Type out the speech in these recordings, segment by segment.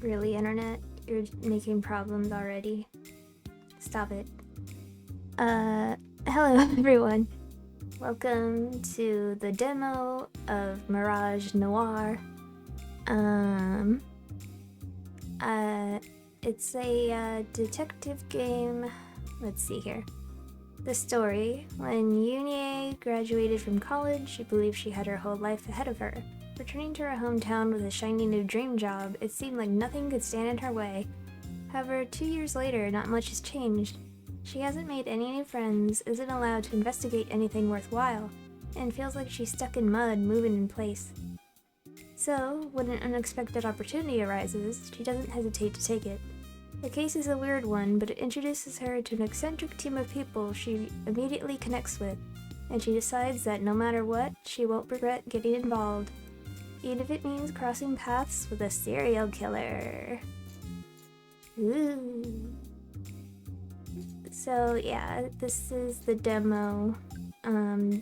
Really, internet? You're making problems already. Stop it. Hello everyone. Welcome to the demo of Mirage Noir. It's a detective game. Let's see here. The story: when Yunie graduated from college, she believed she had her whole life ahead of her. Returning to her hometown with a shiny new dream job, it seemed like nothing could stand in her way. However, 2 years later, not much has changed. She hasn't made any new friends, isn't allowed to investigate anything worthwhile, and feels like she's stuck in mud, moving in place. So, when an unexpected opportunity arises, she doesn't hesitate to take it. The case is a weird one, but it introduces her to an eccentric team of people she immediately connects with, and she decides that no matter what, she won't regret getting involved, even if it means crossing paths with a serial killer. Ooh. So yeah, this is the demo. I'll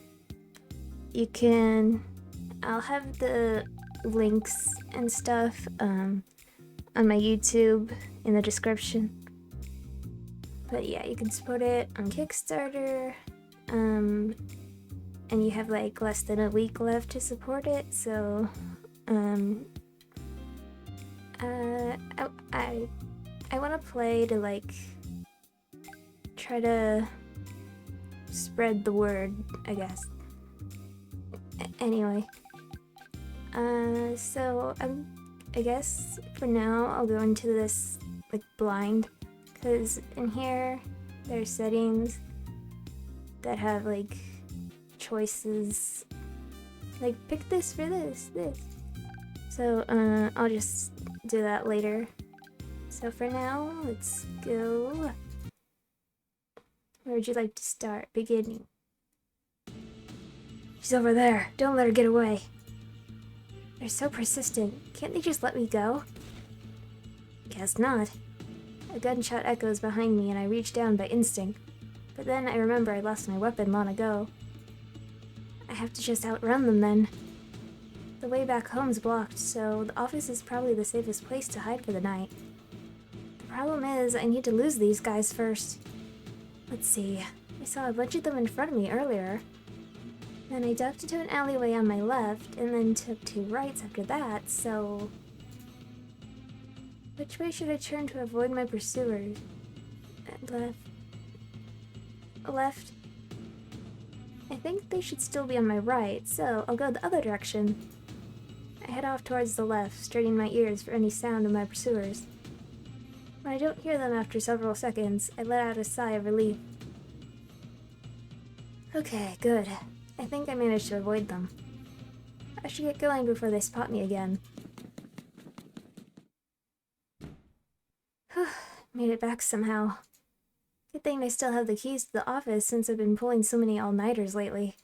have the links and stuff on my YouTube in the description. But yeah, you can support it on Kickstarter. And you have like less than a week left to support it, so I want to play to like try to spread the word, I guess. Anyway, so I guess for now I'll go into this like blind, because in here there's settings that have like choices, like pick this for this. So I'll just do that later. So for now, let's go. Where would you like to start? Beginning. She's over there. Don't let her get away. They're so persistent. Can't they just let me go? Guess not. A gunshot echoes behind me and I reach down by instinct. But then I remember I lost my weapon long ago. I have to just outrun them then. The way back home's blocked, so the office is probably the safest place to hide for the night. The problem is, I need to lose these guys first. Let's see, I saw a bunch of them in front of me earlier. Then I ducked into an alleyway on my left, and then took 2 rights after that, so... Which way should I turn to avoid my pursuers? Left. I think they should still be on my right, so I'll go the other direction. I head off towards the left, straining my ears for any sound of my pursuers. When I don't hear them after several seconds, I let out a sigh of relief. Okay, good. I think I managed to avoid them. I should get going before they spot me again. Whew, made it back somehow. Good thing I still have the keys to the office since I've been pulling so many all-nighters lately.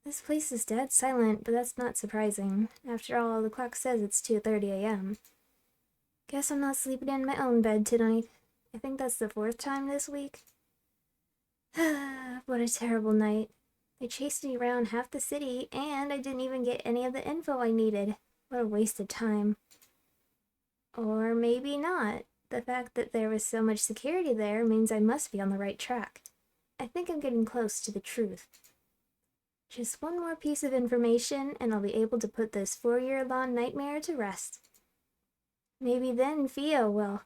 This place is dead silent, but that's not surprising. After all, the clock says it's 2:30 a.m. Guess I'm not sleeping in my own bed tonight. I think that's the 4th time this week. What a terrible night. They chased me around half the city, and I didn't even get any of the info I needed. What a waste of time. Or maybe not. The fact that there was so much security there means I must be on the right track. I think I'm getting close to the truth. Just one more piece of information, and I'll be able to put this 4-year-long nightmare to rest. Maybe then Theo will.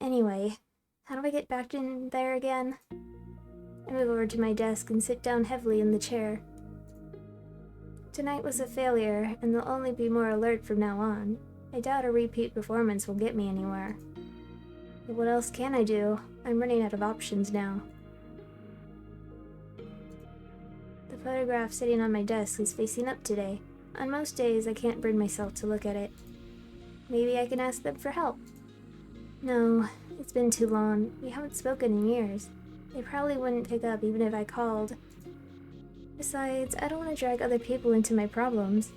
Anyway, how do I get back in there again? I move over to my desk and sit down heavily in the chair. Tonight was a failure, and they'll only be more alert from now on. I doubt a repeat performance will get me anywhere. But what else can I do? I'm running out of options now. The photograph sitting on my desk is facing up today. On most days, I can't bring myself to look at it. Maybe I can ask them for help. No, it's been too long. We haven't spoken in years. They probably wouldn't pick up even if I called. Besides, I don't want to drag other people into my problems.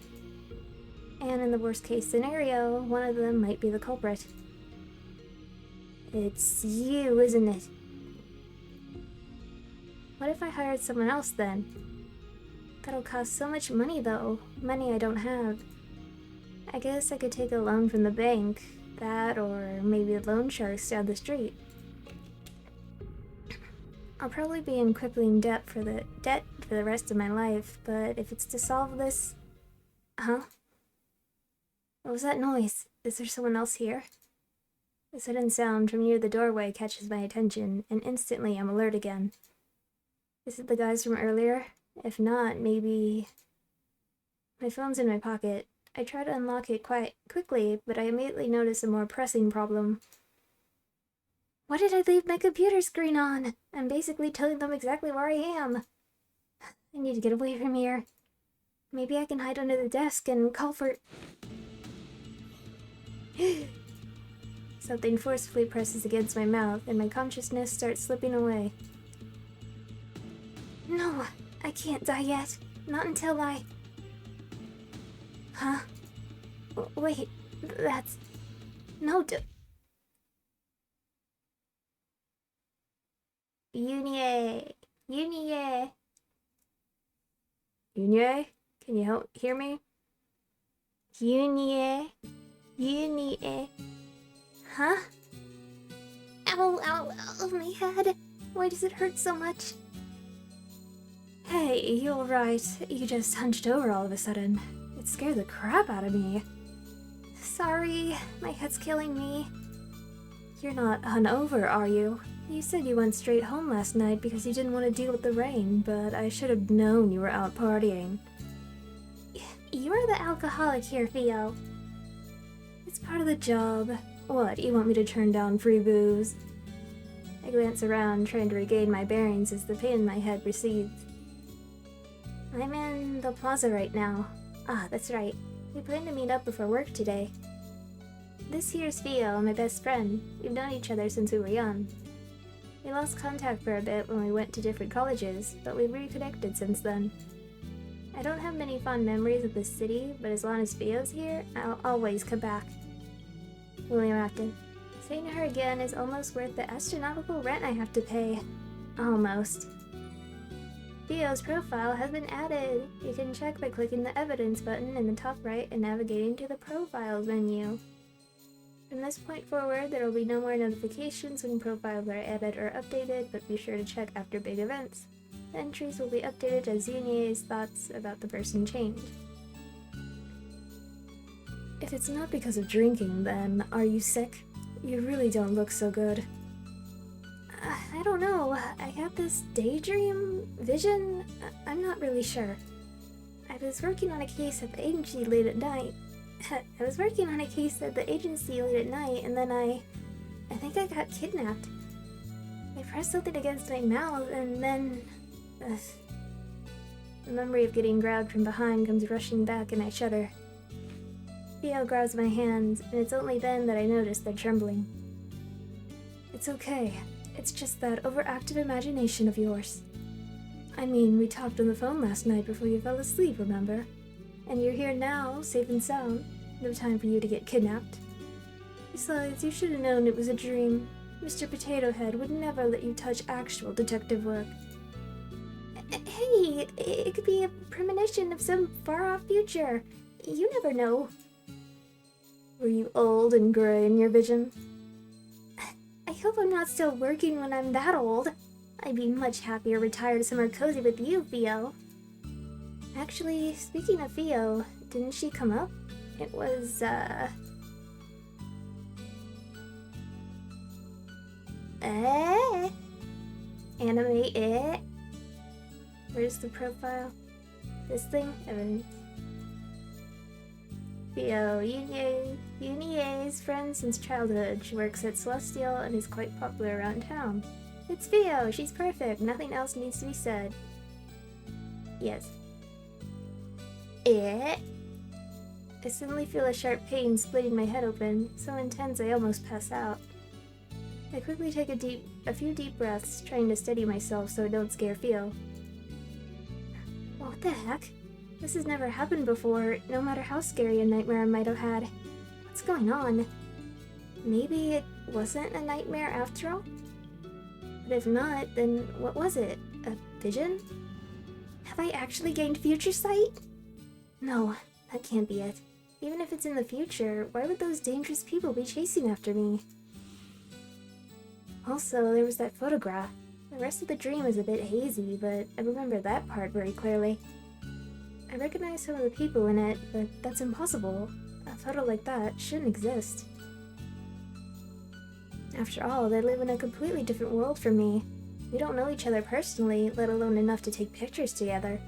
And in the worst case scenario, one of them might be the culprit. It's you, isn't it? What if I hired someone else then? That'll cost so much money though. Money I don't have. I guess I could take a loan from the bank. That, or maybe the loan sharks down the street. I'll probably be in crippling debt for the rest of my life, but if it's to solve this... Huh? What was that noise? Is there someone else here? The sudden sound from near the doorway catches my attention, and instantly I'm alert again. Is it the guys from earlier? If not, maybe... My phone's in my pocket. I try to unlock it quite quickly, but I immediately notice a more pressing problem. Why did I leave my computer screen on? I'm basically telling them exactly where I am. I need to get away from here. Maybe I can hide under the desk and call for... Something forcefully presses against my mouth, and my consciousness starts slipping away. No, I can't die yet. Not until I... Huh? Wait, that's... No, Yunie! Yunie! Yunie? Can you hear me? Yunie? Yunie? Huh? Ow, ow, ow, my head! Why does it hurt so much? Hey, you're right. You just hunched over all of a sudden. It scared the crap out of me. Sorry, my head's killing me. You're not hungover, are you? You said you went straight home last night because you didn't want to deal with the rain, but I should have known you were out partying. You're the alcoholic here, Theo. It's part of the job. What, you want me to turn down free booze? I glance around, trying to regain my bearings as the pain in my head recedes. I'm in the plaza right now. Ah, that's right. We plan to meet up before work today. This here's Theo, my best friend. We've known each other since we were young. We lost contact for a bit when we went to different colleges, but we've reconnected since then. I don't have many fond memories of this city, but as long as Theo's here, I'll always come back. William Acton. Seeing her again is almost worth the astronomical rent I have to pay. Almost. Theo's profile has been added. You can check by clicking the evidence button in the top right and navigating to the profiles menu. From this point forward, there will be no more notifications when profiles are added or updated, but be sure to check after big events. The entries will be updated as Yunie's thoughts about the person change. If it's not because of drinking, then are you sick? You really don't look so good. I don't know. I had this daydream vision? I'm not really sure. I was working on a case at the agency late at night. And then I think I got kidnapped. I pressed something against my mouth, and then... The memory of getting grabbed from behind comes rushing back, and I shudder. Theo grabs my hands, and it's only then that I notice they're trembling. It's okay. It's just that overactive imagination of yours. I mean, we talked on the phone last night before you fell asleep, remember? And you're here now, safe and sound. No time for you to get kidnapped. Besides, you should have known it was a dream. Mr. Potato Head would never let you touch actual detective work. Hey, it could be a premonition of some far-off future. You never know. Were you old and gray in your vision? I hope I'm not still working when I'm that old. I'd be much happier retired somewhere cozy with you, Theo. Actually, speaking of Theo, didn't she come up? It was, Anime, Where's the profile? This thing? Evidence. Theo, Yunie's friend since childhood. She works at Celestial and is quite popular around town. It's Theo, she's perfect. Nothing else needs to be said. Yes. I suddenly feel a sharp pain splitting my head open, so intense I almost pass out. I quickly take a few deep breaths, trying to steady myself so I don't scare Theo. What the heck? This has never happened before, no matter how scary a nightmare I might have had. What's going on? Maybe it wasn't a nightmare after all? But if not, then what was it? A vision? Have I actually gained future sight? No, that can't be it. Even if it's in the future, why would those dangerous people be chasing after me? Also, there was that photograph. The rest of the dream is a bit hazy, but I remember that part very clearly. I recognize some of the people in it, but that's impossible. A photo like that shouldn't exist. After all, they live in a completely different world from me. We don't know each other personally, let alone enough to take pictures together.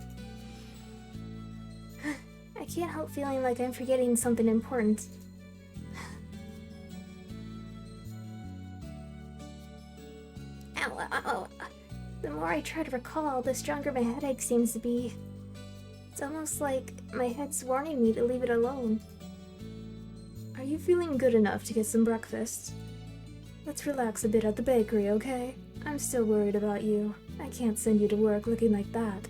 I can't help feeling like I'm forgetting something important. Ow, ow, ow. The more I try to recall, the stronger my headache seems to be. It's almost like my head's warning me to leave it alone. Are you feeling good enough to get some breakfast? Let's relax a bit at the bakery, okay? I'm still worried about you. I can't send you to work looking like that.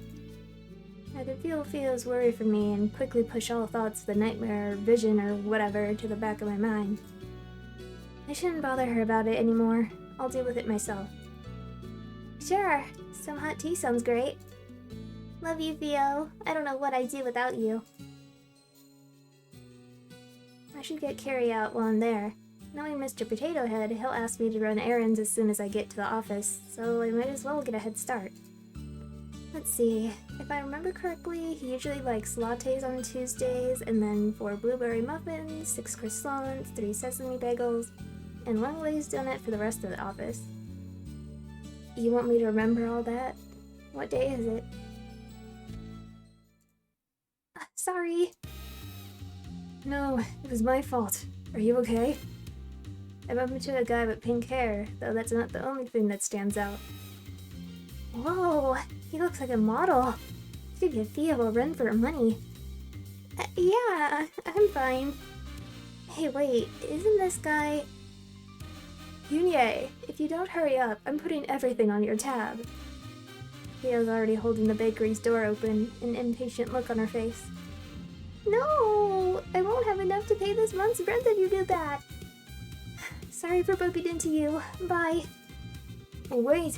I could feel Theo's worry for me and quickly push all thoughts of the nightmare or vision or whatever to the back of my mind. I shouldn't bother her about it anymore. I'll deal with it myself. Sure, some hot tea sounds great. Love you, Theo. I don't know what I'd do without you. I should get Carrie out while I'm there. Knowing Mr. Potato Head, he'll ask me to run errands as soon as I get to the office, so I might as well get a head start. Let's see, if I remember correctly, he usually likes lattes on Tuesdays, and then 4 blueberry muffins, 6 croissants, 3 sesame bagels, and 1 glazed donut for the rest of the office. You want me to remember all that? What day is it? Sorry. No, it was my fault. Are you okay? I bumped into a guy with pink hair, though that's not the only thing that stands out. Whoa, he looks like a model. Could give Theo a run for her money. Yeah, I'm fine. Hey, wait, isn't this guy... Yunye, if you don't hurry up, I'm putting everything on your tab. Theo's already holding the bakery's door open, an impatient look on her face. No, I won't have enough to pay this month's rent if you do that. Sorry for bumping into you. Bye. Oh, wait.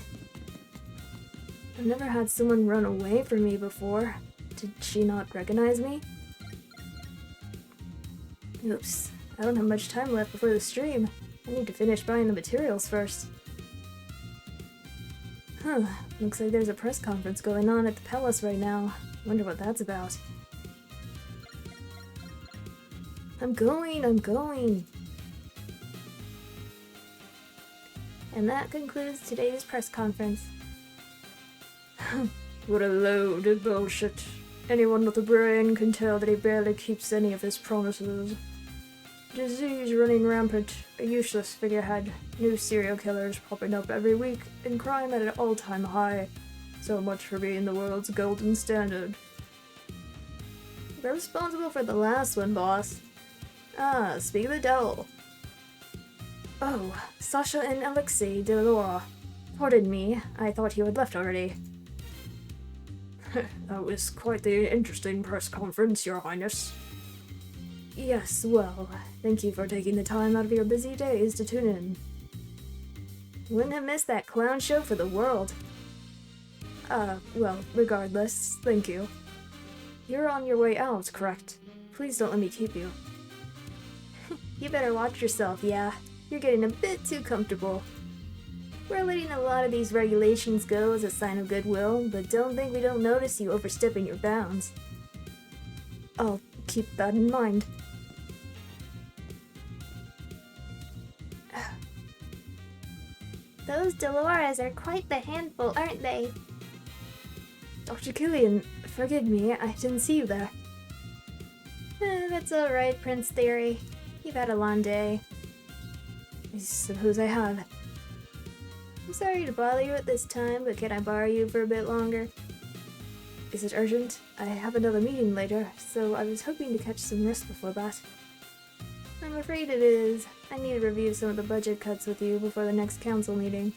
I've never had someone run away from me before. Did she not recognize me? Oops. I don't have much time left before the stream. I need to finish buying the materials first. Huh. Looks like there's a press conference going on at the palace right now. Wonder what that's about. I'm going! And that concludes today's press conference. What a load of bullshit. Anyone with a brain can tell that he barely keeps any of his promises. Disease running rampant, a useless figurehead, new serial killers popping up every week, and crime at an all-time high. So much for being the world's golden standard. You're responsible for the last one, boss. Ah, speak of the devil. Oh, Sasha and Alexei Delora. Pardon me, I thought you had left already. That was quite the interesting press conference, Your Highness. Yes, well, thank you for taking the time out of your busy days to tune in. Wouldn't have missed that clown show for the world. Well, regardless, thank you. You're on your way out, correct? Please don't let me keep you. You better watch yourself, yeah. You're getting a bit too comfortable. We're letting a lot of these regulations go as a sign of goodwill, but don't think we don't notice you overstepping your bounds. I'll keep that in mind. Those Delores are quite the handful, aren't they? Dr. Killian, forgive me, I didn't see you there. That's alright, Prince Theory. You've had a long day. I suppose I have. I'm sorry to bother you at this time, but can I borrow you for a bit longer? Is it urgent? I have another meeting later, so I was hoping to catch some rest before that. I'm afraid it is. I need to review some of the budget cuts with you before the next council meeting.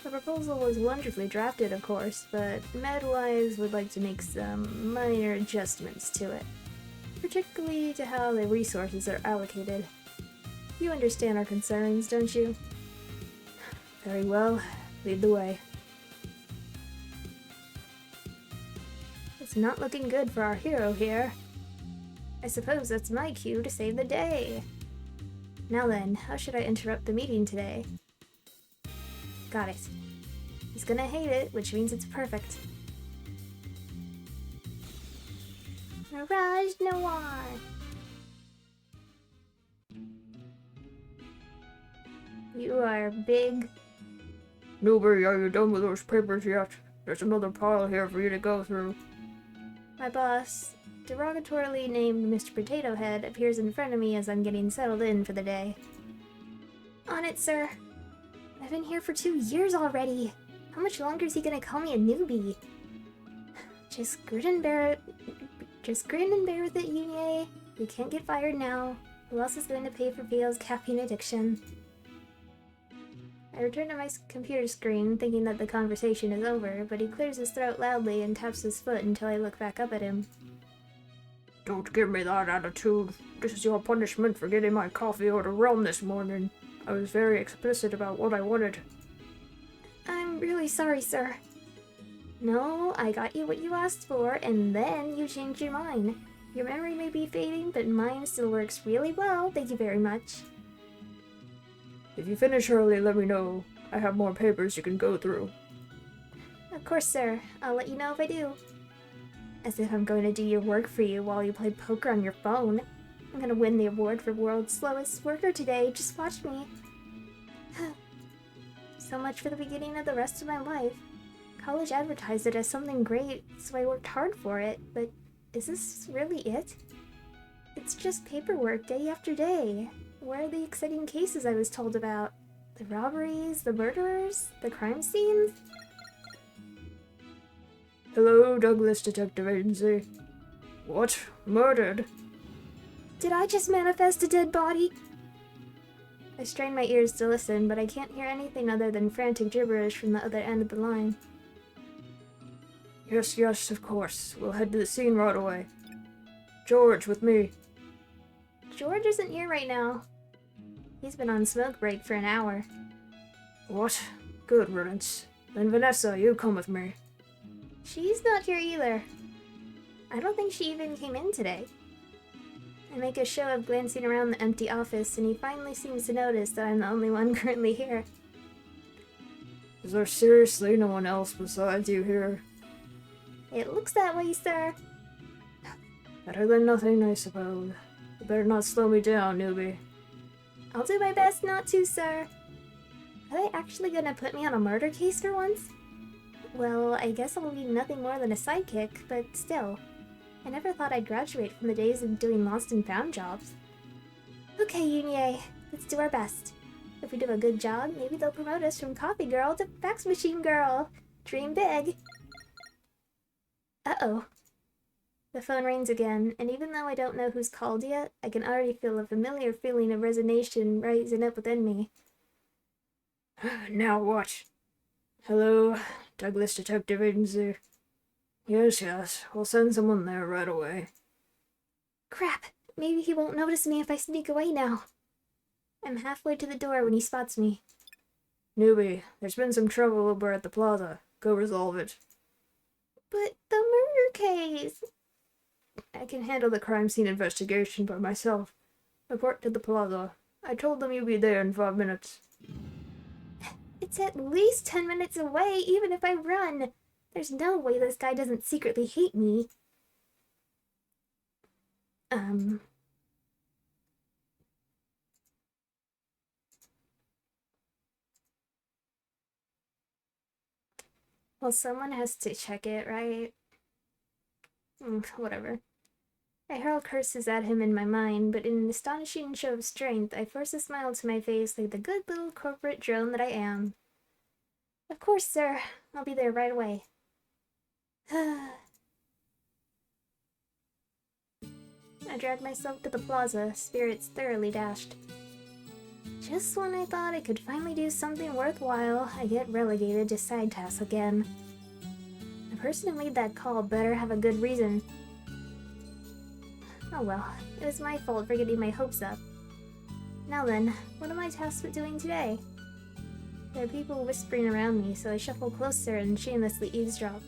The proposal was wonderfully drafted, of course, but Medwise would like to make some minor adjustments to it, particularly to how the resources are allocated. You understand our concerns, don't you? Very well. Lead the way. It's not looking good for our hero here. I suppose that's my cue to save the day. Now then, how should I interrupt the meeting today? Got it. He's gonna hate it, which means it's perfect. Mirage Noir! You are big. Newbie, are you done with those papers yet? There's another pile here for you to go through. My boss, derogatorily named Mr. Potato Head, appears in front of me as I'm getting settled in for the day. On it, sir. I've been here for 2 years already. How much longer is he gonna call me a newbie? Just grin and bear it with it, Yunie. You can't get fired now. Who else is going to pay for Vio's caffeine addiction? I return to my computer screen, thinking that the conversation is over, but he clears his throat loudly and taps his foot until I look back up at him. Don't give me that attitude. This is your punishment for getting my coffee order wrong this morning. I was very explicit about what I wanted. I'm really sorry, sir. No, I got you what you asked for, and then you changed your mind. Your memory may be fading, but mine still works really well, thank you very much. If you finish early, let me know. I have more papers you can go through. Of course, sir. I'll let you know if I do. As if I'm going to do your work for you while you play poker on your phone. I'm gonna win the award for world's slowest worker today, just watch me. So much for the beginning of the rest of my life. College advertised it as something great, so I worked hard for it, but is this really it? It's just paperwork day after day. Where are the exciting cases I was told about? The robberies, the murderers, the crime scenes? Hello, Douglas Detective Agency. What? Murdered? Did I just manifest a dead body? I strain my ears to listen, but I can't hear anything other than frantic gibberish from the other end of the line. Yes, of course. We'll head to the scene right away. George, with me. George isn't here right now. He's been on smoke break for an hour. What? Good riddance. Then Vanessa, you come with me. She's not here either. I don't think she even came in today. I make a show of glancing around the empty office, and he finally seems to notice that I'm the only one currently here. Is there seriously no one else besides you here? It looks that way, sir. Better than nothing, I suppose. You better not slow me down, newbie. I'll do my best not to, sir. Are they actually gonna put me on a murder case for once? Well, I guess I'll be nothing more than a sidekick, but still. I never thought I'd graduate from the days of doing lost and found jobs. Okay, Yunie, let's do our best. If we do a good job, maybe they'll promote us from coffee girl to fax machine girl. Dream big. Uh-oh. The phone rings again, and even though I don't know who's called yet, I can already feel a familiar feeling of resignation rising up within me. Now what? Hello, Douglas Detective Agency. Yes, we'll send someone there right away. Crap, maybe he won't notice me if I sneak away now. I'm halfway to the door when he spots me. Newbie, there's been some trouble over at the plaza. Go resolve it. But the murder case... I can handle the crime scene investigation by myself. Report to the plaza. I told them you'd be there in 5 minutes. It's at least 10 minutes away, even if I run. There's no way this guy doesn't secretly hate me. Well, someone has to check it, right? Whatever. I hurl curses at him in my mind, but in an astonishing show of strength, I force a smile to my face like the good little corporate drone that I am. Of course, sir. I'll be there right away. I drag myself to the plaza, spirits thoroughly dashed. Just when I thought I could finally do something worthwhile, I get relegated to side tasks again. The person who made that call better have a good reason. Oh well, it was my fault for getting my hopes up. Now then, what am I tasked with doing today? There are people whispering around me, so I shuffle closer and shamelessly eavesdrop.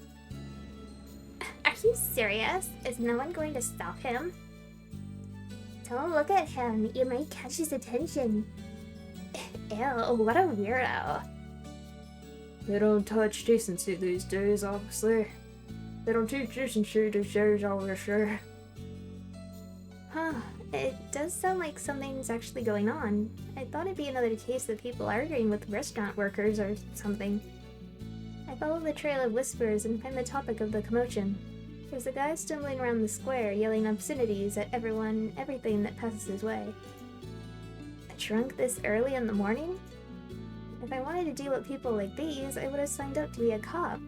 Are you serious? Is no one going to stop him? Don't look at him. You might catch his attention. Ew, what a weirdo. They don't touch decency these days, obviously. They don't teach decency these days, obviously. Huh. It does sound like something's actually going on. I thought it'd be another case of people arguing with restaurant workers or something. I follow the trail of whispers and find the topic of the commotion. There's a guy stumbling around the square, yelling obscenities at everything that passes his way. A drunk this early in the morning? If I wanted to deal with people like these, I would have signed up to be a cop.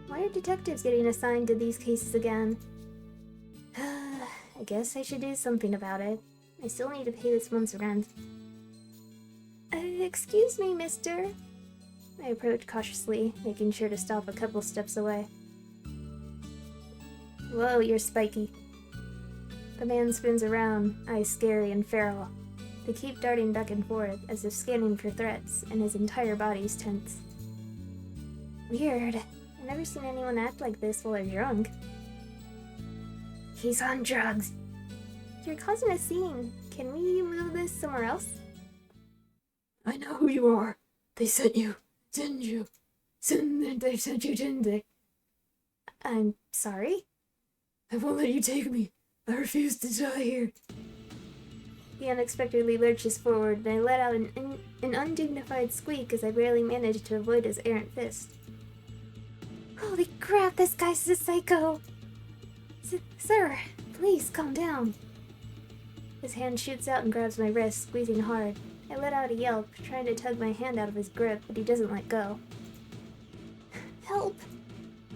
Why are detectives getting assigned to these cases again? I guess I should do something about it. I still need to pay this month's rent. Excuse me, mister. I approach cautiously, making sure to stop a couple steps away. Whoa, you're spiky. The man spins around, eyes scary and feral. They keep darting back and forth, as if scanning for threats, and his entire body's tense. Weird. I've never seen anyone act like this while they're drunk. He's on drugs. You're causing a scene. Can we move this somewhere else? I know who you are. They sent you, didn't you? They sent you, didn't they? I'm sorry? I won't let you take me. I refuse to die here. He unexpectedly lurches forward, and I let out an undignified squeak as I barely managed to avoid his errant fist. Holy crap, this guy's a psycho! Sir, please calm down. His hand shoots out and grabs my wrist, squeezing hard. I let out a yelp, trying to tug my hand out of his grip, but he doesn't let go. Help!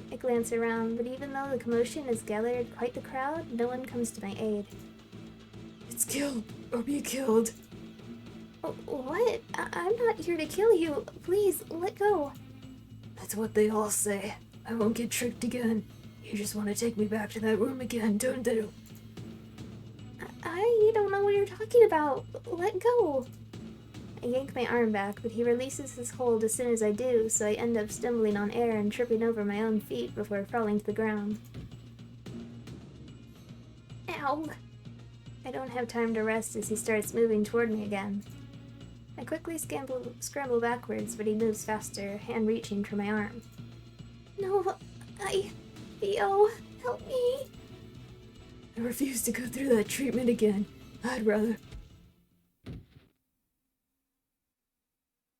I glance around, but even though the commotion has gathered quite the crowd, no one comes to my aid. It's kill or be killed. What? I'm not here to kill you. Please, let go. That's what they all say. I won't get tricked again. You just want to take me back to that room again, don't you? I don't know what you're talking about. Let go. I yank my arm back, but he releases his hold as soon as I do, so I end up stumbling on air and tripping over my own feet before falling to the ground. Ow! I don't have time to rest as he starts moving toward me again. I quickly scramble backwards, but he moves faster, hand reaching for my arm. No, Theo, help me. I refuse to go through that treatment again. I'd rather...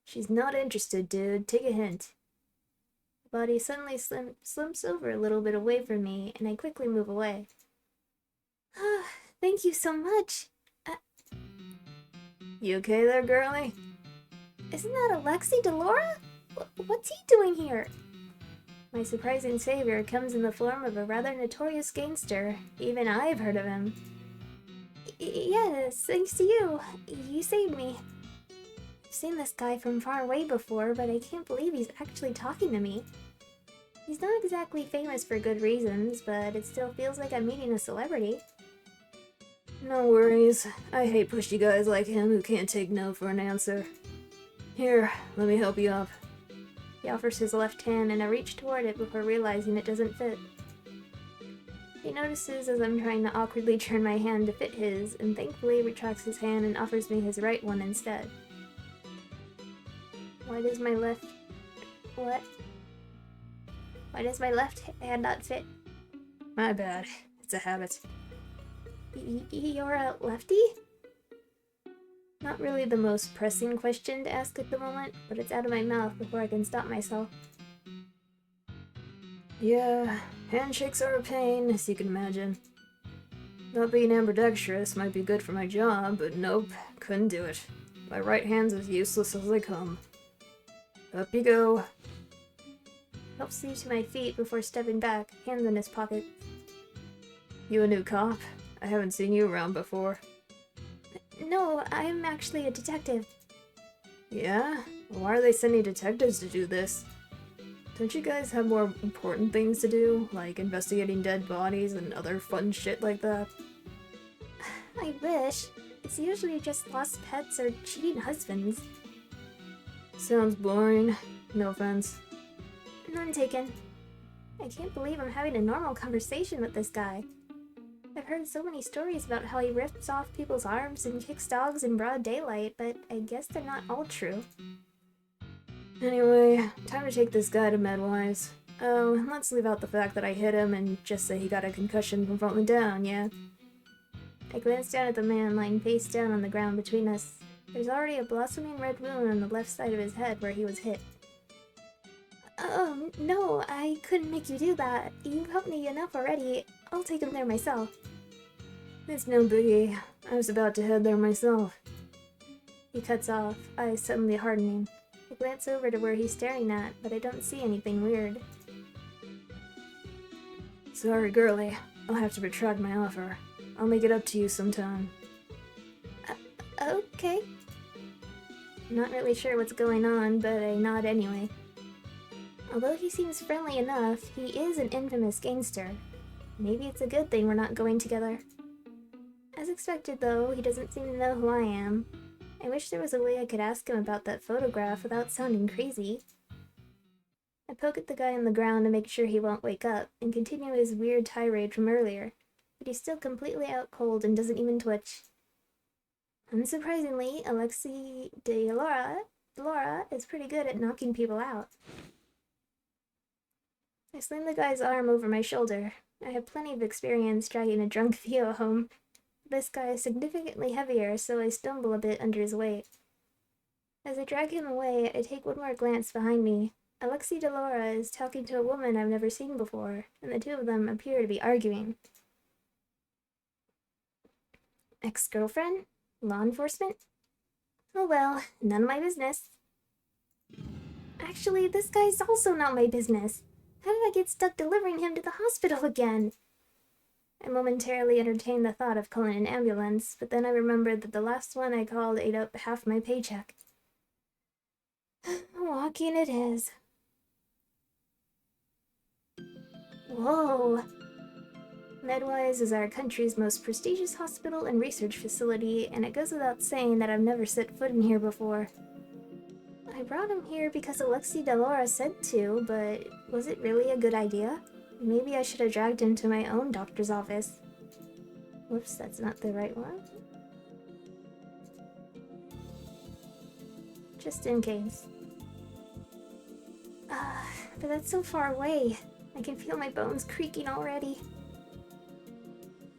She's not interested, dude. Take a hint. The body suddenly slumps over a little bit away from me, and I quickly move away. Thank you so much. You okay there, girlie? Isn't that Alexi Delora? What's he doing here? My surprising savior comes in the form of a rather notorious gangster. Even I've heard of him. Yes, thanks to you. You saved me. I've seen this guy from far away before, but I can't believe he's actually talking to me. He's not exactly famous for good reasons, but it still feels like I'm meeting a celebrity. No worries. I hate pushy guys like him who can't take no for an answer. Here, let me help you up. He offers his left hand, and I reach toward it before realizing it doesn't fit. He notices as I'm trying to awkwardly turn my hand to fit his, and thankfully retracts his hand and offers me his right one instead. Why does my left hand not fit? My bad. It's a habit. You're a lefty? Not really the most pressing question to ask at the moment, but it's out of my mouth before I can stop myself. Yeah, handshakes are a pain, as you can imagine. Not being ambidextrous might be good for my job, but nope, couldn't do it. My right hand's as useless as they come. Up you go. Helps me to my feet before stepping back, hands in his pocket. You a new cop? I haven't seen you around before. No, I'm actually a detective. Yeah? Why are they sending detectives to do this? Don't you guys have more important things to do, like investigating dead bodies and other fun shit like that? I wish. It's usually just lost pets or cheating husbands. Sounds boring. No offense. None taken. I can't believe I'm having a normal conversation with this guy. I've heard so many stories about how he rips off people's arms and kicks dogs in broad daylight, but I guess they're not all true. Anyway, time to take this guy to Medwise. Oh, and let's leave out the fact that I hit him and just say he got a concussion from falling down, yeah? I glanced down at the man lying face down on the ground between us. There's already a blossoming red wound on the left side of his head where he was hit. Oh, no, I couldn't make you do that. You've helped me enough already. I'll take him there myself. It's no biggie. I was about to head there myself. He cuts off, eyes suddenly hardening. I glance over to where he's staring at, but I don't see anything weird. Sorry, girlie. I'll have to retract my offer. I'll make it up to you sometime. Okay. I'm not really sure what's going on, but I nod anyway. Although he seems friendly enough, he is an infamous gangster. Maybe it's a good thing we're not going together. As expected though, he doesn't seem to know who I am. I wish there was a way I could ask him about that photograph without sounding crazy. I poke at the guy on the ground to make sure he won't wake up, and continue his weird tirade from earlier, but he's still completely out cold and doesn't even twitch. Unsurprisingly, Alexei de Laura is pretty good at knocking people out. I slam the guy's arm over my shoulder. I have plenty of experience dragging a drunk Theo home. This guy is significantly heavier, so I stumble a bit under his weight. As I drag him away, I take one more glance behind me. Alexei de Laura is talking to a woman I've never seen before, and the two of them appear to be arguing. Ex-girlfriend? Law enforcement? Oh well, none of my business. Actually, this guy's also not my business. How did I get stuck delivering him to the hospital again? I momentarily entertained the thought of calling an ambulance, but then I remembered that the last one I called ate up half my paycheck. Walking it is. Whoa! Medwise is our country's most prestigious hospital and research facility, and it goes without saying that I've never set foot in here before. I brought him here because Alexei de Laura said to, but was it really a good idea? Maybe I should have dragged him to my own doctor's office. Whoops, that's not the right one. Just in case. But that's so far away. I can feel my bones creaking already.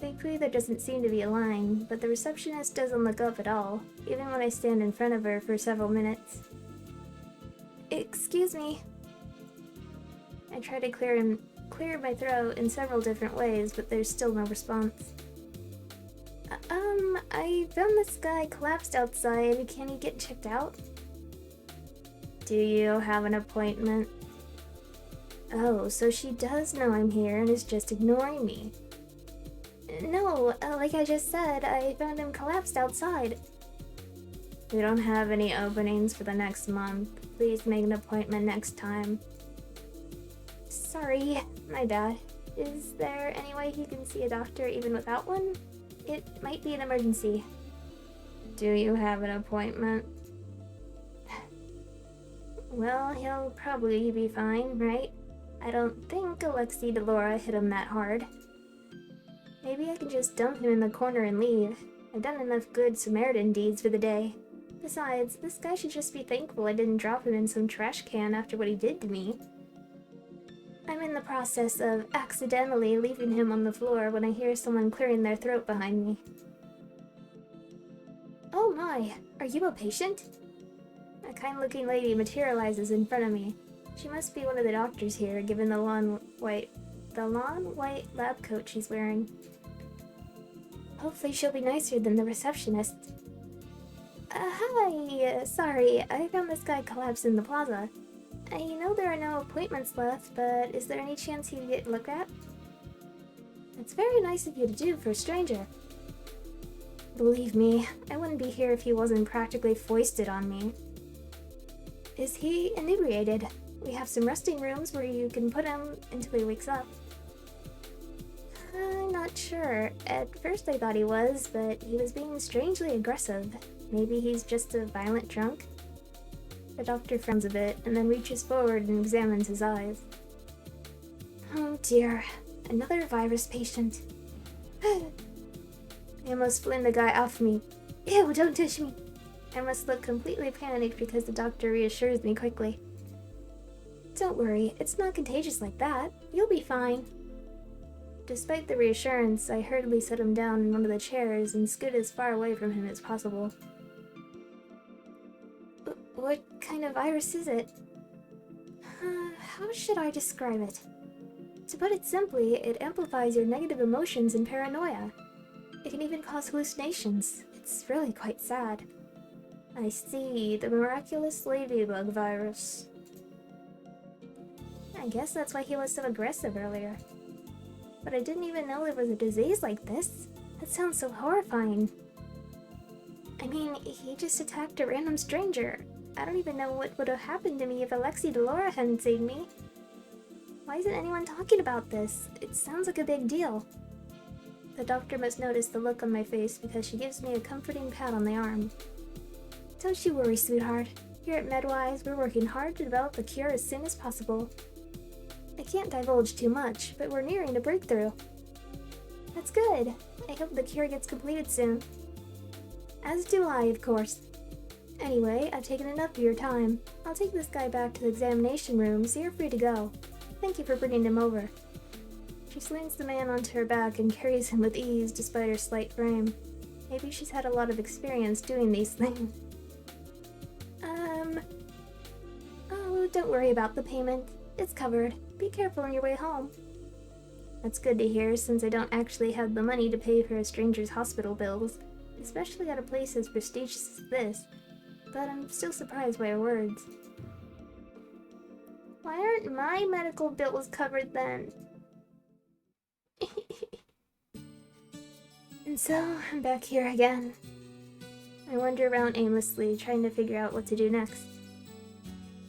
Thankfully there doesn't seem to be a line, but the receptionist doesn't look up at all, even when I stand in front of her for several minutes. Excuse me. I try to clear my throat in several different ways, but there's still no response. I found this guy collapsed outside. Can he get checked out? Do you have an appointment? Oh, so she does know I'm here and is just ignoring me. No, like I just said, I found him collapsed outside. We don't have any openings for the next month. Please make an appointment next time. Sorry, my bad. Is there any way he can see a doctor even without one? It might be an emergency. Do you have an appointment? Well, he'll probably be fine, right? I don't think Alexei de Laura hit him that hard. Maybe I can just dump him in the corner and leave. I've done enough good Samaritan deeds for the day. Besides, this guy should just be thankful I didn't drop him in some trash can after what he did to me. I'm in the process of accidentally leaving him on the floor when I hear someone clearing their throat behind me. Oh my, are you a patient? A kind-looking lady materializes in front of me. She must be one of the doctors here, given the lawn white lab coat she's wearing. Hopefully she'll be nicer than the receptionist. Hi, sorry, I found this guy collapsed in the plaza. I know there are no appointments left, but is there any chance he could get looked at? It's very nice of you to do for a stranger. Believe me, I wouldn't be here if he wasn't practically foisted on me. Is he inebriated? We have some resting rooms where you can put him until he wakes up. I'm not sure. At first I thought he was, but he was being strangely aggressive. Maybe he's just a violent drunk? The doctor frowns a bit, and then reaches forward and examines his eyes. Oh dear, another virus patient. I almost fling the guy off me. Ew, don't touch me. I must look completely panicked because the doctor reassures me quickly. Don't worry, it's not contagious like that. You'll be fine. Despite the reassurance, I hurriedly set him down in one of the chairs and scoot as far away from him as possible. What kind of virus is it? How should I describe it? To put it simply, it amplifies your negative emotions and paranoia. It can even cause hallucinations. It's really quite sad. I see, the miraculous ladybug virus. I guess that's why he was so aggressive earlier. But I didn't even know there was a disease like this. That sounds so horrifying. I mean, he just attacked a random stranger. I don't even know what would have happened to me if Alexi Delora hadn't saved me. Why isn't anyone talking about this? It sounds like a big deal. The doctor must notice the look on my face because she gives me a comforting pat on the arm. Don't you worry, sweetheart. Here at MedWise, we're working hard to develop a cure as soon as possible. I can't divulge too much, but we're nearing a breakthrough. That's good. I hope the cure gets completed soon. As do I, of course. Anyway, I've taken enough of your time. I'll take this guy back to the examination room, so you're free to go. Thank you for bringing him over. She slings the man onto her back and carries him with ease despite her slight frame. Maybe she's had a lot of experience doing these things. Oh, don't worry about the payment. It's covered. Be careful on your way home. That's good to hear, since I don't actually have the money to pay for a stranger's hospital bills, especially at a place as prestigious as this. But I'm still surprised by her words. Why aren't my medical bills covered then? And so, I'm back here again. I wander around aimlessly, trying to figure out what to do next.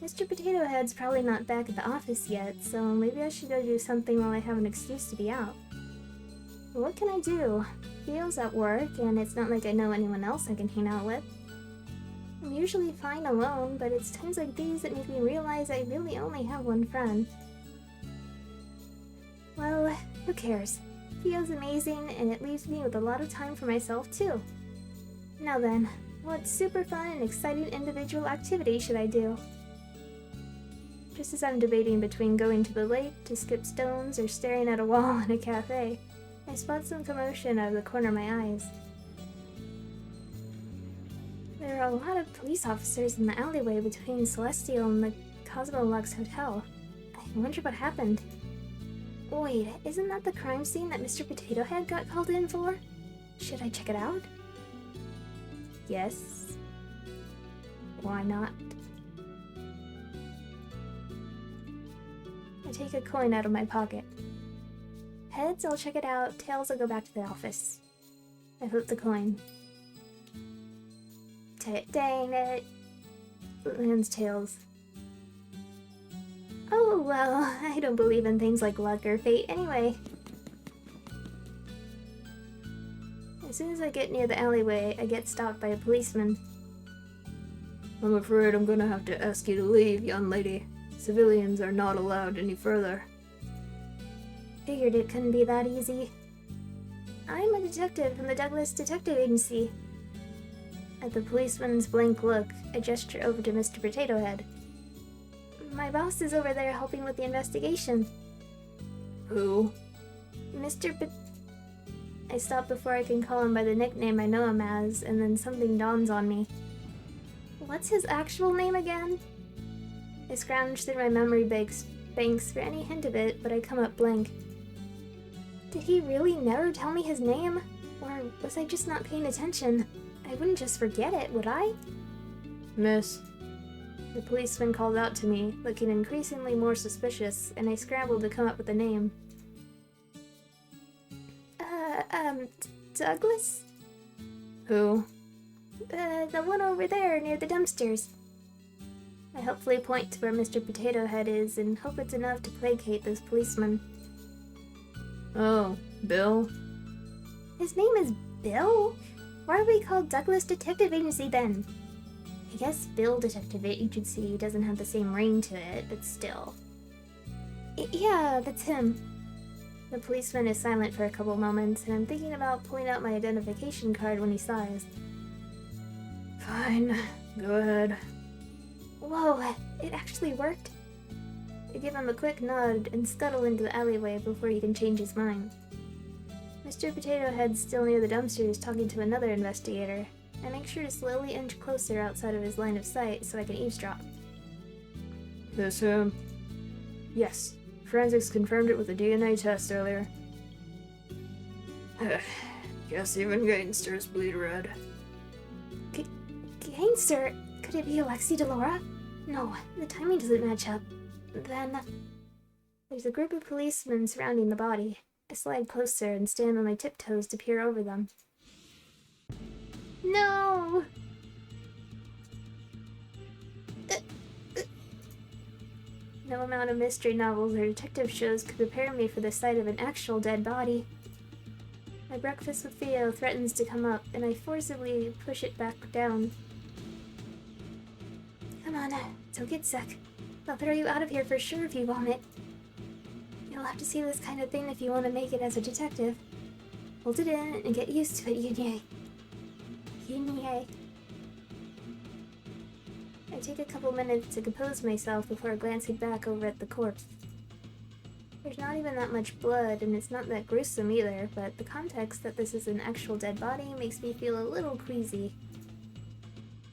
Mr. Potato Head's probably not back at the office yet, so maybe I should go do something while I have an excuse to be out. But what can I do? Theo's at work, and it's not like I know anyone else I can hang out with. I'm usually fine alone, but it's times like these that make me realize I really only have one friend. Well, who cares? Theo's amazing, and it leaves me with a lot of time for myself, too. Now then, what super fun and exciting individual activity should I do? Just as I'm debating between going to the lake to skip stones or staring at a wall in a cafe, I spot some commotion out of the corner of my eyes. There are a lot of police officers in the alleyway between Celestial and the Cosmolux Hotel. I wonder what happened. Wait, isn't that the crime scene that Mr. Potato Head got called in for? Should I check it out? Yes. Why not? I take a coin out of my pocket. Heads, I'll check it out. Tails, I'll go back to the office. I flip the coin. Dang it. Lands tails. Oh, well, I don't believe in things like luck or fate anyway. As soon as I get near the alleyway, I get stopped by a policeman. I'm afraid I'm gonna have to ask you to leave, young lady. Civilians are not allowed any further. Figured it couldn't be that easy. I'm a detective from the Douglas Detective Agency. At the policeman's blank look, I gesture over to Mr. Potato Head. My boss is over there helping with the investigation. Who? Mr. I stop before I can call him by the nickname I know him as, and then something dawns on me. What's his actual name again? I scrounge through my memory banks for any hint of it, but I come up blank. Did he really never tell me his name? Or was I just not paying attention? I wouldn't just forget it, would I? Miss. The policeman called out to me, looking increasingly more suspicious, and I scrambled to come up with a name. Douglas? Who? The one over there near the dumpsters. I hopefully point to where Mr. Potato Head is and hope it's enough to placate this policeman. Oh, Bill? His name is Bill? Why are we called Douglas Detective Agency then? I guess Bill Detective Agency doesn't have the same ring to it, but still. Yeah, that's him. The policeman is silent for a couple moments, and I'm thinking about pulling out my identification card when he sighs. Fine, go ahead. Whoa, it actually worked? I give him a quick nod and scuttle into the alleyway before he can change his mind. Mr. Potato Head's still near the dumpsters talking to another investigator. I make sure to slowly inch closer outside of his line of sight so I can eavesdrop. This him? Yes. Forensics confirmed it with a DNA test earlier. Guess even gangsters bleed red. Gangster? Could it be Alexi Delora? No, the timing doesn't match up. Then... There's a group of policemen surrounding the body. I slide closer and stand on my tiptoes to peer over them. No! No amount of mystery novels or detective shows could prepare me for the sight of an actual dead body. My breakfast with Theo threatens to come up, and I forcibly push it back down. Come on, don't get sick. I'll throw you out of here for sure if you vomit. You'll have to see this kind of thing if you want to make it as a detective. Hold it in and get used to it, Yunye. Yunye. I take a couple minutes to compose myself before glancing back over at the corpse. There's not even that much blood, and it's not that gruesome either, but the context that this is an actual dead body makes me feel a little queasy.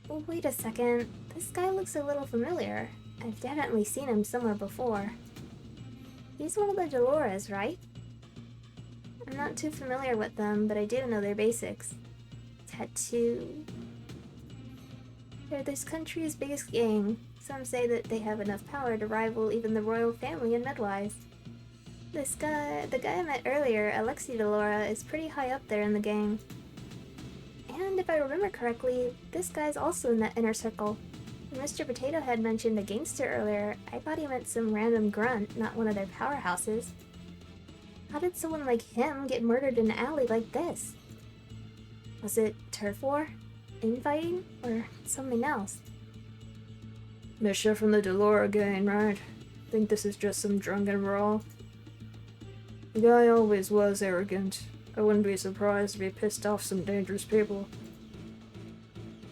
Oh, wait a second. This guy looks a little familiar. I've definitely seen him somewhere before. He's one of the Deloras, right? I'm not too familiar with them, but I do know their basics. Tattoo. They're this country's biggest gang. Some say that they have enough power to rival even the royal family in Midwise. The guy I met earlier, Alexi Delora, is pretty high up there in the gang. And if I remember correctly, this guy's also in that inner circle. When Mr. Potato Head mentioned a gangster earlier, I thought he meant some random grunt, not one of their powerhouses. How did someone like him get murdered in an alley like this? Was it turf war? Infighting? Or something else? Misha from the Delora gang, right? Think this is just some drunken brawl? The guy always was arrogant. I wouldn't be surprised if he pissed off some dangerous people.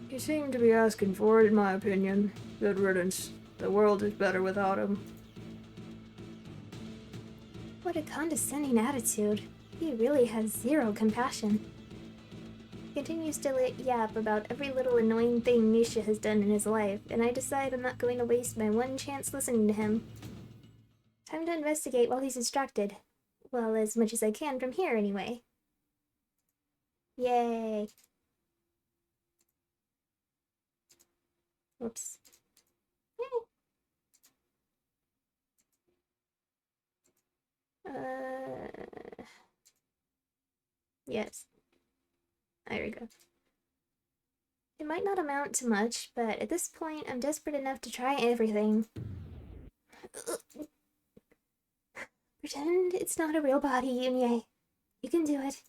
He seemed to be asking for it, in my opinion. Good riddance. The world is better without him. What a condescending attitude. He really has zero compassion. He continues to yap about every little annoying thing Misha has done in his life, and I decide I'm not going to waste my one chance listening to him. Time to investigate while he's distracted. Well, as much as I can from here, anyway. Yay! Whoops. Yes. There we go. It might not amount to much, but at this point, I'm desperate enough to try everything. Pretend it's not a real body, Yunye. You can do it.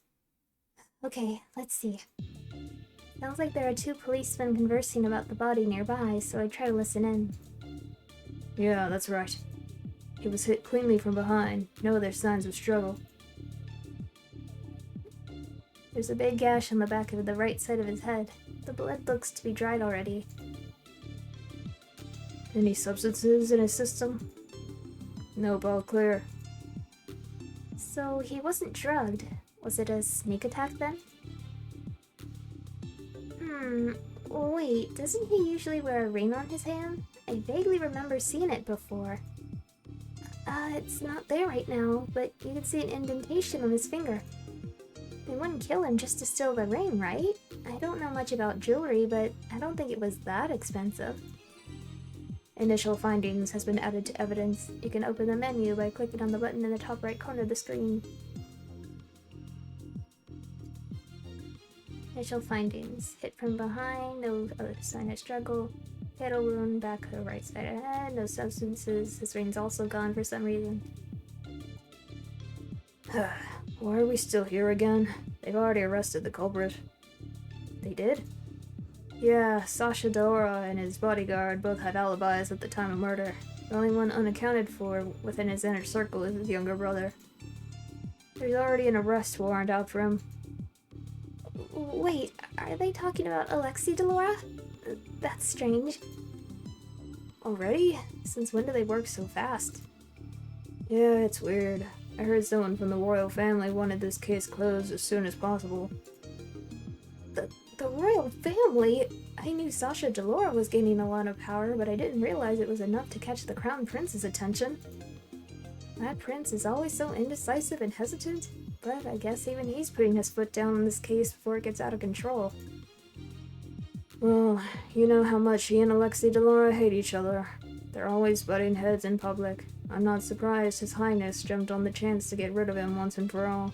Okay, let's see. Sounds like there are two policemen conversing about the body nearby, so I try to listen in. Yeah, that's right. He was hit cleanly from behind. No other signs of struggle. There's a big gash on the back of the right side of his head. The blood looks to be dried already. Any substances in his system? Nope, all clear. So he wasn't drugged. Was it a sneak attack then? Wait, doesn't he usually wear a ring on his hand? I vaguely remember seeing it before. It's not there right now, but you can see an indentation on his finger. They wouldn't kill him just to steal the ring, right? I don't know much about jewelry, but I don't think it was that expensive. Initial findings has been added to evidence. You can open the menu by clicking on the button in the top right corner of the screen. Initial findings. Hit from behind, no other sign of struggle. Fatal wound, back to the right side of the head, no substances. His ring's also gone for some reason. Why are we still here again? They've already arrested the culprit. They did? Yeah, Sasha Dora and his bodyguard both had alibis at the time of murder. The only one unaccounted for within his inner circle is his younger brother. There's already an arrest warrant out for him. Wait, are they talking about Alexei Delora? That's strange. Already? Since when do they work so fast? Yeah, it's weird. I heard someone from the royal family wanted this case closed as soon as possible. The royal family? I knew Sasha Delora was gaining a lot of power, but I didn't realize it was enough to catch the crown prince's attention. That prince is always so indecisive and hesitant, but I guess even he's putting his foot down in this case before it gets out of control. Well, you know how much he and Alexei Delora hate each other. They're always butting heads in public. I'm not surprised His Highness jumped on the chance to get rid of him once and for all.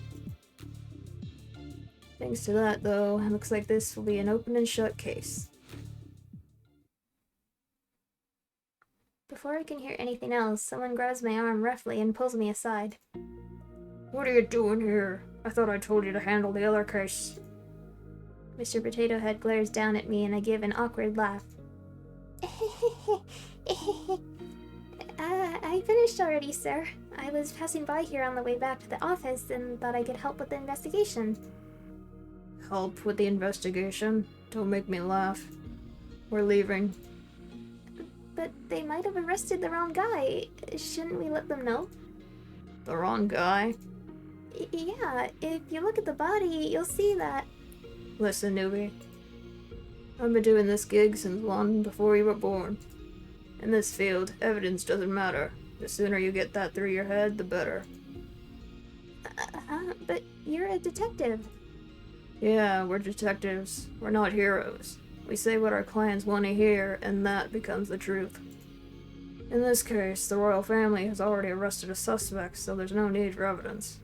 Thanks to that, though, it looks like this will be an open and shut case. Before I can hear anything else, someone grabs my arm roughly and pulls me aside. What are you doing here? I thought I told you to handle the other case. Mr. Potato Head glares down at me and I give an awkward laugh. I finished already, sir. I was passing by here on the way back to the office and thought I could help with the investigation. Help with the investigation? Don't make me laugh. We're leaving. But they might have arrested the wrong guy. Shouldn't we let them know? The wrong guy? Yeah, if you look at the body, you'll see that. Listen, newbie. I've been doing this gig since long before you were born. In this field, evidence doesn't matter. The sooner you get that through your head, the better. But you're a detective. Yeah, we're detectives. We're not heroes. We say what our clients want to hear, and that becomes the truth. In this case, the royal family has already arrested a suspect, so there's no need for evidence.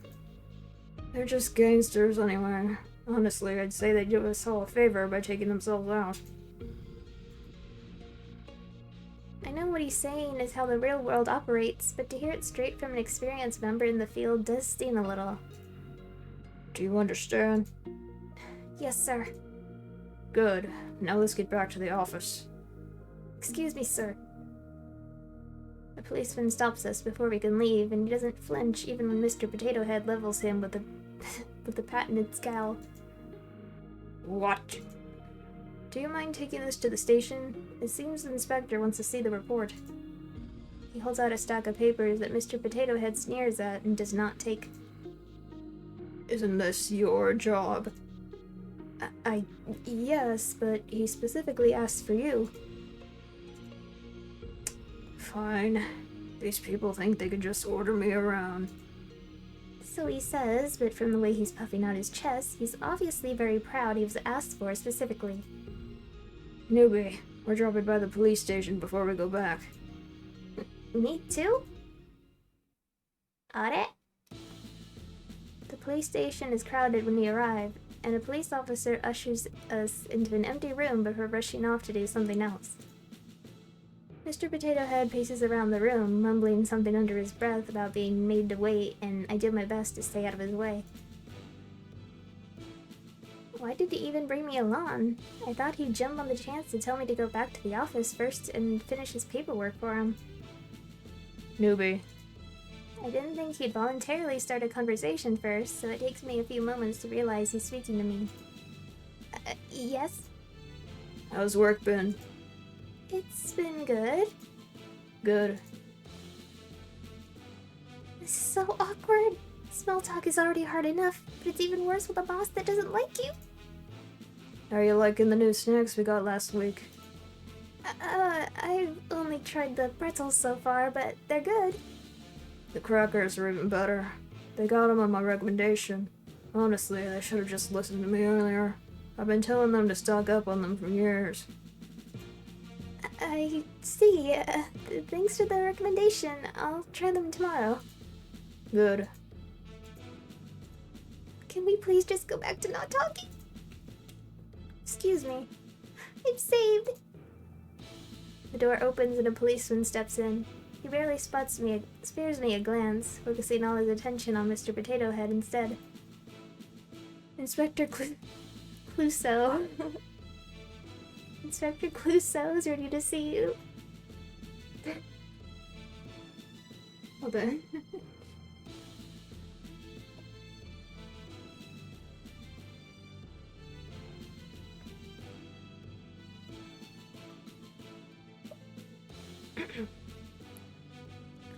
They're just gangsters anyway. Honestly, I'd say they do us all a favor by taking themselves out. I know what he's saying is how the real world operates, but to hear it straight from an experienced member in the field does sting a little. Do you understand? Yes, sir. Good. Now let's get back to the office. Excuse me, sir. A policeman stops us before we can leave, and he doesn't flinch even when Mr. Potato Head levels him with the patented scowl. What? Do you mind taking this to the station? It seems the inspector wants to see the report. He holds out a stack of papers that Mr. Potato Head sneers at and does not take. Isn't this your job? Yes, but he specifically asked for you. Fine. These people think they could just order me around. So he says, but from the way he's puffing out his chest, he's obviously very proud he was asked for specifically. Newbie, we're dropping by the police station before we go back. Me too? Are? The police station is crowded when we arrive, and a police officer ushers us into an empty room before rushing off to do something else. Mr. Potato Head paces around the room, mumbling something under his breath about being made to wait, and I do my best to stay out of his way. Why did he even bring me along? I thought he'd jump on the chance to tell me to go back to the office first and finish his paperwork for him. Newbie. I didn't think he'd voluntarily start a conversation first, so it takes me a few moments to realize he's speaking to me. Yes? How's work been? It's been good. Good. This is so awkward. Small talk is already hard enough, but it's even worse with a boss that doesn't like you. Are you liking the new snacks we got last week? I've only tried the pretzels so far, but they're good. The crackers are even better. They got them on my recommendation. Honestly, they should have just listened to me earlier. I've been telling them to stock up on them for years. I see. Thanks for the recommendation. I'll try them tomorrow. Good. Can we please just go back to not talking? Excuse me. I'm saved. The door opens and a policeman steps in. He barely spares me a glance, focusing all his attention on Mr. Potato Head instead. Inspector Clouseau. Inspector Clouseau is ready to see you. Hold on.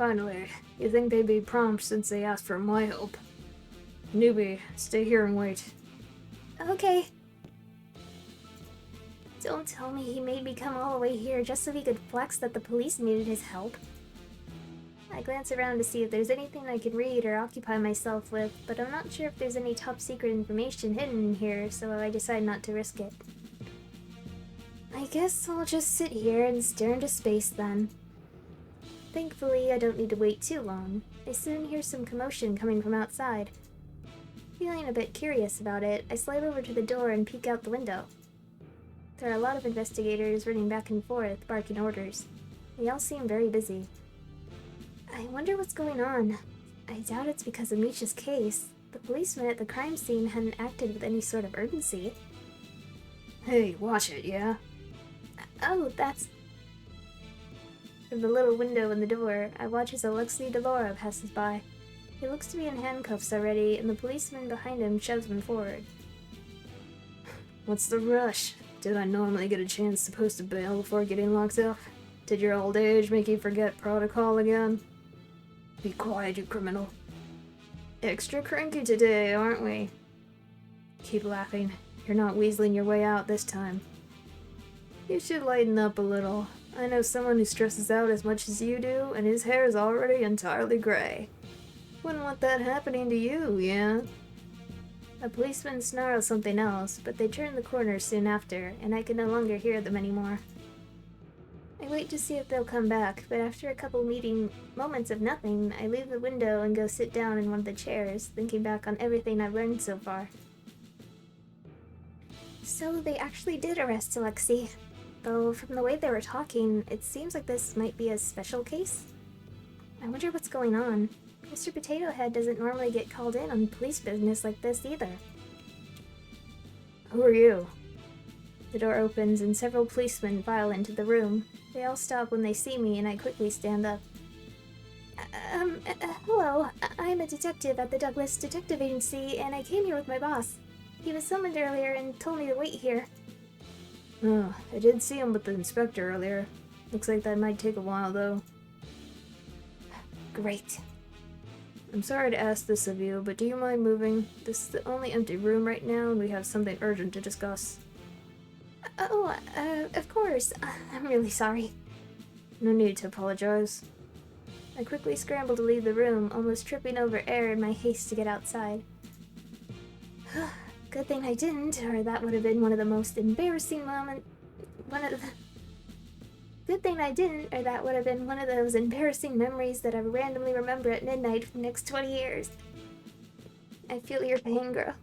Finally, you think they'd be prompt since they asked for my help. Newbie, stay here and wait. Okay. Don't tell me he made me come all the way here just so he could flex that the police needed his help. I glance around to see if there's anything I can read or occupy myself with, but I'm not sure if there's any top secret information hidden in here, so I decide not to risk it. I guess I'll just sit here and stare into space then. Thankfully, I don't need to wait too long. I soon hear some commotion coming from outside. Feeling a bit curious about it, I slide over to the door and peek out the window. There are a lot of investigators running back and forth, barking orders. They all seem very busy. I wonder what's going on. I doubt it's because of Misha's case. The policeman at the crime scene hadn't acted with any sort of urgency. Hey, watch it, yeah? Oh, that's... From the little window in the door, I watch as Alexei Delora passes by. He looks to be in handcuffs already, and the policeman behind him shoves him forward. What's the rush? Did I normally get a chance to post a bail before getting locked up? Did your old age make you forget protocol again? Be quiet, you criminal. Extra cranky today, aren't we? Keep laughing. You're not weaseling your way out this time. You should lighten up a little. I know someone who stresses out as much as you do, and his hair is already entirely gray. Wouldn't want that happening to you, yeah? A policeman snarls something else, but they turn the corner soon after, and I can no longer hear them anymore. I wait to see if they'll come back, but after a couple moments of nothing, I leave the window and go sit down in one of the chairs, thinking back on everything I've learned so far. So they actually did arrest Alexei. Though from the way they were talking, it seems like this might be a special case. I wonder what's going on. Mr. Potato Head doesn't normally get called in on police business like this either. Who are you? The door opens and several policemen file into the room. They all stop when they see me and I quickly stand up. Hello. I'm a detective at the Douglas Detective Agency and I came here with my boss. He was summoned earlier and told me to wait here. Oh, I did see him with the inspector earlier. Looks like that might take a while though. Great. I'm sorry to ask this of you, but do you mind moving? This is the only empty room right now and we have something urgent to discuss. Of course. I'm really sorry. No need to apologize. I quickly scramble to leave the room, almost tripping over air in my haste to get outside. Good thing I didn't, or that would have been one of the most embarrassing Good thing I didn't, or that would have been one of those embarrassing memories that I randomly remember at midnight for the next 20 years. I feel your pain, girl.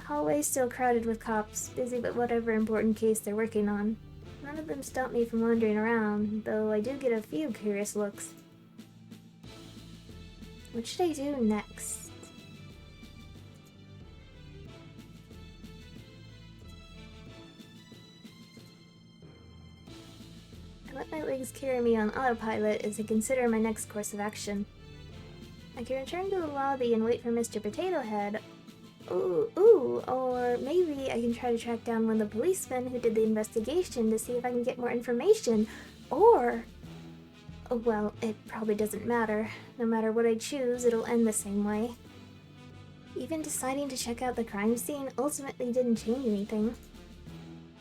Hallway still crowded with cops, busy with whatever important case they're working on. None of them stop me from wandering around, though I do get a few curious looks. What should I do next? I let my legs carry me on autopilot as I consider my next course of action. I can return to the lobby and wait for Mr. Potato Head. Or maybe I can try to track down one of the policemen who did the investigation to see if I can get more information, or... Well, it probably doesn't matter. No matter what I choose, it'll end the same way. Even deciding to check out the crime scene ultimately didn't change anything.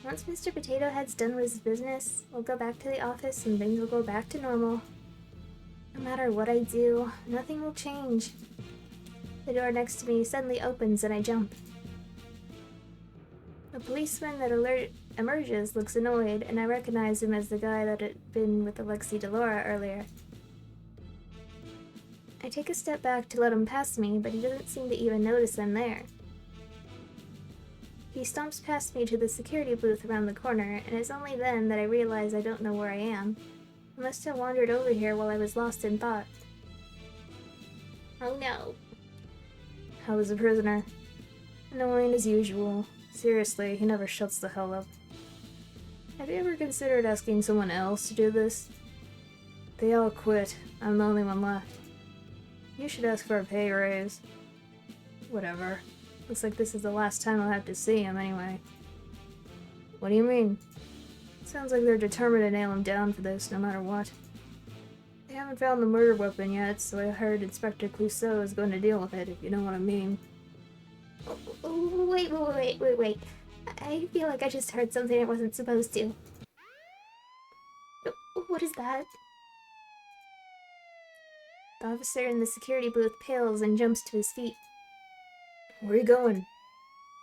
Once Mr. Potato Head's done with his business, we'll go back to the office and things will go back to normal. No matter what I do, nothing will change. The door next to me suddenly opens and I jump. The policeman that emerges looks annoyed, and I recognize him as the guy that had been with Alexei Delora earlier. I take a step back to let him pass me, but he doesn't seem to even notice I'm there. He stomps past me to the security booth around the corner, and it's only then that I realize I don't know where I am. I must have wandered over here while I was lost in thought. Oh no. How was the prisoner? Annoying as usual. Seriously, he never shuts the hell up. Have you ever considered asking someone else to do this? They all quit. I'm the only one left. You should ask for a pay raise. Whatever. Looks like this is the last time I'll have to see him anyway. What do you mean? Sounds like they're determined to nail him down for this, no matter what. They haven't found the murder weapon yet, so I heard Inspector Clouseau is going to deal with it, if you know what I mean. Wait. I feel like I just heard something I wasn't supposed to. What is that? The officer in the security booth pales and jumps to his feet. Where are you going?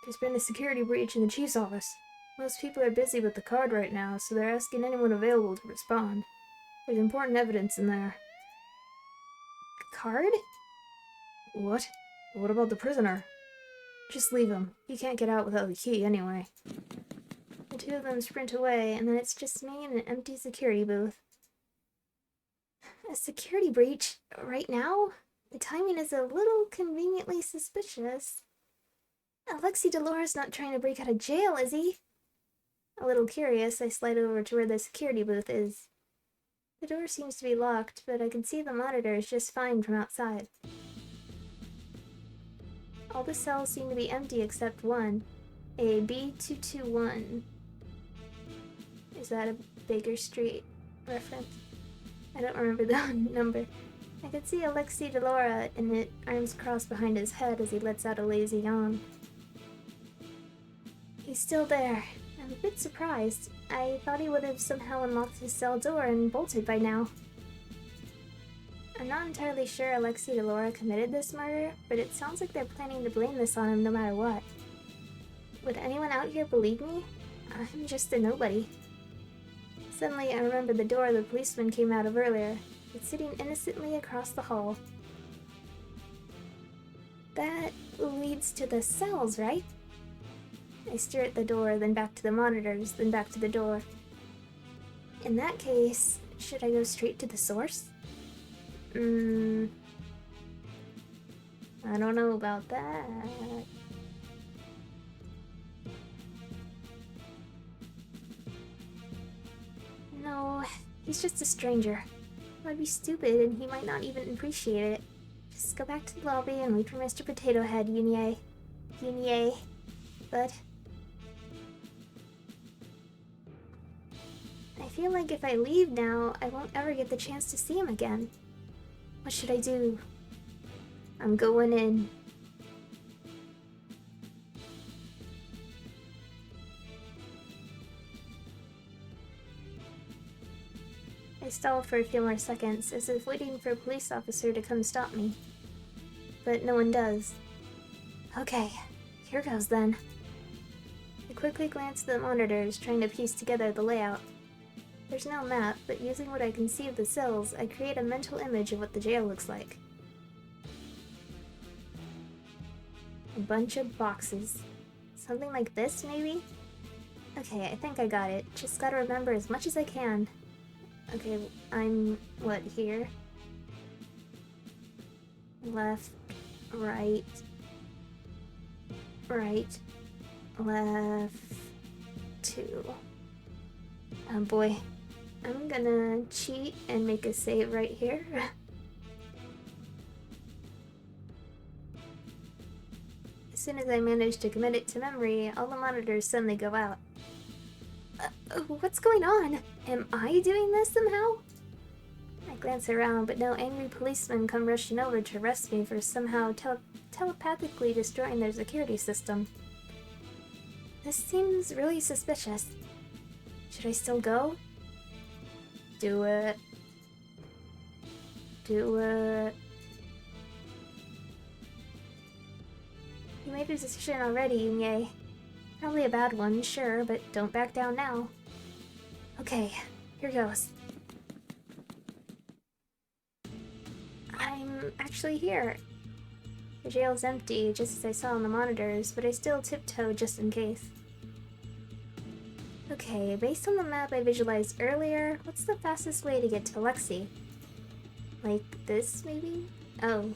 There's been a security breach in the chief's office. Most people are busy with the card right now, so they're asking anyone available to respond. There's important evidence in there. Card? What? What about the prisoner? Just leave him. He can't get out without the key anyway. The two of them sprint away, and then it's just me in an empty security booth. A security breach? Right now? The timing is a little conveniently suspicious. Alexei Delora's not trying to break out of jail, is he? A little curious, I slide over to where the security booth is. The door seems to be locked, but I can see the monitors just fine from outside. All the cells seem to be empty except one, a B221. Is that a Baker Street reference? I don't remember the number. I could see Alexei Delora in it, arms crossed behind his head as he lets out a lazy yawn. He's still there. I'm a bit surprised. I thought he would have somehow unlocked his cell door and bolted by now. I'm not entirely sure Alexei Delora committed this murder, but it sounds like they're planning to blame this on him no matter what. Would anyone out here believe me? I'm just a nobody. Suddenly, I remember the door the policeman came out of earlier. It's sitting innocently across the hall. That leads to the cells, right? I stare at the door, then back to the monitors, then back to the door. In that case, should I go straight to the source? I don't know about that. No, he's just a stranger. I'd be stupid and he might not even appreciate it. Just go back to the lobby and wait for Mr. Potato Head, Yunie. But I feel like if I leave now, I won't ever get the chance to see him again. What should I do? I'm going in. I stall for a few more seconds, as if waiting for a police officer to come stop me. But no one does. Okay, here goes then. I quickly glance at the monitors, trying to piece together the layout. There's no map, but using what I can see of the cells, I create a mental image of what the jail looks like. A bunch of boxes. Something like this, maybe? Okay, I think I got it. Just gotta remember as much as I can. Okay, I'm, what, here? Left, right, left, 2. Oh boy. I'm gonna cheat and make a save right here. As soon as I manage to commit it to memory, all the monitors suddenly go out. What's going on? Am I doing this somehow? I glance around, but no angry policemen come rushing over to arrest me for somehow telepathically destroying their security system. This seems really suspicious. Should I still go? Do it. Do it. You made a decision already, Yunie. Probably a bad one, sure, but don't back down now. Okay, here goes. I'm actually here. The jail's empty, just as I saw on the monitors, but I still tiptoe just in case. Okay, based on the map I visualized earlier, what's the fastest way to get to Alexei? Like this, maybe? Oh.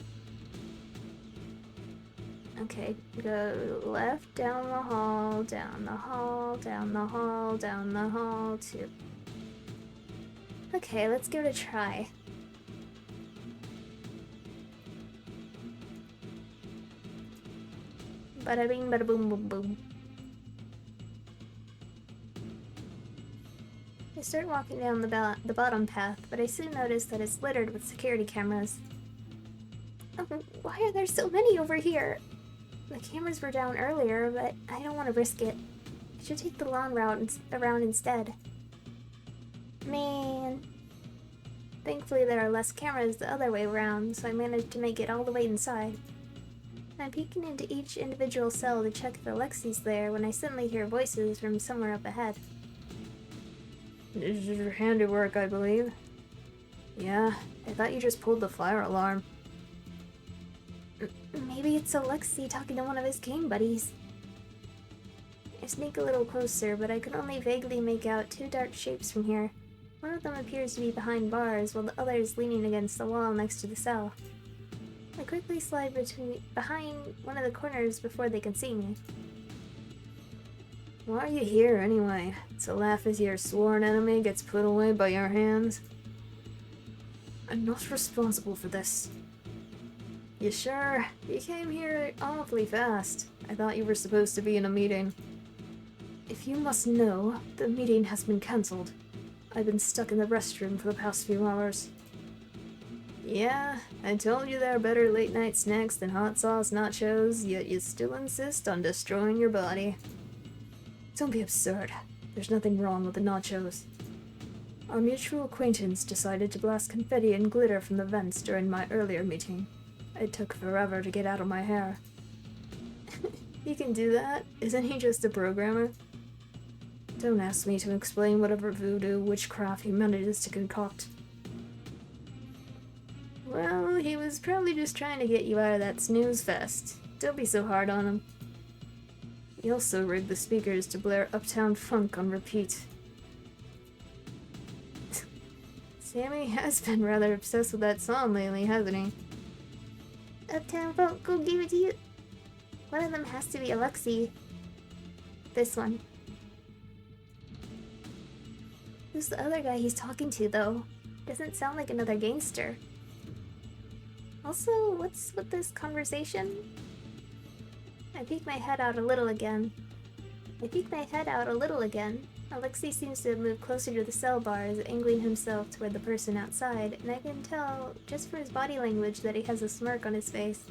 Okay, go left, down the hall, down the hall, down the hall, down the hall, 2. Okay, let's give it a try. Bada bing, bada boom, boom, boom. I start walking down the bottom path, but I soon notice that it's littered with security cameras. Why are there so many over here? The cameras were down earlier, but I don't want to risk it. I should take the long route around instead. Man. Thankfully there are less cameras the other way around, so I managed to make it all the way inside. I'm peeking into each individual cell to check if Alexi's there when I suddenly hear voices from somewhere up ahead. This is your handiwork, I believe. Yeah, I thought you just pulled the fire alarm. Maybe it's Alexi talking to one of his game buddies. I sneak a little closer, but I can only vaguely make out two dark shapes from here. One of them appears to be behind bars, while the other is leaning against the wall next to the cell. I quickly slide behind one of the corners before they can see me. Why are you here, anyway? To laugh as your sworn enemy gets put away by your hands? I'm not responsible for this. You sure? You came here awfully fast. I thought you were supposed to be in a meeting. If you must know, the meeting has been cancelled. I've been stuck in the restroom for the past few hours. Yeah, I told you there are better late-night snacks than hot sauce nachos, yet you still insist on destroying your body. Don't be absurd. There's nothing wrong with the nachos. Our mutual acquaintance decided to blast confetti and glitter from the vents during my earlier meeting. It took forever to get out of my hair. He can do that? Isn't he just a programmer? Don't ask me to explain whatever voodoo witchcraft he manages to concoct. Well, he was probably just trying to get you out of that snooze fest. Don't be so hard on him. He also rigged the speakers to blare Uptown Funk on repeat. Sammy has been rather obsessed with that song lately, hasn't he? Uptown Funk, go give it to you. One of them has to be Alexi. This one. Who's the other guy he's talking to, though? Doesn't sound like another gangster. Also, what's with this conversation? I peek my head out a little again. Alexi seems to have moved closer to the cell bars, angling himself toward the person outside, and I can tell, just from his body language, that he has a smirk on his face.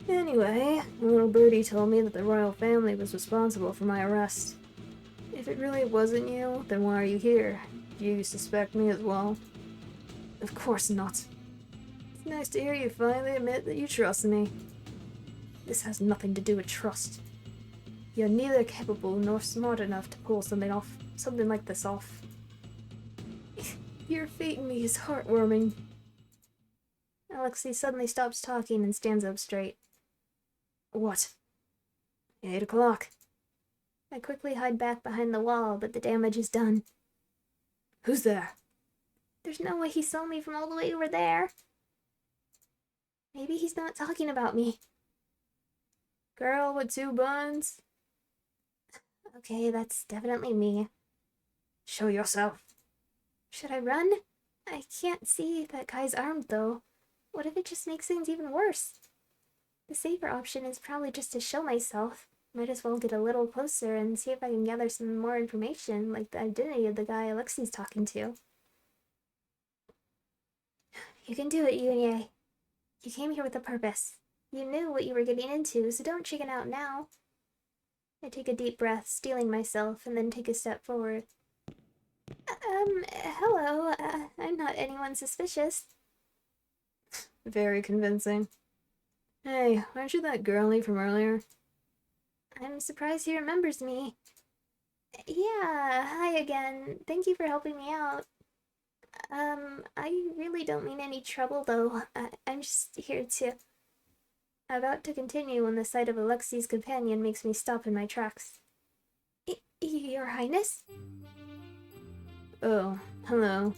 Anyway, a little birdie told me that the royal family was responsible for my arrest. If it really wasn't you, then why are you here? Do you suspect me as well? Of course not. It's nice to hear you finally admit that you trust me. This has nothing to do with trust. You're neither capable nor smart enough to pull something like this off. Your fate in me is heartwarming. Alexi suddenly stops talking and stands up straight. What? 8 o'clock. I quickly hide back behind the wall, but the damage is done. Who's there? There's no way he saw me from all the way over there. Maybe he's not talking about me. Girl with 2 buns? Okay, that's definitely me. Show yourself. Should I run? I can't see that guy's armed, though. What if it just makes things even worse? The safer option is probably just to show myself. Might as well get a little closer and see if I can gather some more information, like the identity of the guy Alexi's talking to. You can do it, Yunie. You came here with a purpose. You knew what you were getting into, so don't chicken out now. I take a deep breath, steeling myself, and then take a step forward. Hello. I'm not anyone suspicious. Very convincing. Hey, aren't you that girlie from earlier? I'm surprised he remembers me. Yeah, hi again. Thank you for helping me out. I really don't mean any trouble, though. I'm just here to... About to continue when the sight of Alexi's companion makes me stop in my tracks. Your Highness? Oh, hello.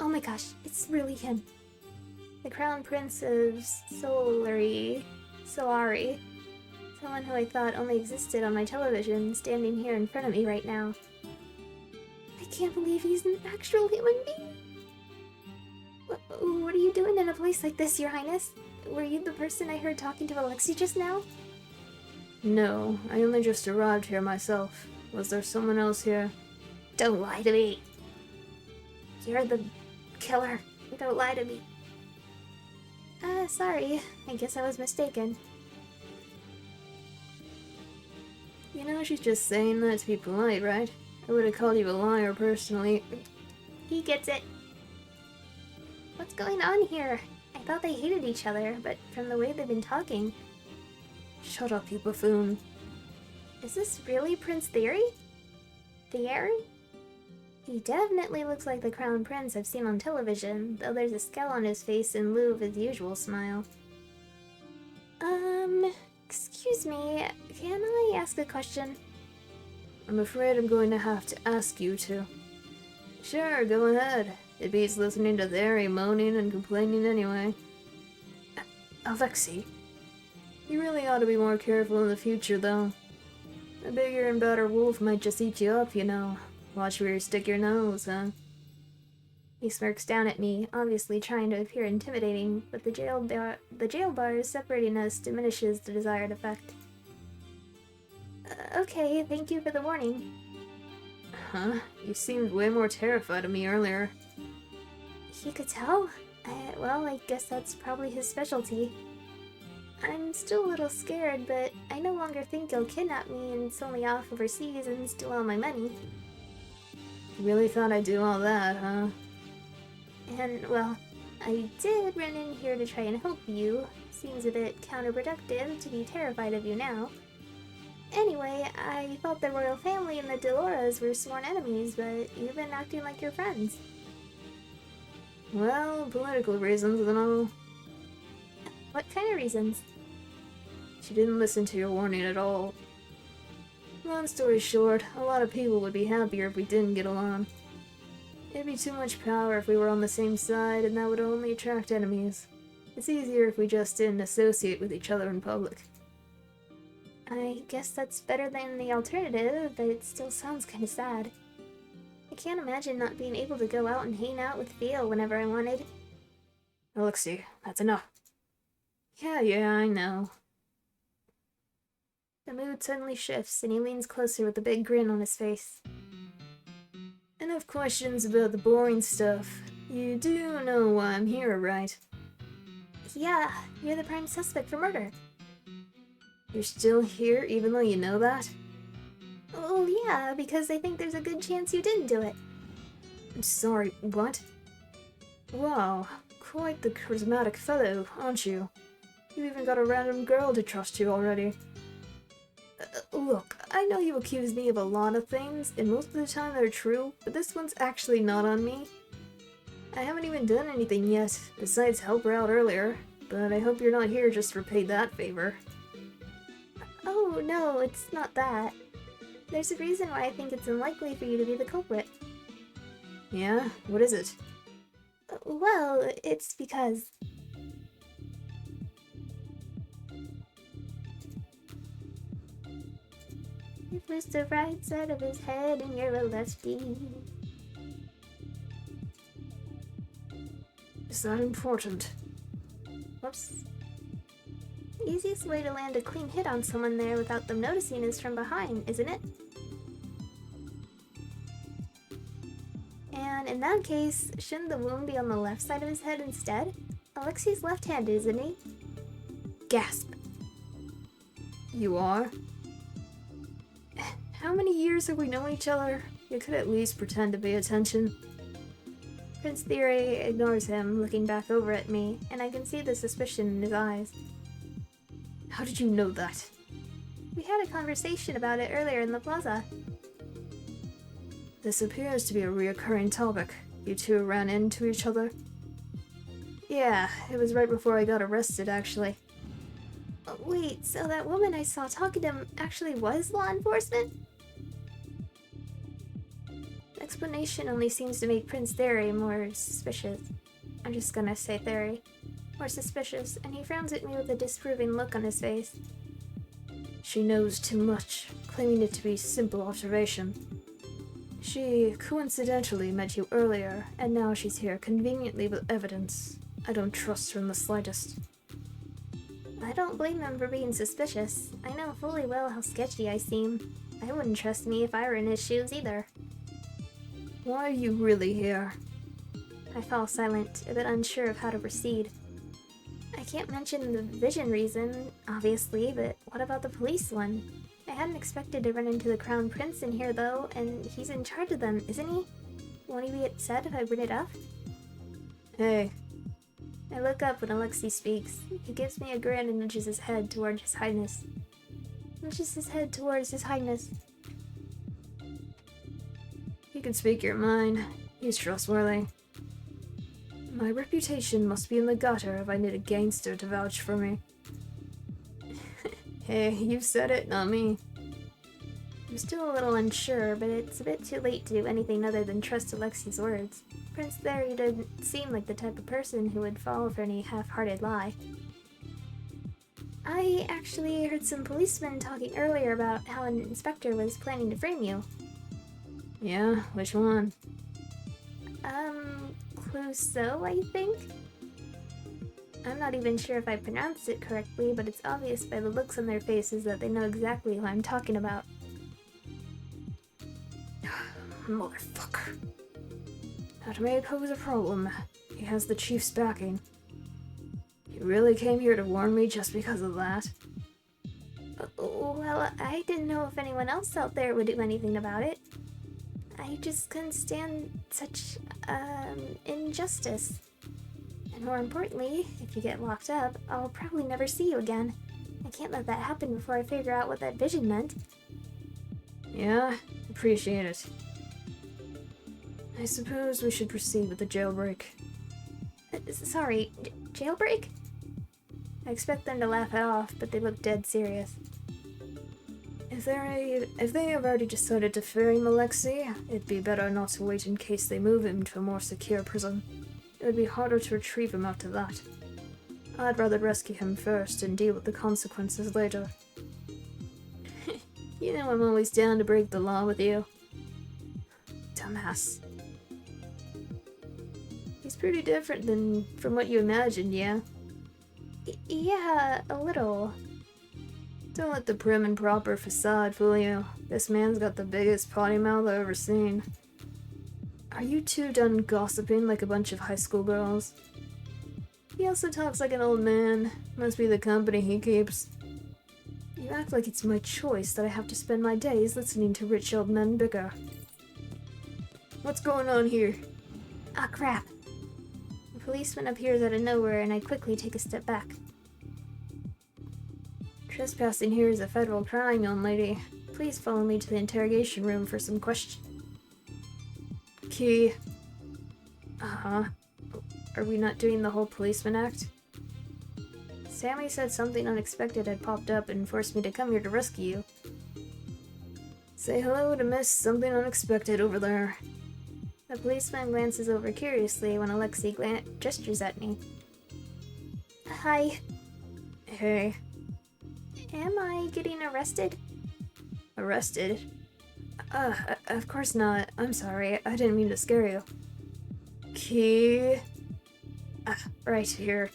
Oh my gosh, it's really him. The Crown Prince of Solari. Someone who I thought only existed on my television, standing here in front of me right now. I can't believe he's an actual human being. What are you doing in a place like this, Your Highness? Were you the person I heard talking to Alexi just now? No, I only just arrived here myself. Was there someone else here? Don't lie to me. You're the killer. Don't lie to me. Sorry. I guess I was mistaken. You know, she's just saying that to be polite, right? I would have called you a liar personally. He gets it. What's going on here? I thought they hated each other, but from the way they've been talking... Shut up, you buffoon. Is this really Prince Theory? Theory? He definitely looks like the crown prince I've seen on television, though there's a scowl on his face in lieu of his usual smile. Excuse me, can I ask a question? I'm afraid I'm going to have to ask you to. Sure, go ahead. It beats listening to Theory moaning and complaining anyway. Alexei, you really ought to be more careful in the future, though. A bigger and badder wolf might just eat you up, you know. Watch where you stick your nose, huh? He smirks down at me, obviously trying to appear intimidating, but the jail bars separating us diminishes the desired effect. Okay, thank you for the warning. Huh? You seemed way more terrified of me earlier. He could tell? Well, I guess that's probably his specialty. I'm still a little scared, but I no longer think he'll kidnap me and sell me off overseas and steal all my money. You really thought I'd do all that, huh? And, well, I did run in here to try and help you. Seems a bit counterproductive to be terrified of you now. Anyway, I thought the royal family and the Deloras were sworn enemies, but you've been acting like you're friends. Well, political reasons and all. What kind of reasons? She didn't listen to your warning at all. Long story short, a lot of people would be happier if we didn't get along. It'd be too much power if we were on the same side, and that would only attract enemies. It's easier if we just didn't associate with each other in public. I guess that's better than the alternative, but it still sounds kinda sad. I can't imagine not being able to go out and hang out with Theo whenever I wanted. Alexei, that's enough. Yeah, I know. The mood suddenly shifts, and he leans closer with a big grin on his face. Enough questions about the boring stuff. You do know why I'm here, right? Yeah, you're the prime suspect for murder. You're still here even though you know that? Oh yeah, because I think there's a good chance you didn't do it. I'm sorry, what? Wow, quite the charismatic fellow, aren't you? You even got a random girl to trust you already. Look, I know you accuse me of a lot of things, and most of the time they're true, but this one's actually not on me. I haven't even done anything yet, besides help her out earlier, but I hope you're not here just to repay that favor. Oh no, it's not that. There's a reason why I think it's unlikely for you to be the culprit. Yeah? What is it? Well, it's because... It was the right side of his head and you're a lefty. Is that important? Whoops. The easiest way to land a clean hit on someone there without them noticing is from behind, isn't it? And in that case, shouldn't the wound be on the left side of his head instead? Alexei's left-handed, isn't he? Gasp. You are? How many years have we known each other? You could at least pretend to pay attention. Prince Theory ignores him, looking back over at me, and I can see the suspicion in his eyes. How did you know that? We had a conversation about it earlier in the plaza. This appears to be a reoccurring topic. You two ran into each other? Yeah, it was right before I got arrested, actually. Oh, wait, so that woman I saw talking to him actually was law enforcement? The explanation only seems to make Prince Theory more suspicious. I'm just gonna say Theory. More suspicious, and he frowns at me with a disapproving look on his face. She knows too much, claiming it to be simple observation. She coincidentally met you earlier, and now she's here conveniently with evidence. I don't trust her in the slightest. I don't blame him for being suspicious. I know fully well how sketchy I seem. I wouldn't trust me if I were in his shoes either. Why are you really here? I fall silent, a bit unsure of how to proceed. I can't mention the vision reason, obviously, but what about the police one? I hadn't expected to run into the Crown Prince in here, though, and he's in charge of them, isn't he? Won't he be upset if I bring it up? Hey. I look up when Alexei speaks. He gives me a grin and nudges his head towards His Highness. You can speak your mind. He's trustworthy. My reputation must be in the gutter if I need a gangster to vouch for me. Hey, you said it, not me. I'm still a little unsure, but it's a bit too late to do anything other than trust Alexei's words. Prince Theory didn't seem like the type of person who would fall for any half-hearted lie. I actually heard some policemen talking earlier about how an inspector was planning to frame you. Yeah? Which one? Clouseau, I think? I'm not even sure if I pronounced it correctly, but it's obvious by the looks on their faces that they know exactly who I'm talking about. Motherfucker. That may pose a problem. He has the chief's backing. You really came here to warn me just because of that? Well, I didn't know if anyone else out there would do anything about it. I just couldn't stand such, injustice. And more importantly, if you get locked up, I'll probably never see you again. I can't let that happen before I figure out what that vision meant. Yeah, appreciate it. I suppose we should proceed with the jailbreak. Sorry, jailbreak? I expect them to laugh it off, but they look dead serious. If they have already decided to frame Alexei, it'd be better not to wait in case they move him to a more secure prison. It would be harder to retrieve him after that. I'd rather rescue him first and deal with the consequences later. You know I'm always down to break the law with you. Dumbass. He's pretty different from what you imagined, yeah? Yeah, a little. Don't let the prim and proper facade fool you. This man's got the biggest potty mouth I've ever seen. Are you two done gossiping like a bunch of high school girls? He also talks like an old man. Must be the company he keeps. You act like it's my choice that I have to spend my days listening to rich old men bicker. What's going on here? Ah, crap. A policeman appears out of nowhere and I quickly take a step back. Trespassing here is a federal crime, young lady. Please follow me to the interrogation room for some questions. Key. Uh-huh. Are we not doing the whole policeman act? Sammy said something unexpected had popped up and forced me to come here to rescue you. Say hello to Miss Something Unexpected over there. The policeman glances over curiously when Alexei gestures at me. Hi. Hey. Am I getting arrested? Arrested? Of course not. I'm sorry. I didn't mean to scare you. Key? Right here.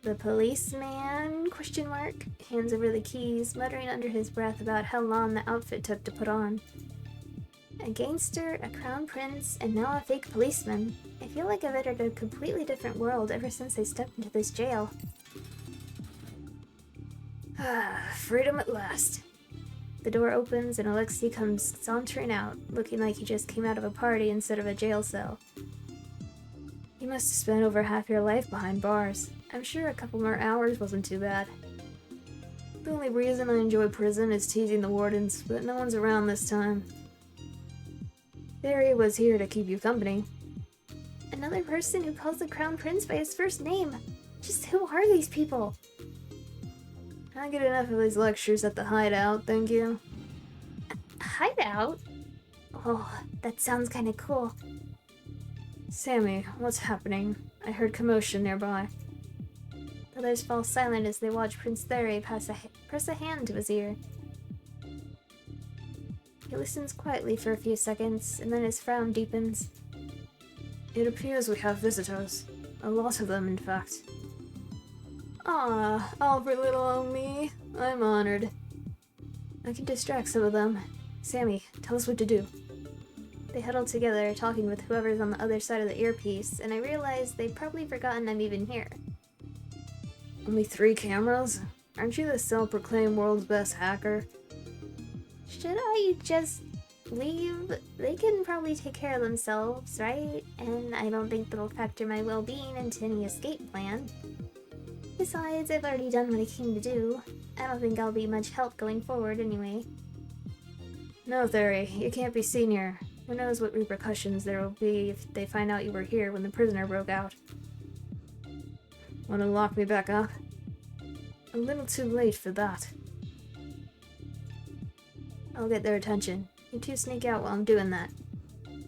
The policeman, ? Hands over the keys, muttering under his breath about how long the outfit took to put on. A gangster, a crown prince, and now a fake policeman. I feel like I've entered a completely different world ever since I stepped into this jail. Freedom at last. The door opens and Alexei comes sauntering out, looking like he just came out of a party instead of a jail cell. You must have spent over half your life behind bars. I'm sure a couple more hours wasn't too bad. The only reason I enjoy prison is teasing the wardens, but no one's around this time. Theory was here to keep you company. Another person who calls the Crown Prince by his first name. Just who are these people? I get enough of these lectures at the hideout, thank you. Hideout? Oh, that sounds kinda cool. Sammy, what's happening? I heard commotion nearby. The others fall silent as they watch Prince Theory press a hand to his ear. He listens quietly for a few seconds, and then his frown deepens. It appears we have visitors. A lot of them, in fact. Ah, all for little old me. I'm honored. I can distract some of them. Sammy, tell us what to do. They huddle together, talking with whoever's on the other side of the earpiece, and I realize they've probably forgotten I'm even here. Only 3 cameras? Aren't you the self-proclaimed world's best hacker? Should I just leave? They can probably take care of themselves, right? And I don't think they'll factor my well-being into any escape plan. Besides, I've already done what I came to do. I don't think I'll be much help going forward anyway. No, Theory, you can't be seen here. Who knows what repercussions there will be if they find out you were here when the prisoner broke out. Want to lock me back up? A little too late for that. I'll get their attention. You two sneak out while I'm doing that.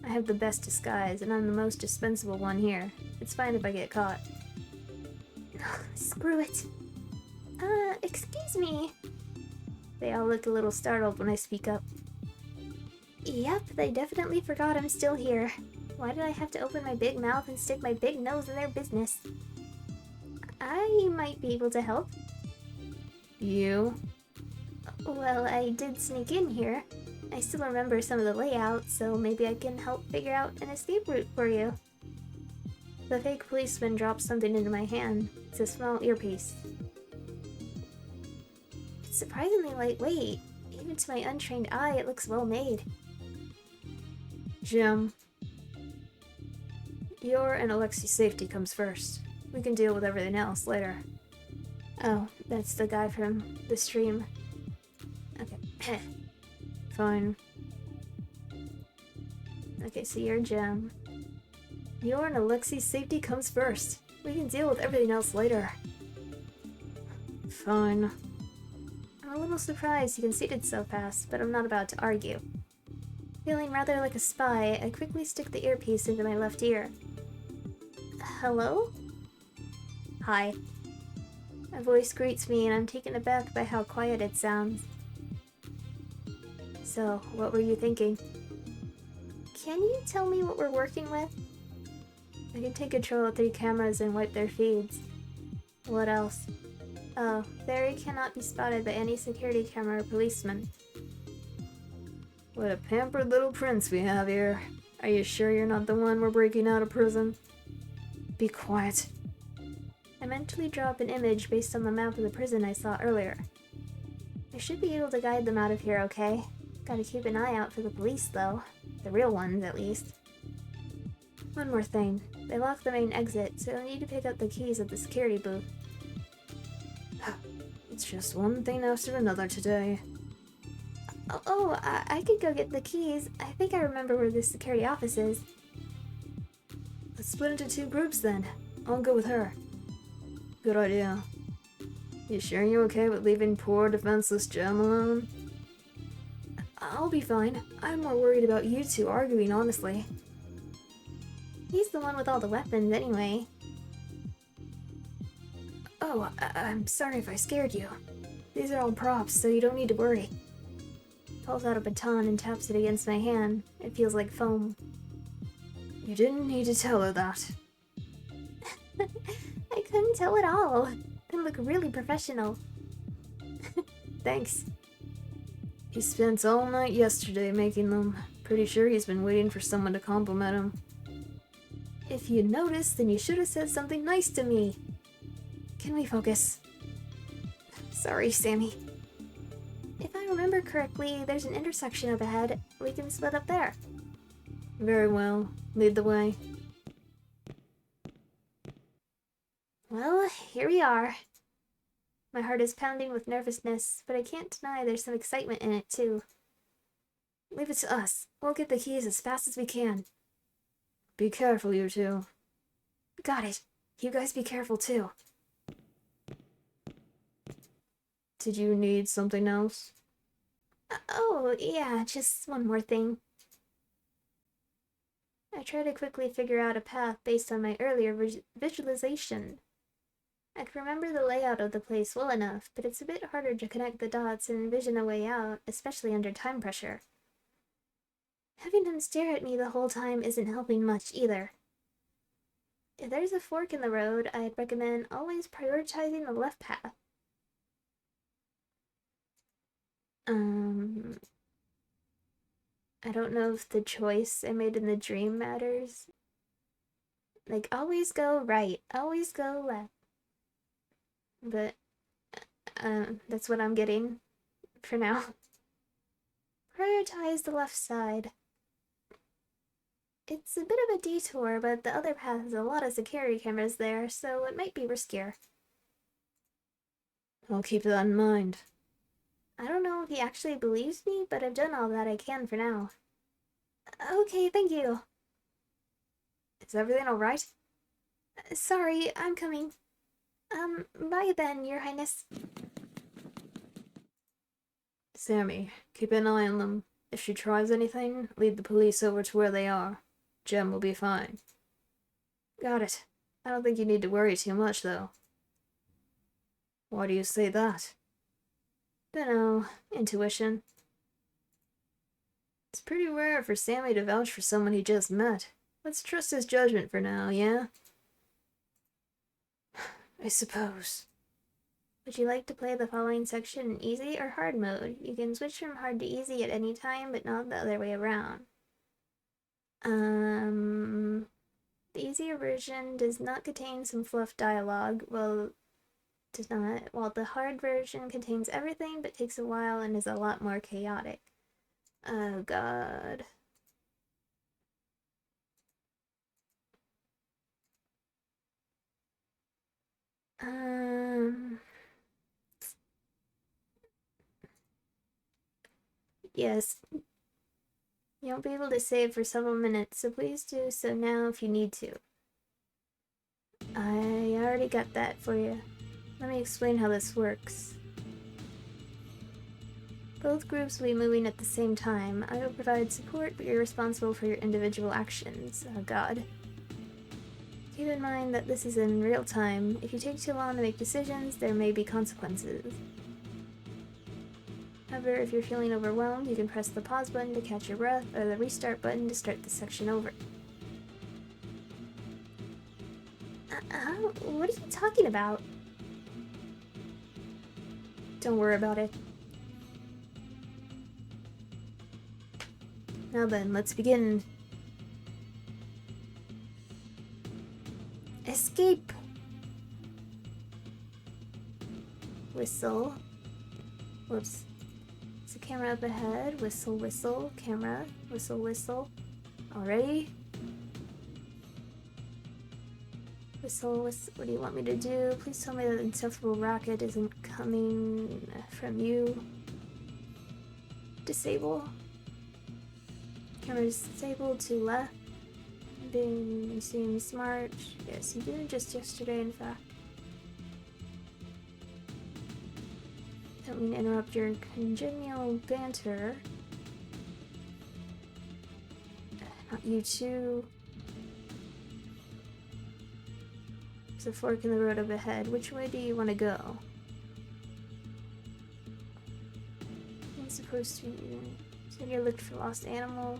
I have the best disguise, and I'm the most dispensable one here. It's fine if I get caught. Screw it. Excuse me. They all look a little startled when I speak up. Yep, they definitely forgot I'm still here. Why did I have to open my big mouth and stick my big nose in their business? I might be able to help. You? Well, I did sneak in here. I still remember some of the layout, so maybe I can help figure out an escape route for you. The fake policeman drops something into my hand. It's a small earpiece. It's surprisingly lightweight. Even to my untrained eye, it looks well made. Jim. Your and Alexi's safety comes first. We can deal with everything else later. Oh, that's the guy from the stream. Okay. Fine. Okay, so you're Jim. Your and Alexi's safety comes first. We can deal with everything else later. Fine. I'm a little surprised he conceded so fast, but I'm not about to argue. Feeling rather like a spy, I quickly stick the earpiece into my left ear. Hello? Hi. A voice greets me, and I'm taken aback by how quiet it sounds. So, what were you thinking? Can you tell me what we're working with? I can take control of 3 cameras and wipe their feeds. What else? Oh, Barry cannot be spotted by any security camera or policeman. What a pampered little prince we have here. Are you sure you're not the one we're breaking out of prison? Be quiet. I mentally draw up an image based on the map of the prison I saw earlier. I should be able to guide them out of here, okay? Gotta keep an eye out for the police, though. The real ones, at least. One more thing. They locked the main exit, so I'll need to pick up the keys at the security booth. It's just one thing after another today. I could go get the keys. I think I remember where the security office is. Let's split into 2 groups then. I'll go with her. Good idea. You sure you're okay with leaving poor defenseless Jem alone? I'll be fine. I'm more worried about you 2 arguing, honestly. He's the one with all the weapons anyway. Oh, I'm sorry if I scared you. These are all props, so you don't need to worry. Pulls out a baton and taps it against my hand. It feels like foam. You didn't need to tell her that. I couldn't tell at all. They look really professional. Thanks. He spent all night yesterday making them. Pretty sure he's been waiting for someone to compliment him. If you noticed, then you should have said something nice to me. Can we focus? Sorry, Sammy. If I remember correctly, there's an intersection up ahead. We can split up there. Very well. Lead the way. Well, here we are. My heart is pounding with nervousness, but I can't deny there's some excitement in it, too. Leave it to us. We'll get the keys as fast as we can. Be careful, you 2. Got it. You guys be careful, too. Did you need something else? Oh, yeah, just one more thing. I try to quickly figure out a path based on my earlier visualization. I can remember the layout of the place well enough, but it's a bit harder to connect the dots and envision a way out, especially under time pressure. Having him stare at me the whole time isn't helping much either. If there's a fork in the road, I'd recommend always prioritizing the left path. Um, I don't know if the choice I made in the dream matters. Like, always go right, always go left. But, that's what I'm getting for now. Prioritize the left side. It's a bit of a detour, but the other path has a lot of security cameras there, so it might be riskier. I'll keep that in mind. I don't know if he actually believes me, but I've done all that I can for now. Okay, thank you. Is everything alright? Sorry, I'm coming. Bye then, Your Highness. Sammy, keep an eye on them. If she tries anything, lead the police over to where they are. Jem will be fine. Got it. I don't think you need to worry too much, though. Why do you say that? Dunno. Intuition. It's pretty rare for Sammy to vouch for someone he just met. Let's trust his judgment for now, yeah? I suppose. Would you like to play the following section in easy or hard mode? You can switch from hard to easy at any time, but not the other way around. The easier version does not contain some fluff dialogue, while the hard version contains everything but takes a while and is a lot more chaotic. Oh god. Yes. You won't be able to save for several minutes, so please do so now if you need to. I already got that for you. Let me explain how this works. Both groups will be moving at the same time. I will provide support, but you're responsible for your individual actions. Oh god. Keep in mind that this is in real time. If you take too long to make decisions, there may be consequences. However, if you're feeling overwhelmed, you can press the pause button to catch your breath, or the restart button to start the section over. What are you talking about? Don't worry about it. Now then, let's begin. Escape! Whistle. Whoops. There's a camera up ahead. Whistle, whistle. Camera. Whistle, whistle. Already? Whistle, whistle. What do you want me to do? Please tell me that the insufferable racket isn't coming from you. Disable. Camera disabled to left. Being seem smart. Yes, you did just yesterday, in fact. Don't mean to interrupt your congenial banter. Not you too. There's a fork in the road up ahead. Which way do you want to go? I'm supposed to be. Said you looked for lost animal.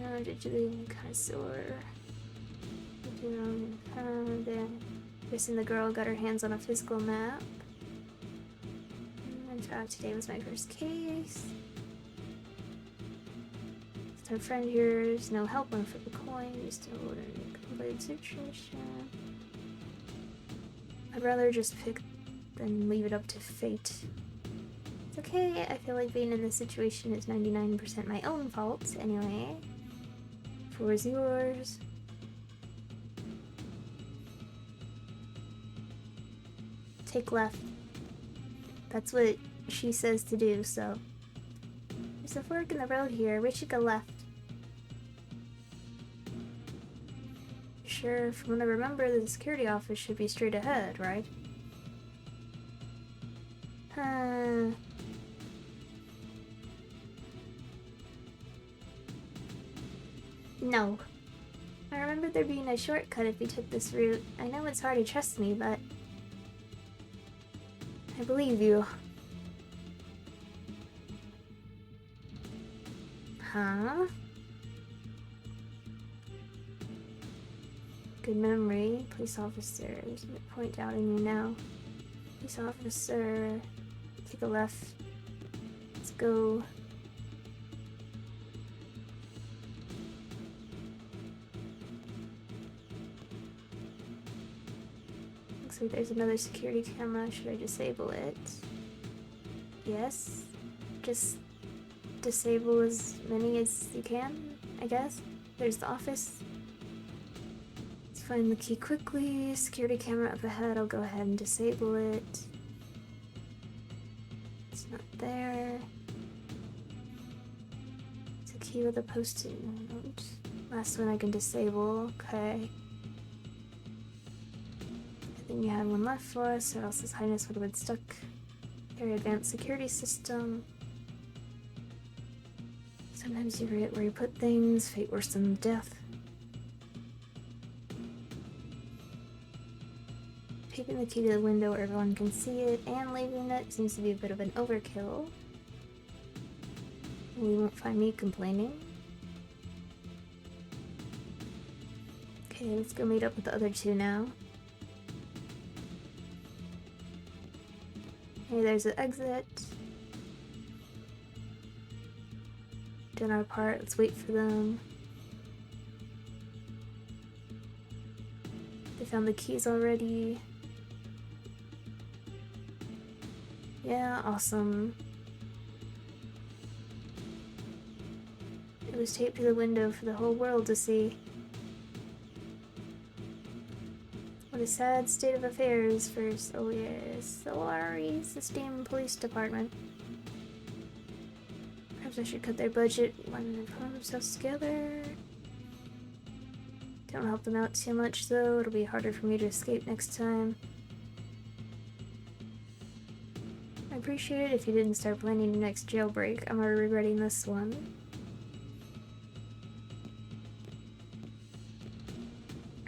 No, did you connoisseur? Then guessing the girl got her hands on a physical map. In fact, today was my first case. Her friend here is no help on for the coin. You still in a complicated situation. I'd rather just pick than leave it up to fate. It's okay. I feel like being in this situation is 99% my own fault. Anyway, floor is yours. Take left. That's what she says to do, so. There's a fork in the road here. We should go left. Sure, from what I remember, the security office should be straight ahead, right? No. I remember there being a shortcut if you took this route. I know it's hard to trust me, but I believe you. Huh? Good memory. Police officer. There's a point doubting you now. Police officer. Take a left. Let's go. Looks like there's another security camera. Should I disable it? Yes. Just disable as many as you can, I guess. There's the office. Let's find the key quickly. Security camera up ahead. I'll go ahead and disable it. It's not there. It's a key with a post-it note. Last one I can disable. Okay. I think you had one left for us, or else His Highness would have been stuck. Very advanced security system. Sometimes you forget where you put things. Fate worse than death. Taping the key to the window where everyone can see it and leaving it seems to be a bit of an overkill. You won't find me complaining. Okay, let's go meet up with the other two now. Hey, there's an exit. Done our part, let's wait for them. They found the keys already. Yeah, awesome. It was taped to the window for the whole world to see. What a sad state of affairs for Solari's esteemed police department. Perhaps I should cut their budget when they put themselves together. Don't help them out too much though, it'll be harder for me to escape next time. I appreciate it if you didn't start planning your next jailbreak. I'm already regretting this one.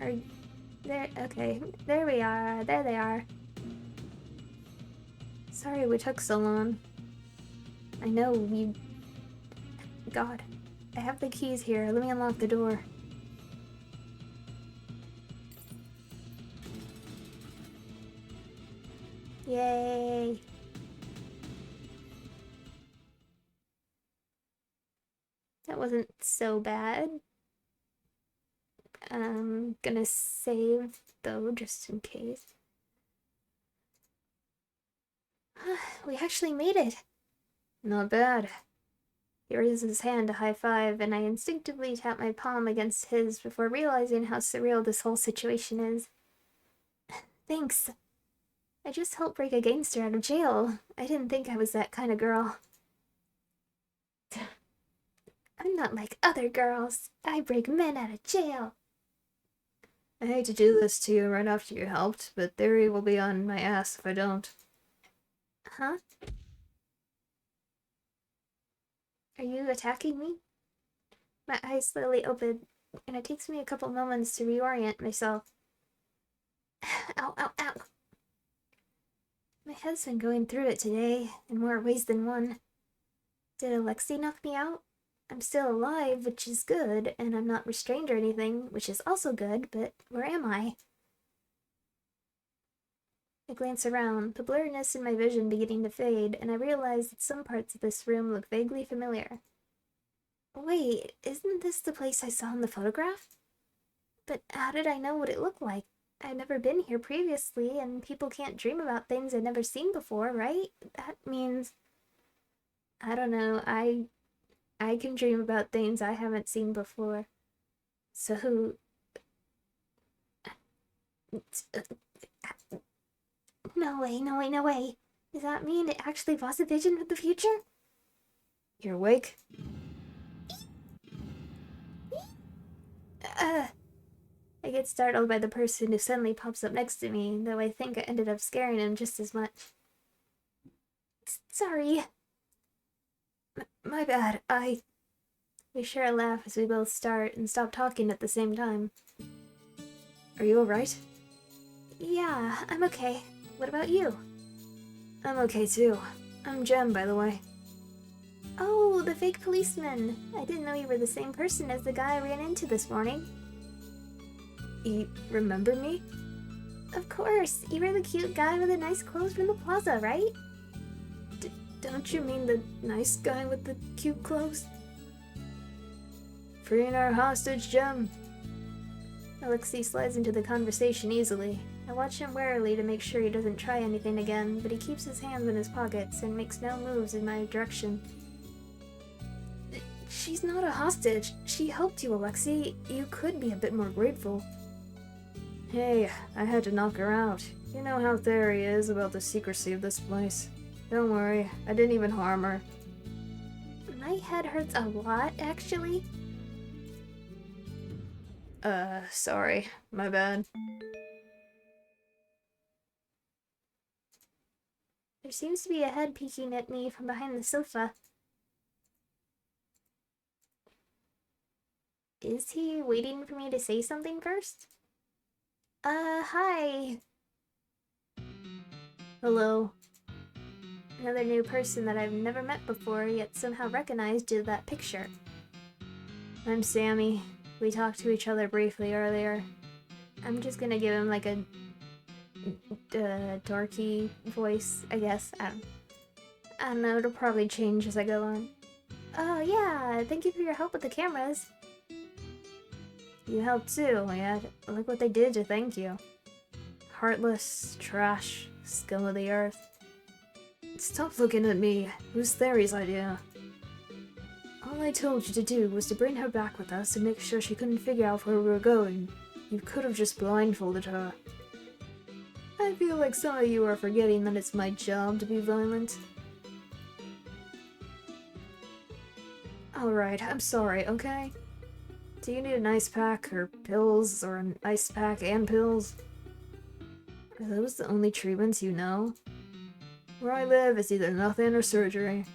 Are there? Okay, there we are. There they are. Sorry we took so long. I know you... God, I have the keys here. Let me unlock the door. Yay! That wasn't so bad. I'm gonna save though, just in case. We actually made it! Not bad. He raises his hand to high five, and I instinctively tap my palm against his before realizing how surreal this whole situation is. Thanks. I just helped break a gangster out of jail. I didn't think I was that kind of girl. I'm not like other girls. I break men out of jail. I hate to do this to you right after you helped, but Theory will be on my ass if I don't. Huh? Are you attacking me? My eyes slowly open, and it takes me a couple moments to reorient myself. Ow, ow, ow. My head's been going through it today, in more ways than one. Did Alexei knock me out? I'm still alive, which is good, and I'm not restrained or anything, which is also good, but where am I? I glance around, the blurriness in my vision beginning to fade, and I realize that some parts of this room look vaguely familiar. Wait, isn't this the place I saw in the photograph? But how did I know what it looked like? I've never been here previously, and people can't dream about things I've never seen before, right? That means... I don't know, I can dream about things I haven't seen before. So... No way, no way, no way. Does that mean it actually was a vision of the future? You're awake? I get startled by the person who suddenly pops up next to me, though I think I ended up scaring him just as much. Sorry. My bad, We share a laugh as we both start and stop talking at the same time. Are you alright? Yeah, I'm okay. What about you? I'm okay too. I'm Jem, by the way. Oh, the fake policeman. I didn't know you were the same person as the guy I ran into this morning. You remember me? Of course. You were the cute guy with the nice clothes from the plaza, right? Don't you mean the nice guy with the cute clothes? Freeing our hostage, Jem. Alexei slides into the conversation easily. I watch him warily to make sure he doesn't try anything again, but he keeps his hands in his pockets and makes no moves in my direction. She's not a hostage. She helped you, Alexei. You could be a bit more grateful. Hey, I had to knock her out. You know how Theory is about the secrecy of this place. Don't worry, I didn't even harm her. My head hurts a lot, actually. Sorry. My bad. There seems to be a head peeking at me from behind the sofa. Is he waiting for me to say something first? Hi. Hello. Another new person that I've never met before, yet somehow recognized due to that picture. I'm Sammy. We talked to each other briefly earlier. I'm just gonna give him like a dorky voice, I guess. I don't know, it'll probably change as I go on. Oh yeah, thank you for your help with the cameras. You helped too, yeah. Look what they did to thank you. Heartless, trash, scum of the earth. Stop looking at me. It was Theory's idea. All I told you to do was to bring her back with us and make sure she couldn't figure out where we were going. You could have just blindfolded her. I feel like some of you are forgetting that it's my job to be violent. Alright, I'm sorry, okay? Do you need an ice pack, or pills, or an ice pack and pills? Are those the only treatments you know? Where I live, it's either nothing or surgery.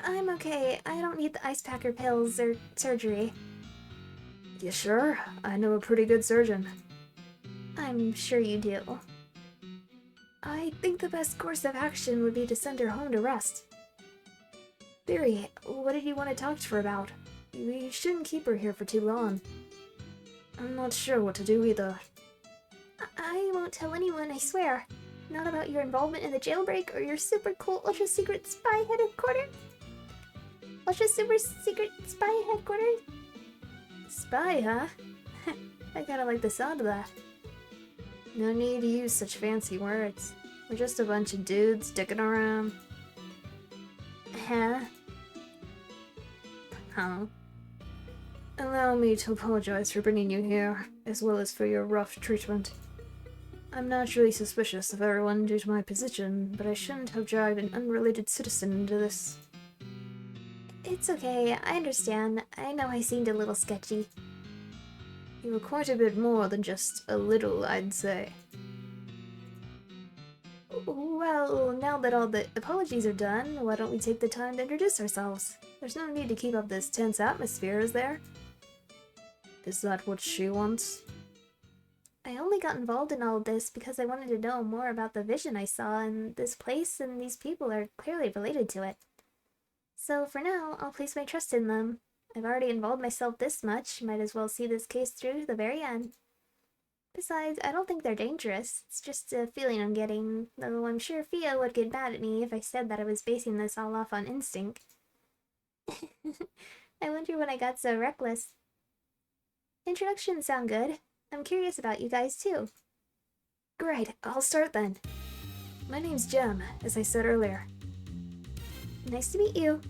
I'm okay. I don't need the ice pack or pills or surgery. You sure? I know a pretty good surgeon. I'm sure you do. I think the best course of action would be to send her home to rest. Theory, what did you want to talk to her about? We shouldn't keep her here for too long. I'm not sure what to do either. I won't tell anyone, I swear. Not about your involvement in the jailbreak or your super cool ultra secret spy headquarters. Ultra super secret spy headquarters? Spy, huh? I kinda like the sound of that. No need to use such fancy words. We're just a bunch of dudes dicking around. Huh? Huh? Allow me to apologize for bringing you here, as well as for your rough treatment. I'm naturally suspicious of everyone due to my position, but I shouldn't have dragged an unrelated citizen into this. It's okay, I understand. I know I seemed a little sketchy. You were quite a bit more than just a little, I'd say. Well, now that all the apologies are done, why don't we take the time to introduce ourselves? There's no need to keep up this tense atmosphere, is there? Is that what she wants? I only got involved in all of this because I wanted to know more about the vision I saw, and this place and these people are clearly related to it. So for now, I'll place my trust in them. I've already involved myself this much, might as well see this case through to the very end. Besides, I don't think they're dangerous. It's just a feeling I'm getting, though I'm sure Fia would get mad at me if I said that I was basing this all off on instinct. I wonder when I got so reckless. Introductions sound good. I'm curious about you guys too. Great, I'll start then. My name's Jem, as I said earlier. Nice to meet you.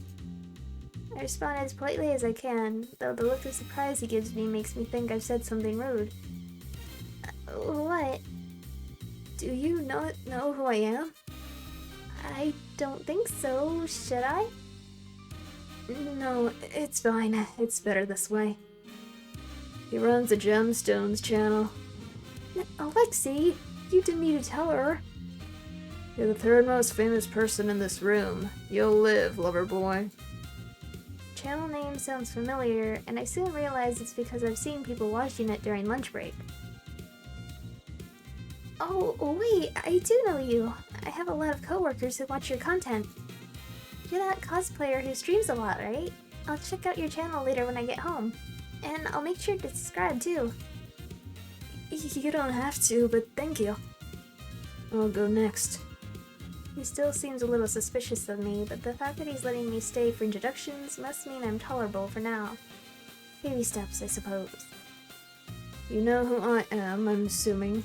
I respond as politely as I can, though the look of surprise he gives me makes me think I've said something rude. What? Do you not know who I am? I don't think so. Should I? No, it's fine. It's better this way. He runs a Gemstones channel. Alexei, you didn't need to tell her. You're the third most famous person in this room. You'll live, lover boy. Channel name sounds familiar, and I soon realize it's because I've seen people watching it during lunch break. Oh, wait, I do know you. I have a lot of coworkers who watch your content. You're that cosplayer who streams a lot, right? I'll check out your channel later when I get home. And I'll make sure to subscribe too. You don't have to, but thank you. I'll go next. He still seems a little suspicious of me, but the fact that he's letting me stay for introductions must mean I'm tolerable for now. Baby steps, I suppose. You know who I am, I'm assuming.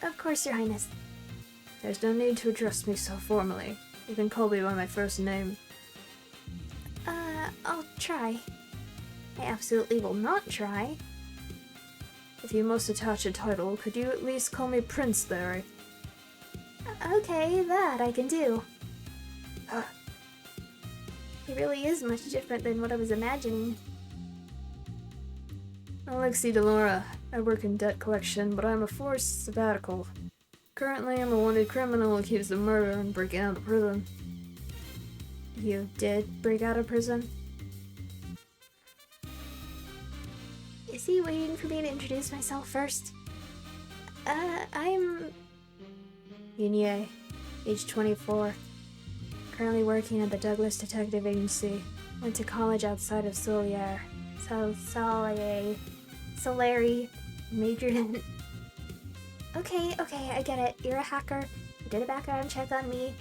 Of course, Your Highness. There's no need to address me so formally. You can call me by my first name. I'll try. I absolutely will not try. If you must attach a title, could you at least call me Prince there? Okay, that I can do. He really is much different than what I was imagining. Alexi Delora. I work in debt collection, but I'm a forced sabbatical. Currently, I'm a wanted criminal accused of murder and breaking out of prison. You did break out of prison? Is he waiting for me to introduce myself first? I'm... Yunye, age 24. Currently working at the Douglas Detective Agency. Went to college outside of Solari. Majored in... Okay, I get it. You're a hacker. You did a background check on me.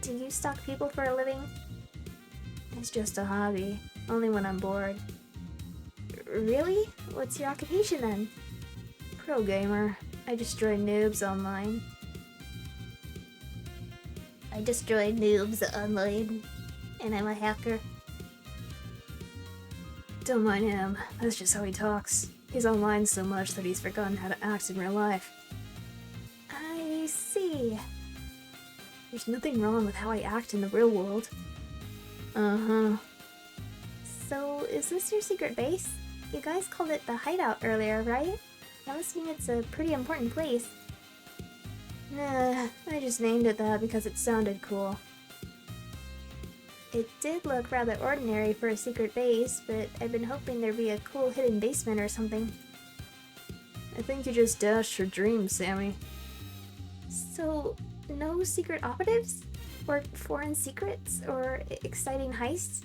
Do you stalk people for a living? It's just a hobby. Only when I'm bored. Really? What's your occupation then? Pro gamer. I destroy noobs online. I destroy noobs online. And I'm a hacker. Don't mind him. That's just how he talks. He's online so much that he's forgotten how to act in real life. I see. There's nothing wrong with how I act in the real world. Uh-huh. So, is this your secret base? You guys called it the hideout earlier, right? That must mean it's a pretty important place. Nah, I just named it that because it sounded cool. It did look rather ordinary for a secret base, but I've been hoping there'd be a cool hidden basement or something. I think you just dashed your dreams, Sammy. So, no secret operatives? Or foreign secrets? Or exciting heists?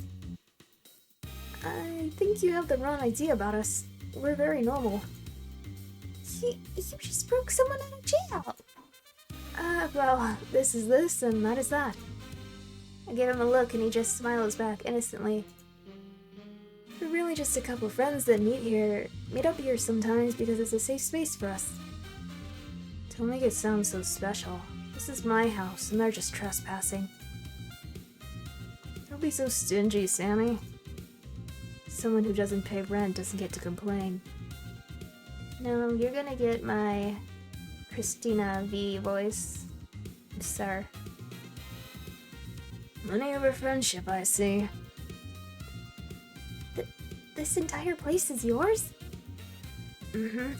I think you have the wrong idea about us. We're very normal. You just broke someone out of jail! Well, this is this and that is that. I give him a look and he just smiles back innocently. We're really just a couple friends that meet up here sometimes because it's a safe space for us. Don't make it sound so special. This is my house and they're just trespassing. Don't be so stingy, Sammy. Someone who doesn't pay rent doesn't get to complain. No, you're gonna get my Christina V voice, sir. Money over friendship, I see. This entire place is yours? Mm-hmm.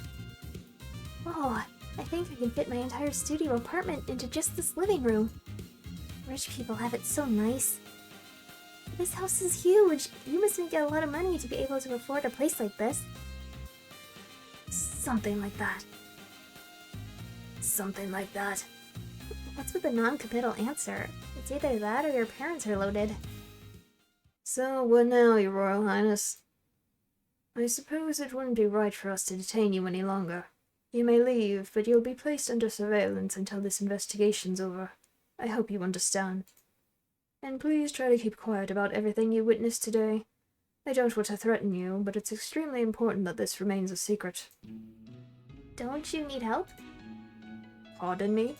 Oh, I think I can fit my entire studio apartment into just this living room. Rich people have it so nice. This house is huge. You must make a lot of money to be able to afford a place like this. Something like that. Something like that. What's with the non-committal answer? It's either that or your parents are loaded. So, what now, Your Royal Highness? I suppose it wouldn't be right for us to detain you any longer. You may leave, but you'll be placed under surveillance until this investigation's over. I hope you understand. And please try to keep quiet about everything you witnessed today. I don't want to threaten you, but it's extremely important that this remains a secret. Don't you need help? Pardon me?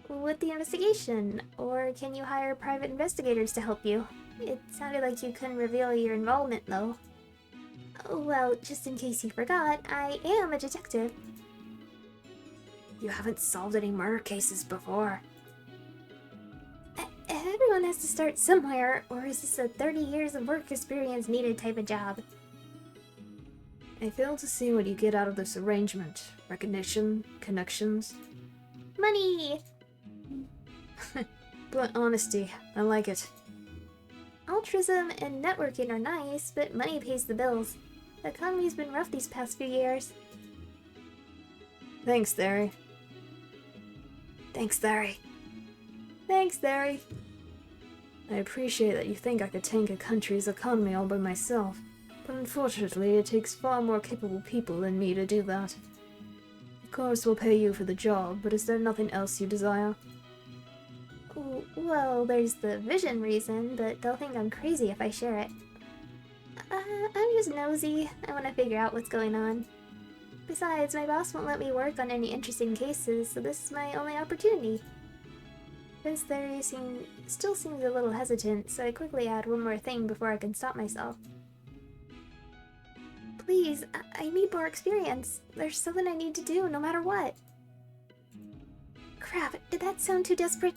With the investigation, or can you hire private investigators to help you? It sounded like you couldn't reveal your involvement, though. Well, just in case you forgot, I am a detective. You haven't solved any murder cases before. Everyone has to start somewhere, or is this a 30 years of work experience needed type of job? I fail to see what you get out of this arrangement. Recognition, connections. Money! Blunt honesty, I like it. Altruism and networking are nice, but money pays the bills. The economy's been rough these past few years. Thanks, Theory. Thanks, Theory. Thanks, Theory. I appreciate that you think I could tank a country's economy all by myself, but unfortunately it takes far more capable people than me to do that. Of course we'll pay you for the job, but is there nothing else you desire? Well, there's the vision reason, but they'll think I'm crazy if I share it. I'm just nosy. I want to figure out what's going on. Besides, my boss won't let me work on any interesting cases, so this is my only opportunity. Prince Theory still seems a little hesitant, so I quickly add one more thing before I can stop myself. Please, I need more experience. There's something I need to do, no matter what. Crap, did that sound too desperate?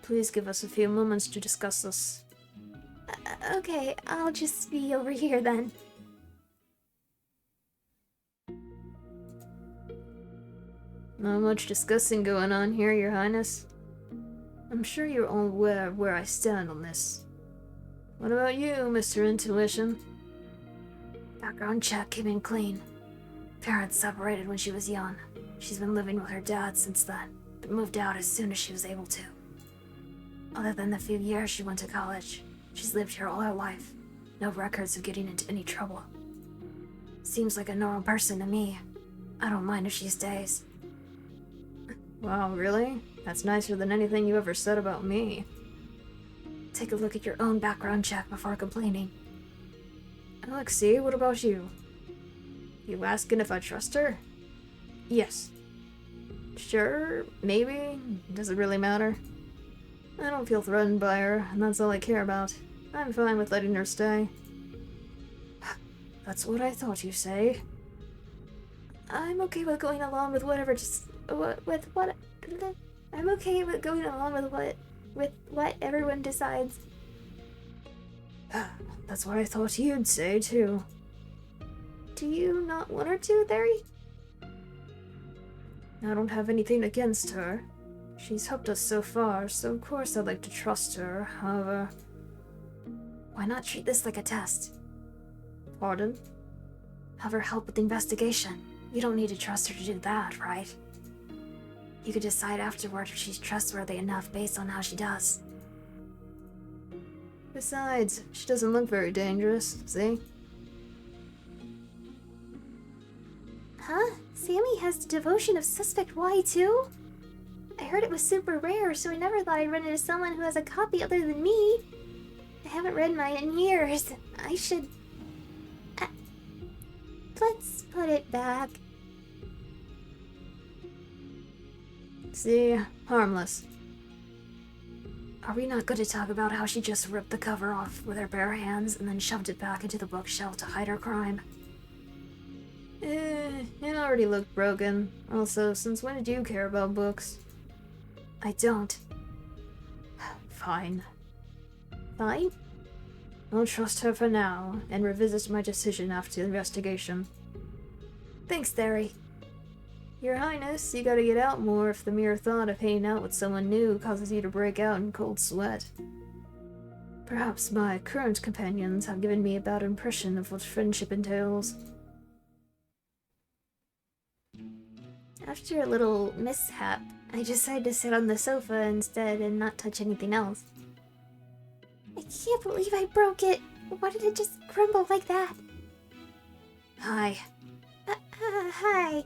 Please give us a few moments to discuss this. Okay, I'll just be over here then. Not much discussing going on here, Your Highness. I'm sure you're all aware of where I stand on this. What about you, Mr. Intuition? Background check came in clean. Parents separated when she was young. She's been living with her dad since then, but moved out as soon as she was able to. Other than the few years she went to college, she's lived here all her life. No records of getting into any trouble. Seems like a normal person to me. I don't mind if she stays. Wow, really? That's nicer than anything you ever said about me. Take a look at your own background check before complaining. Alexei, what about you? You asking if I trust her? Yes. Sure, maybe. Does it really matter? I don't feel threatened by her, and that's all I care about. I'm fine with letting her stay. That's what I thought you'd say. I'm okay with going along with whatever I'm okay with going along with what everyone decides. That's what I thought you'd say, too. Do you not want her to, Theory? I don't have anything against her. She's helped us so far, so of course I'd like to trust her, however... Why not treat this like a test? Pardon? Have her help with the investigation. You don't need to trust her to do that, right? You could decide afterward if she's trustworthy enough based on how she does. Besides, she doesn't look very dangerous, see? Huh? Sammy has the devotion of Suspect Y too? I heard it was super rare, so I never thought I'd run into someone who has a copy other than me. I haven't read mine in years. I should... Let's put it back. See? Harmless. Are we not going to talk about how she just ripped the cover off with her bare hands and then shoved it back into the bookshelf to hide her crime? It already looked broken. Also, since when did you care about books? I don't. Fine. Fine? I'll trust her for now, and revisit my decision after the investigation. Thanks, Theory. Your Highness, you gotta get out more if the mere thought of hanging out with someone new causes you to break out in cold sweat. Perhaps my current companions have given me a bad impression of what friendship entails. After a little mishap, I decided to sit on the sofa instead and not touch anything else. I can't believe I broke it! Why did it just crumble like that? Hi. Hi.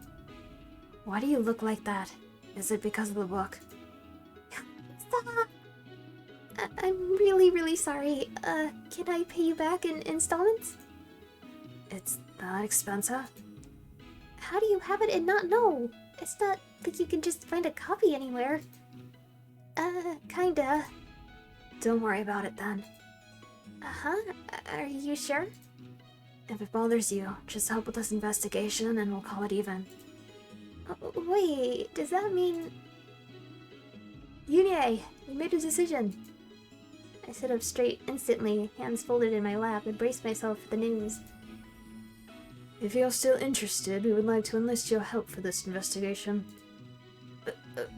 Why do you look like that? Is it because of the book? Stop! I'm really, really sorry. Can I pay you back in installments? It's that expensive? How do you have it and not know? It's not like you can just find a copy anywhere. Kinda. Don't worry about it then. Uh-huh. Are you sure? If it bothers you, just help with this investigation and we'll call it even. Wait, does that mean... Yunie, we made a decision. I sit up straight instantly, hands folded in my lap, and brace myself for the news. If you're still interested, we would like to enlist your help for this investigation.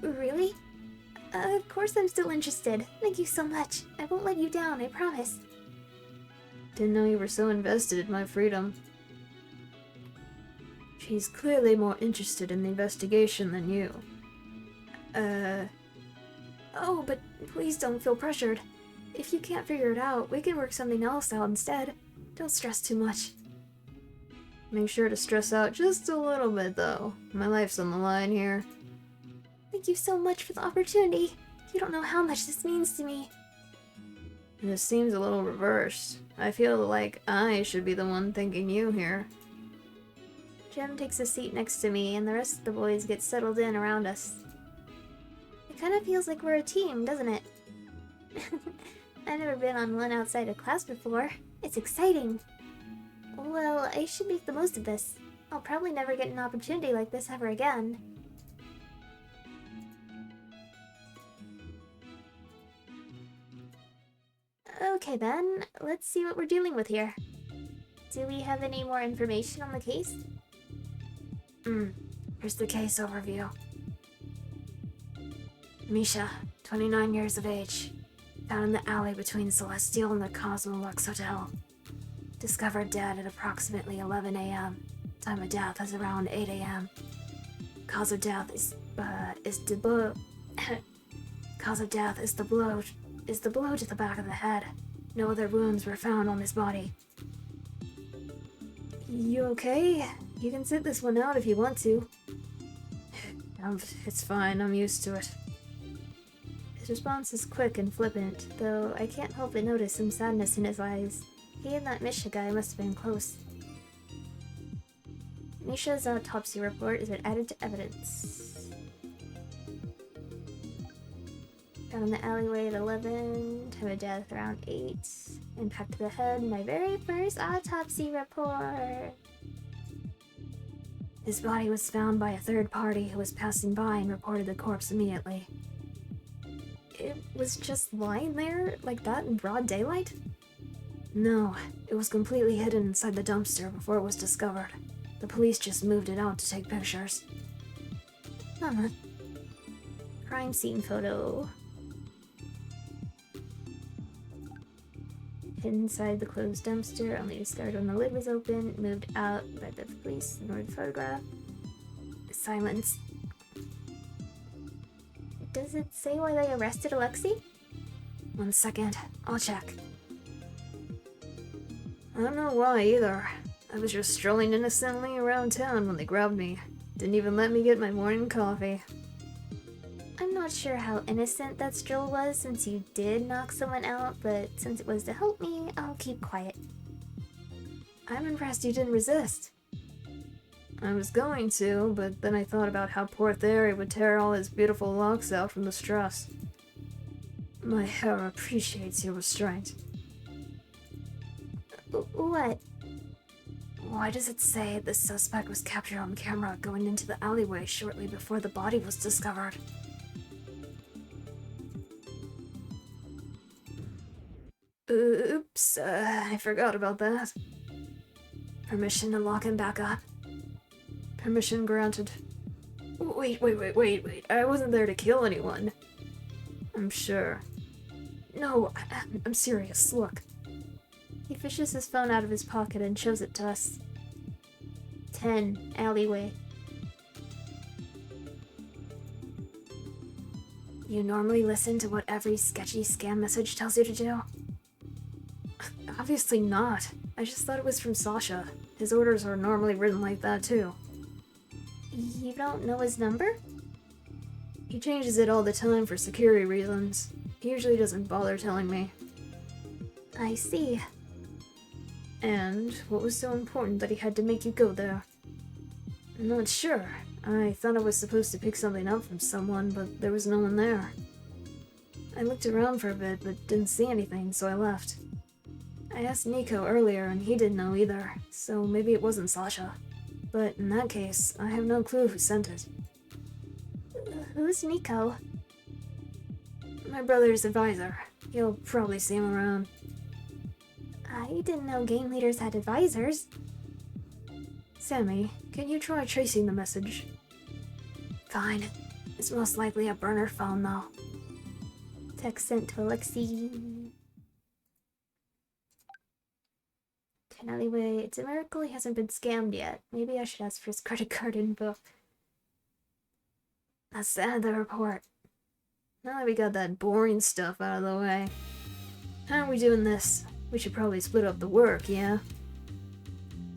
Really? Of course I'm still interested. Thank you so much. I won't let you down, I promise. Didn't know you were so invested in my freedom. She's clearly more interested in the investigation than you. Oh, but please don't feel pressured. If you can't figure it out, we can work something else out instead. Don't stress too much. Make sure to stress out just a little bit, though. My life's on the line here. Thank you so much for the opportunity. You don't know how much this means to me. This seems a little reversed. I feel like I should be the one thanking you here. Jem takes a seat next to me, and the rest of the boys get settled in around us. It kind of feels like we're a team, doesn't it? I've never been on one outside of class before. It's exciting. Well, I should make the most of this. I'll probably never get an opportunity like this ever again. Okay then, let's see what we're dealing with here. Do we have any more information on the case? Here's the case overview. Misha, 29 years of age. Found in the alley between Celestial and the Cosmolux Hotel. Discovered dead at approximately 11 a.m. Time of death is around 8 a.m. Cause of death is the blow. Cause of death is the blow to the back of the head. No other wounds were found on his body. You okay? You can sit this one out if you want to. It's fine, I'm used to it. His response is quick and flippant, though I can't help but notice some sadness in his eyes. He and that Misha guy must have been close. Misha's autopsy report is added to evidence. Found in the alleyway at 11, time of death around 8. Impact to the head, my very first autopsy report. His body was found by a third party who was passing by and reported the corpse immediately. It was just lying there like that in broad daylight? No, it was completely hidden inside the dumpster before it was discovered. The police just moved it out to take pictures. Huh. Crime scene photo. Inside the closed dumpster, only discovered when the lid was open, moved out by the police in order to photograph. Silence. Does it say why they arrested Alexei? 1 second, I'll check. I don't know why either. I was just strolling innocently around town when they grabbed me. Didn't even let me get my morning coffee. I'm not sure how innocent that stroll was since you did knock someone out, but since it was to help me, I'll keep quiet. I'm impressed you didn't resist. I was going to, but then I thought about how poor Theory would tear all his beautiful locks out from the stress. My hair appreciates your restraint. What? Why does it say the suspect was captured on camera going into the alleyway shortly before the body was discovered? Oops, I forgot about that. Permission to lock him back up? Permission granted. Wait, I wasn't there to kill anyone. I'm sure. No, I'm serious, look. He fishes his phone out of his pocket and shows it to us. 10, alleyway. You normally listen to what every sketchy scam message tells you to do? Obviously not. I just thought it was from Sasha. His orders are normally written like that too. You don't know his number? He changes it all the time for security reasons. He usually doesn't bother telling me. I see. And what was so important that he had to make you go there? I'm not sure. I thought I was supposed to pick something up from someone, but there was no one there. I looked around for a bit, but didn't see anything, so I left. I asked Nico earlier, and he didn't know either, so maybe it wasn't Sasha. But in that case, I have no clue who sent it. Who's Nico? My brother's advisor. You'll probably see him around. I didn't know game leaders had advisors. Sammy, can you try tracing the message? Fine. It's most likely a burner phone, though. Text sent to Alexei. 10 alleyway. It's a miracle he hasn't been scammed yet. Maybe I should ask for his credit card info. That's the end of the report. Now that we got that boring stuff out of the way, how are we doing this? We should probably split up the work, yeah?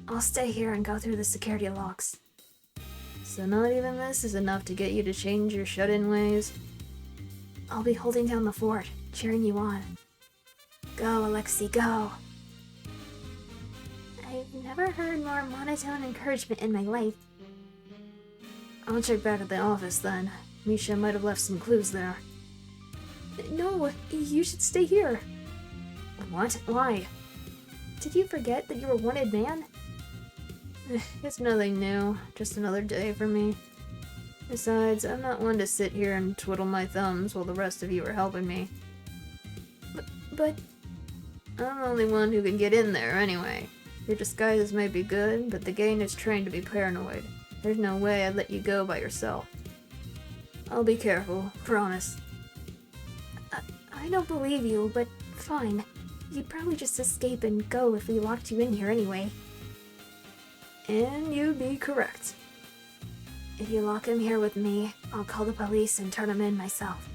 I'll stay here and go through the security logs. So not even this is enough to get you to change your shut-in ways? I'll be holding down the fort, cheering you on. Go, Alexei, go! I've never heard more monotone encouragement in my life. I'll check back at the office then. Misha might have left some clues there. No, you should stay here. What? Why? Did you forget that you were a wanted man? It's nothing new, just another day for me. Besides, I'm not one to sit here and twiddle my thumbs while the rest of you are helping me. But... I'm the only one who can get in there anyway. Your disguises may be good, but the gang is trained to be paranoid. There's no way I'd let you go by yourself. I'll be careful, promise. I don't believe you, but fine. You'd probably just escape and go if we locked you in here anyway. And you'd be correct. If you lock him here with me, I'll call the police and turn him in myself.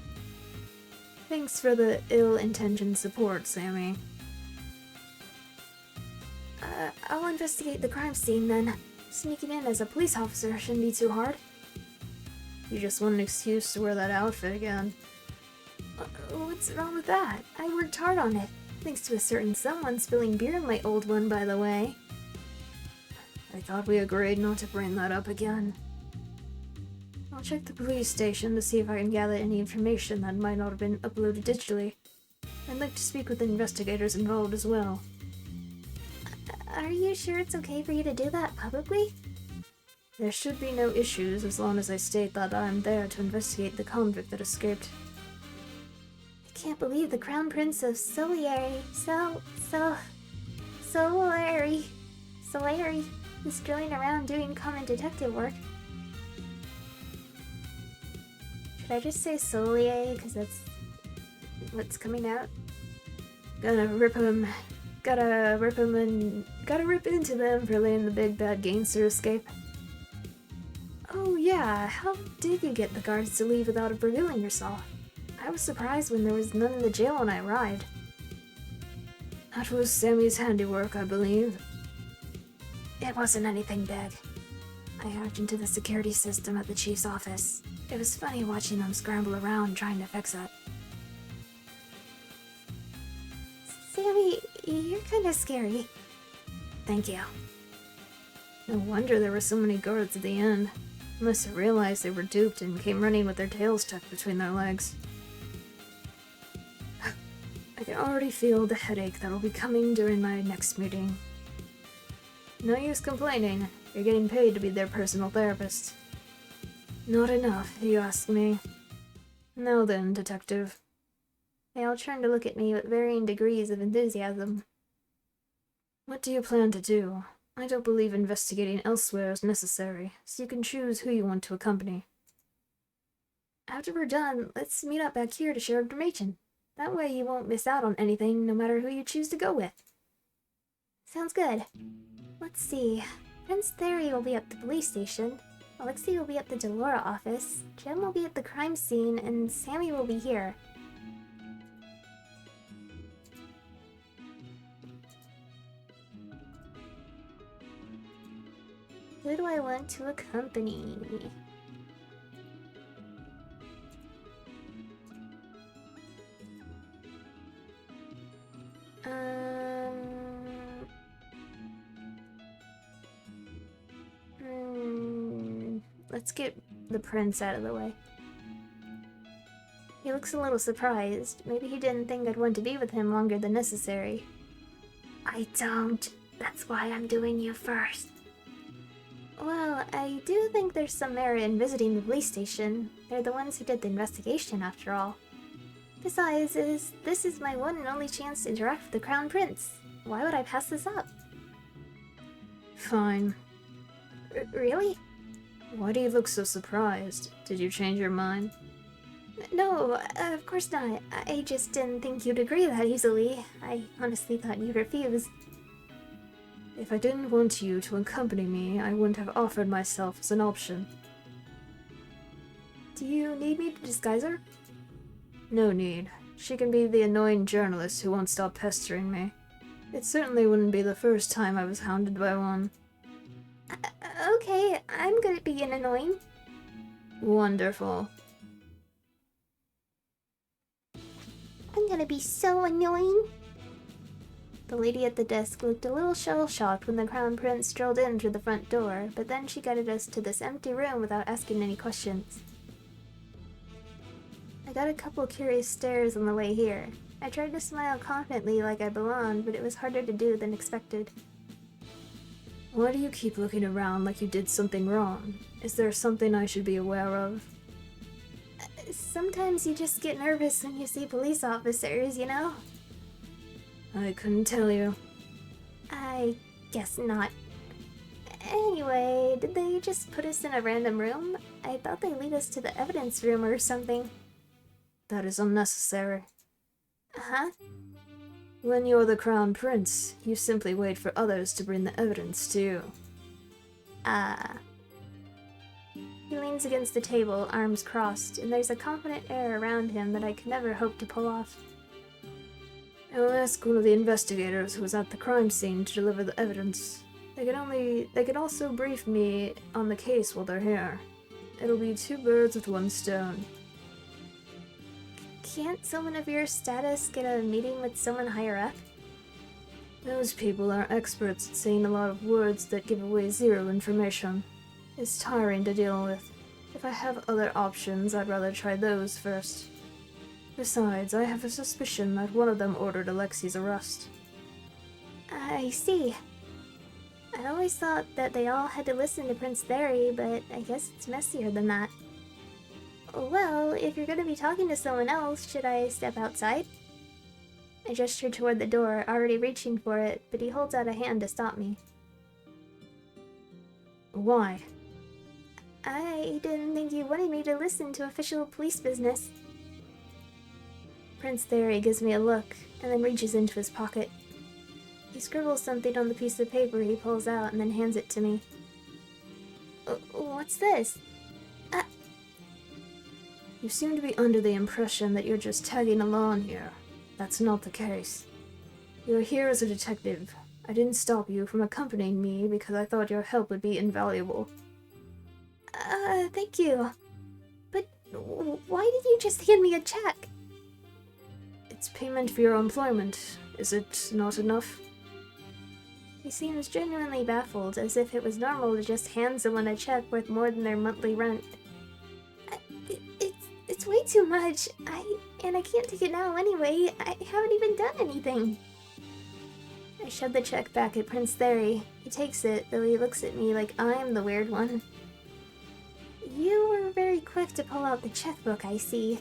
Thanks for the ill-intentioned support, Sammy. I'll investigate the crime scene then. Sneaking in as a police officer shouldn't be too hard. You just want an excuse to wear that outfit again. What's wrong with that? I worked hard on it. Thanks to a certain someone spilling beer in my old one, by the way. I thought we agreed not to bring that up again. I'll check the police station to see if I can gather any information that might not have been uploaded digitally. I'd like to speak with the investigators involved as well. Are you sure it's okay for you to do that publicly? There should be no issues as long as I state that I'm there to investigate the convict that escaped. I can't believe the Crown Prince of Solari is strolling around doing common detective work. Should I just say Solier because that's what's coming out? Gotta rip into them for letting the big bad gangster escape. Oh yeah, how did you get the guards to leave without revealing yourself? I was surprised when there was none in the jail when I arrived. That was Sammy's handiwork, I believe. It wasn't anything big. I hacked into the security system at the chief's office. It was funny watching them scramble around trying to fix it. Sammy, you're kinda scary. Thank you. No wonder there were so many guards at the end. They must have realized they were duped and came running with their tails tucked between their legs. I can already feel the headache that will be coming during my next meeting. No use complaining. You're getting paid to be their personal therapist. Not enough, if you ask me. Now then, detective. They all turned to look at me with varying degrees of enthusiasm. What do you plan to do? I don't believe investigating elsewhere is necessary, so you can choose who you want to accompany. After we're done, let's meet up back here to share information. That way you won't miss out on anything, no matter who you choose to go with. Sounds good. Let's see. Prince Theory will be at the police station. Alexei will be at the Delora office. Jem will be at the crime scene, and Sammy will be here. Who do I want to accompany? Let's get the prince out of the way. He looks a little surprised. Maybe he didn't think I'd want to be with him longer than necessary. I don't. That's why I'm doing you first. Well, I do think there's some merit in visiting the police station. They're the ones who did the investigation, after all. Besides, this is my one and only chance to interact with the Crown Prince. Why would I pass this up? Fine. Really? Why do you look so surprised? Did you change your mind? No, of course not. I just didn't think you'd agree that easily. I honestly thought you'd refuse. If I didn't want you to accompany me, I wouldn't have offered myself as an option. Do you need me to disguise her? No need. She can be the annoying journalist who won't stop pestering me. It certainly wouldn't be the first time I was hounded by one. Okay, I'm good at being annoying. Wonderful. I'm gonna be so annoying. The lady at the desk looked a little shell-shocked when the Crown Prince strolled in through the front door, but then she guided us to this empty room without asking any questions. I got a couple curious stares on the way here. I tried to smile confidently like I belonged, but it was harder to do than expected. Why do you keep looking around like you did something wrong? Is there something I should be aware of? Sometimes you just get nervous when you see police officers, you know? I couldn't tell you. I guess not. Anyway, did they just put us in a random room? I thought they'd lead us to the evidence room or something. That is unnecessary. Huh? When you're the Crown Prince, you simply wait for others to bring the evidence to you. He leans against the table, arms crossed, and there's a confident air around him that I could never hope to pull off. I'll ask one of the investigators who was at the crime scene to deliver the evidence. They can also brief me on the case while they're here. It'll be 2 birds with 1 stone. Can't someone of your status get a meeting with someone higher up? Those people are experts at saying a lot of words that give away 0 information. It's tiring to deal with. If I have other options, I'd rather try those first. Besides, I have a suspicion that one of them ordered Alexi's arrest. I see. I always thought that they all had to listen to Prince Theory, but I guess it's messier than that. Well, if you're gonna be talking to someone else, should I step outside? I gestured toward the door, already reaching for it, but he holds out a hand to stop me. Why? I didn't think you wanted me to listen to official police business. Prince Theory gives me a look, and then reaches into his pocket. He scribbles something on the piece of paper he pulls out and then hands it to me. What's this? You seem to be under the impression that you're just tagging along here. That's not the case. You're here as a detective. I didn't stop you from accompanying me because I thought your help would be invaluable. Thank you. But why did you just hand me a check? It's payment for your employment. Is it not enough? He seems genuinely baffled, as if it was normal to just hand someone a check worth more than their monthly rent. It's way too much. I can't take it now anyway. I haven't even done anything. I shove the check back at Prince Theory. He takes it, though he looks at me like I'm the weird one. You were very quick to pull out the checkbook, I see.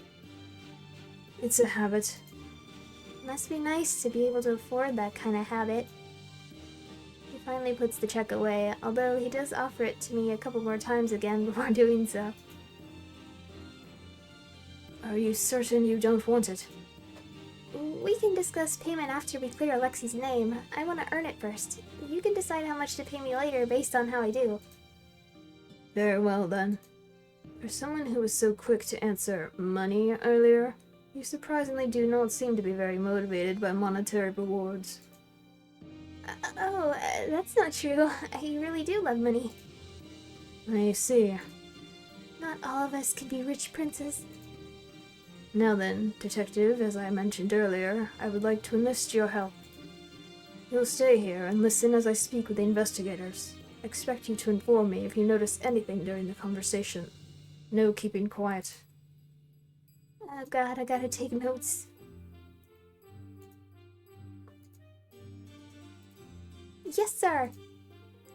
It's a habit. Must be nice to be able to afford that kind of habit. He finally puts the check away, although he does offer it to me a couple more times again before doing so. Are you certain you don't want it? We can discuss payment after we clear Alexi's name. I want to earn it first. You can decide how much to pay me later based on how I do. Very well then. For someone who was so quick to answer money earlier, you surprisingly do not seem to be very motivated by monetary rewards. That's not true. I really do love money. I see. Not all of us can be rich princes. Now then, Detective, as I mentioned earlier, I would like to enlist your help. You'll stay here and listen as I speak with the investigators. I expect you to inform me if you notice anything during the conversation. No keeping quiet. Oh god, I gotta take notes. Yes, sir!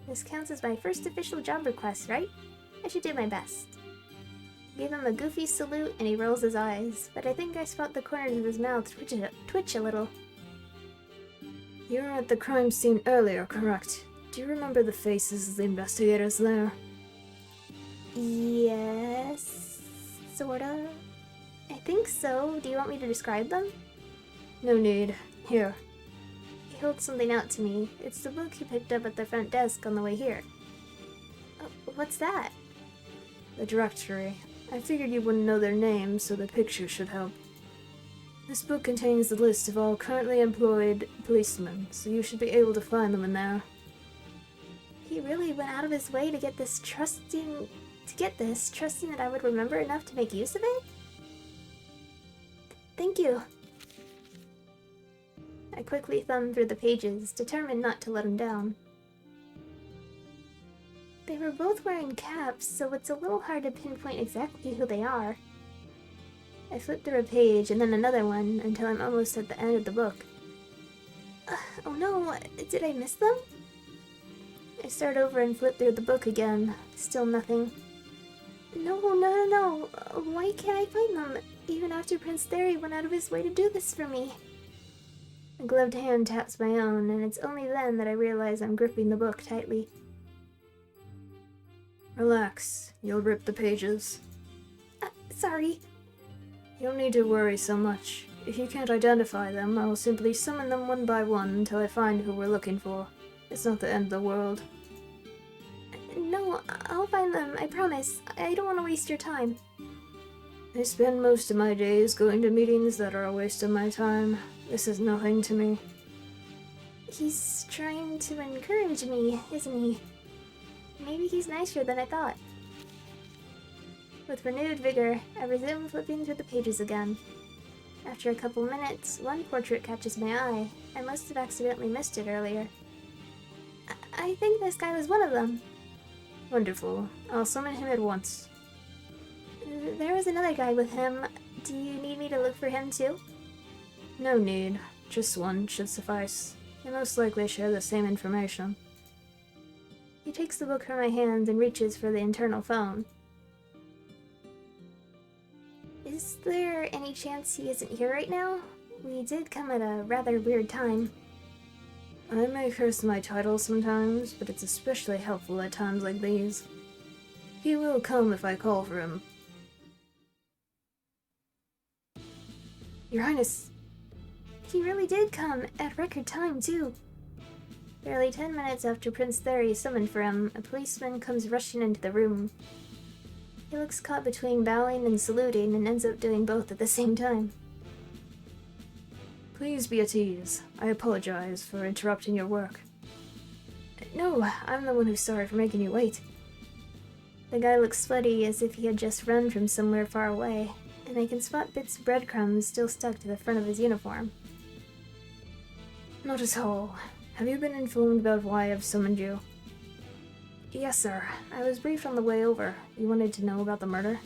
This counts as my first official job request, right? I should do my best. Give him a goofy salute and he rolls his eyes, but I think I spot the corners of his mouth twitch a little. You were at the crime scene earlier, correct? Do you remember the faces of the investigators there? Yes, sorta. I think so. Do you want me to describe them? No need. Here. He holds something out to me. It's the book he picked up at the front desk on the way here. What's that? The directory. I figured you wouldn't know their names, so the picture should help. This book contains the list of all currently employed policemen, so you should be able to find them in there. He really went out of his way to get this, trusting that I would remember enough to make use of it? Thank you. I quickly thumbed through the pages, determined not to let him down. They were both wearing caps, so it's a little hard to pinpoint exactly who they are. I flipped through a page and then another one until I'm almost at the end of the book. Oh no, did I miss them? I start over and flip through the book again. Still nothing. No. Why can't I find them? Even after Prince Theory went out of his way to do this for me. A gloved hand taps my own, and it's only then that I realize I'm gripping the book tightly. Relax. You'll rip the pages. Sorry. You don't need to worry so much. If you can't identify them, I will simply summon them one by one until I find who we're looking for. It's not the end of the world. No, I'll find them, I promise. I don't want to waste your time. I spend most of my days going to meetings that are a waste of my time. This is nothing to me. He's trying to encourage me, isn't he? Maybe he's nicer than I thought. With renewed vigor, I resume flipping through the pages again. After a couple minutes, one portrait catches my eye. I must have accidentally missed it earlier. I think this guy was one of them. Wonderful. I'll summon him at once. There was another guy with him. Do you need me to look for him too? No need. Just one should suffice. They most likely share the same information. He takes the book from my hands and reaches for the internal phone. Is there any chance he isn't here right now? We did come at a rather weird time. I may curse my title sometimes, but it's especially helpful at times like these. He will come if I call for him. Your Highness, he really did come, at record time too. Barely 10 minutes after Prince Theory summoned for him, a policeman comes rushing into the room. He looks caught between bowing and saluting and ends up doing both at the same time. Please be at ease. I apologize for interrupting your work. No, I'm the one who's sorry for making you wait. The guy looks sweaty as if he had just run from somewhere far away, and I can spot bits of breadcrumbs still stuck to the front of his uniform. Not at all. Have you been informed about why I've summoned you? Yes, sir. I was briefed on the way over. You wanted to know about the murder?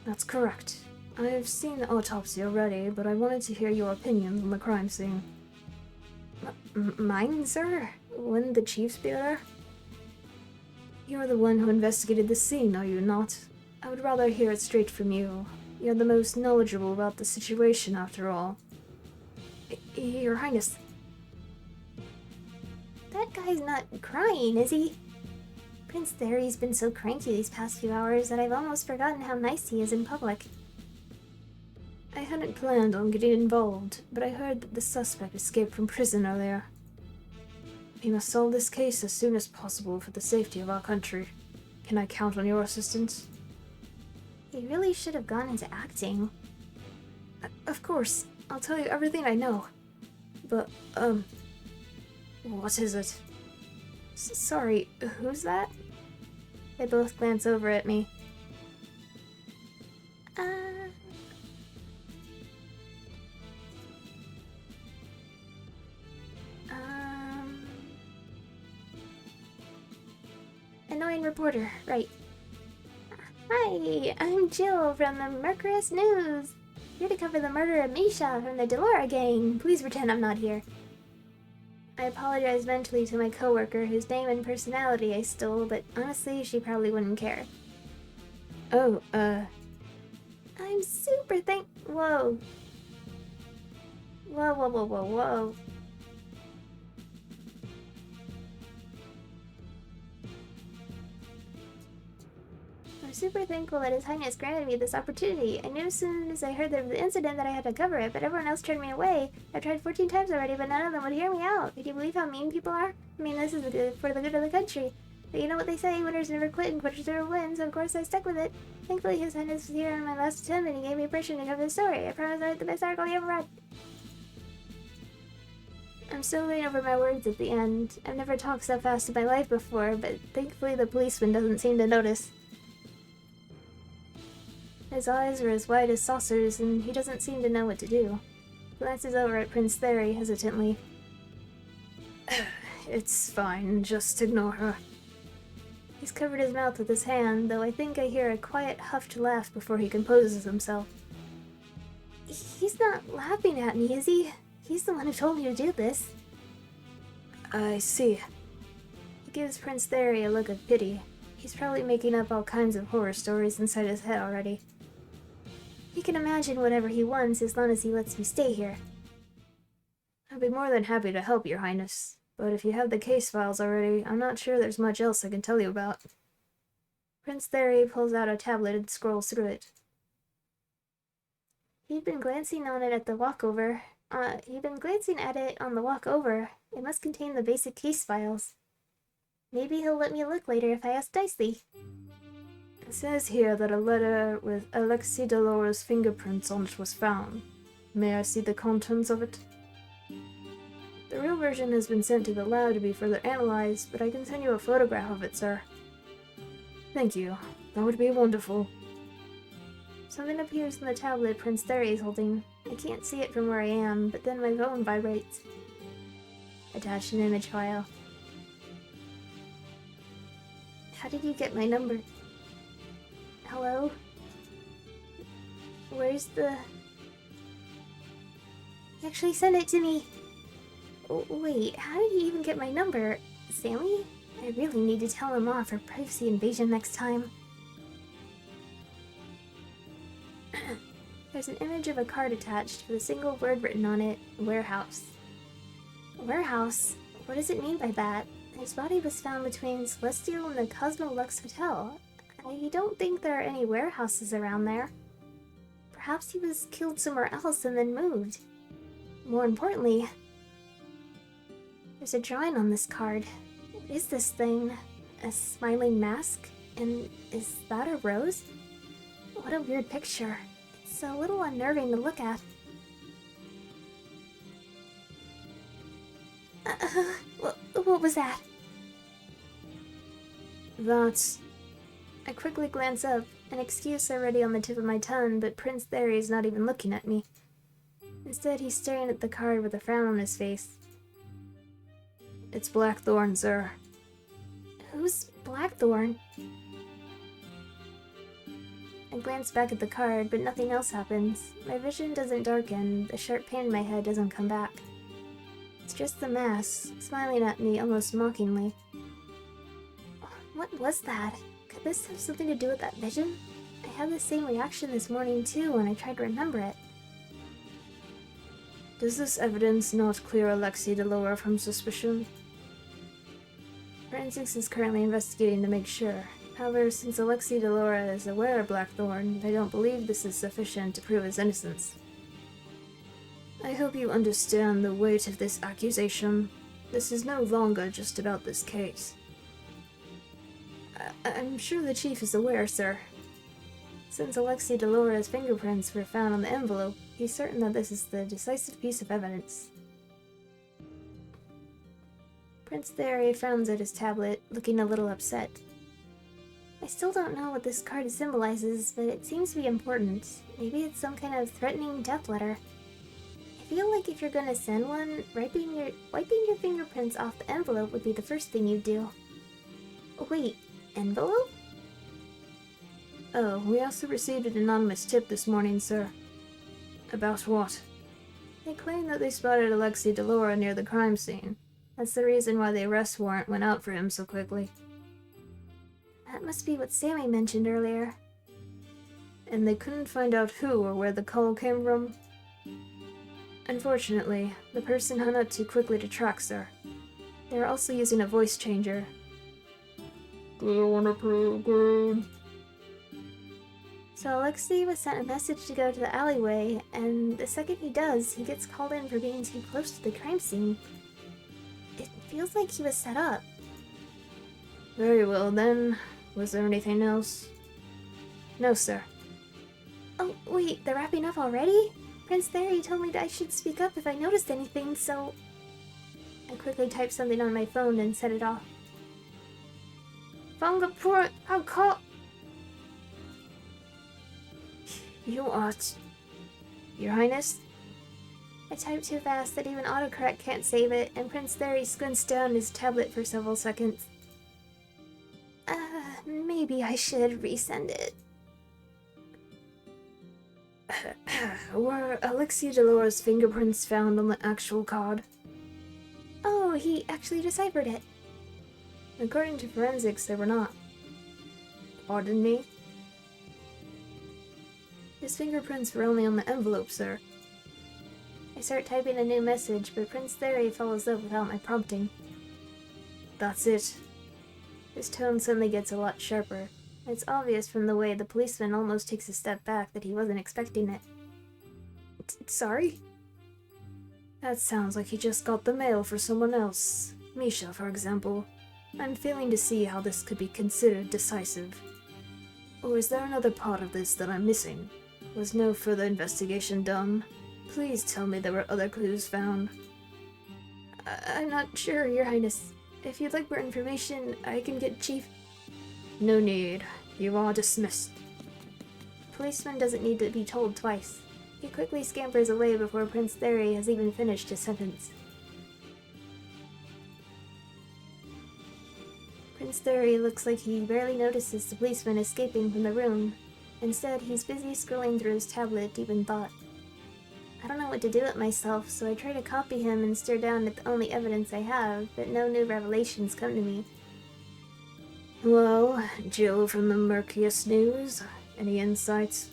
That's correct. I have seen the autopsy already, but I wanted to hear your opinion on the crime scene. Mine, sir? Wouldn't the chiefs be there? You're the one who investigated the scene, are you not? I would rather hear it straight from you. You're the most knowledgeable about the situation, after all. Your Highness. That guy's not crying, is he? Prince Theory's been so cranky these past few hours that I've almost forgotten how nice he is in public. I hadn't planned on getting involved, but I heard that the suspect escaped from prison earlier. We must solve this case as soon as possible for the safety of our country. Can I count on your assistance? He really should have gone into acting. Of course, I'll tell you everything I know. But, what is it? Sorry, who's that? They both glance over at me. Annoying reporter, right. Hi, I'm Jill from the Mirage Noir. Here to cover the murder of Misha from the Delora gang. Please pretend I'm not here. I apologize mentally to my coworker whose name and personality I stole, but honestly, she probably wouldn't care. Oh, I'm super Whoa. Whoa. I'm super thankful that His Highness granted me this opportunity. I knew as soon as I heard of the incident that I had to cover it, but everyone else turned me away. I've tried 14 times already, but none of them would hear me out. Could you believe how mean people are? I mean, this is for the good of the country. But you know what they say, winners never quit and quitters never win, so of course I stuck with it. Thankfully, His Highness was here on my last attempt and he gave me permission to cover the story. I promise I'll write the best article you ever read. I'm stumbling over my words at the end. I've never talked so fast in my life before, but thankfully the policeman doesn't seem to notice. His eyes are as wide as saucers, and he doesn't seem to know what to do. glances over at Prince Theory hesitantly. It's fine, just ignore her. He's covered his mouth with his hand, though I think I hear a quiet huffed laugh before he composes himself. He's not laughing at me, is he? He's the one who told me to do this. I see. He gives Prince Theory a look of pity. He's probably making up all kinds of horror stories inside his head already. He can imagine whatever he wants as long as he lets me stay here. I'd be more than happy to help, Your Highness. But if you have the case files already, I'm not sure there's much else I can tell you about. Prince Theory pulls out a tablet and scrolls through it. He'd been glancing at it on the walk over. It must contain the basic case files. Maybe he'll let me look later if I ask nicely. It says here that a letter with Alexei Delora's fingerprints on it was found. May I see the contents of it? The real version has been sent to the lab to be further analyzed, but I can send you a photograph of it, sir. Thank you. That would be wonderful. Something appears in the tablet Prince Theory is holding. I can't see it from where I am, but then my phone vibrates. Attach an image file. How did you get my number? Hello? Where's the... Actually, send it to me! Oh, wait, how did he even get my number? Sammy? I really need to tell him off for privacy invasion next time. There's an image of a card attached with a single word written on it, warehouse. Warehouse? What does it mean by that? His body was found between Celestial and the Cosmo Lux Hotel. I don't think there are any warehouses around there. Perhaps he was killed somewhere else and then moved. More importantly, there's a drawing on this card. What is this thing? A smiling mask? And is that a rose? What a weird picture. It's a little unnerving to look at. What was that? That's... I quickly glance up, an excuse already on the tip of my tongue, but Prince Theory is not even looking at me. Instead, he's staring at the card with a frown on his face. It's Blackthorn, sir. Who's Blackthorn? I glance back at the card, but nothing else happens. My vision doesn't darken, the sharp pain in my head doesn't come back. It's just the mask, smiling at me almost mockingly. What was that? Could this have something to do with that vision? I had the same reaction this morning too when I tried to remember it. Does this evidence not clear Alexei Delora from suspicion? Forensics is currently investigating to make sure. However, since Alexei Delora is aware of Blackthorn, I don't believe this is sufficient to prove his innocence. I hope you understand the weight of this accusation. This is no longer just about this case. I'm sure the chief is aware, sir. Since Alexei Delora's fingerprints were found on the envelope, he's certain that this is the decisive piece of evidence. Prince Theory frowns at his tablet, looking a little upset. I still don't know what this card symbolizes, but it seems to be important. Maybe it's some kind of threatening death letter. I feel like if you're gonna send one, wiping your fingerprints off the envelope would be the first thing you'd do. Wait, envelope? Oh, we also received an anonymous tip this morning, sir. About what? They claim that they spotted Alexei Delora near the crime scene. That's the reason why the arrest warrant went out for him so quickly. That must be what Sammy mentioned earlier. And they couldn't find out who or where the call came from? Unfortunately, the person hung up too quickly to track, sir. They were also using a voice changer. Do you want to play a game? So Alexei was sent a message to go to the alleyway, and the second he does, he gets called in for being too close to the crime scene. It feels like he was set up. Very well, then. Was there anything else? No, sir. Oh, wait, they're wrapping up already? Prince Theory told me that I should speak up if I noticed anything, so... I quickly typed something on my phone and set it off. Fingerprint, I'll call... You are... Your Highness? I typed too fast that even autocorrect can't save it, and Prince Theory squints down his tablet for several seconds. Maybe I should resend it. Were Alexei Delors' fingerprints found on the actual card? Oh, he actually deciphered it. According to forensics, they were not. Pardon me? His fingerprints were only on the envelope, sir. I start typing a new message, but Prince Theory follows up without my prompting. That's it. His tone suddenly gets a lot sharper. It's obvious from the way the policeman almost takes a step back that he wasn't expecting it. Sorry? That sounds like he just got the mail for someone else. Misha, for example. I'm failing to see how this could be considered decisive. Or is there another part of this that I'm missing? Was no further investigation done? Please tell me there were other clues found. I'm not sure, Your Highness. If you'd like more information, I can get Chief... No need. You are dismissed. Policeman doesn't need to be told twice. He quickly scampers away before Prince Theory has even finished his sentence. Prince Theory looks like he barely notices the policeman escaping from the room. Instead, he's busy scrolling through his tablet deep in thought. I don't know what to do with myself, so I try to copy him and stare down at the only evidence I have, but no new revelations come to me. Well, Jill from the murkiest news, any insights?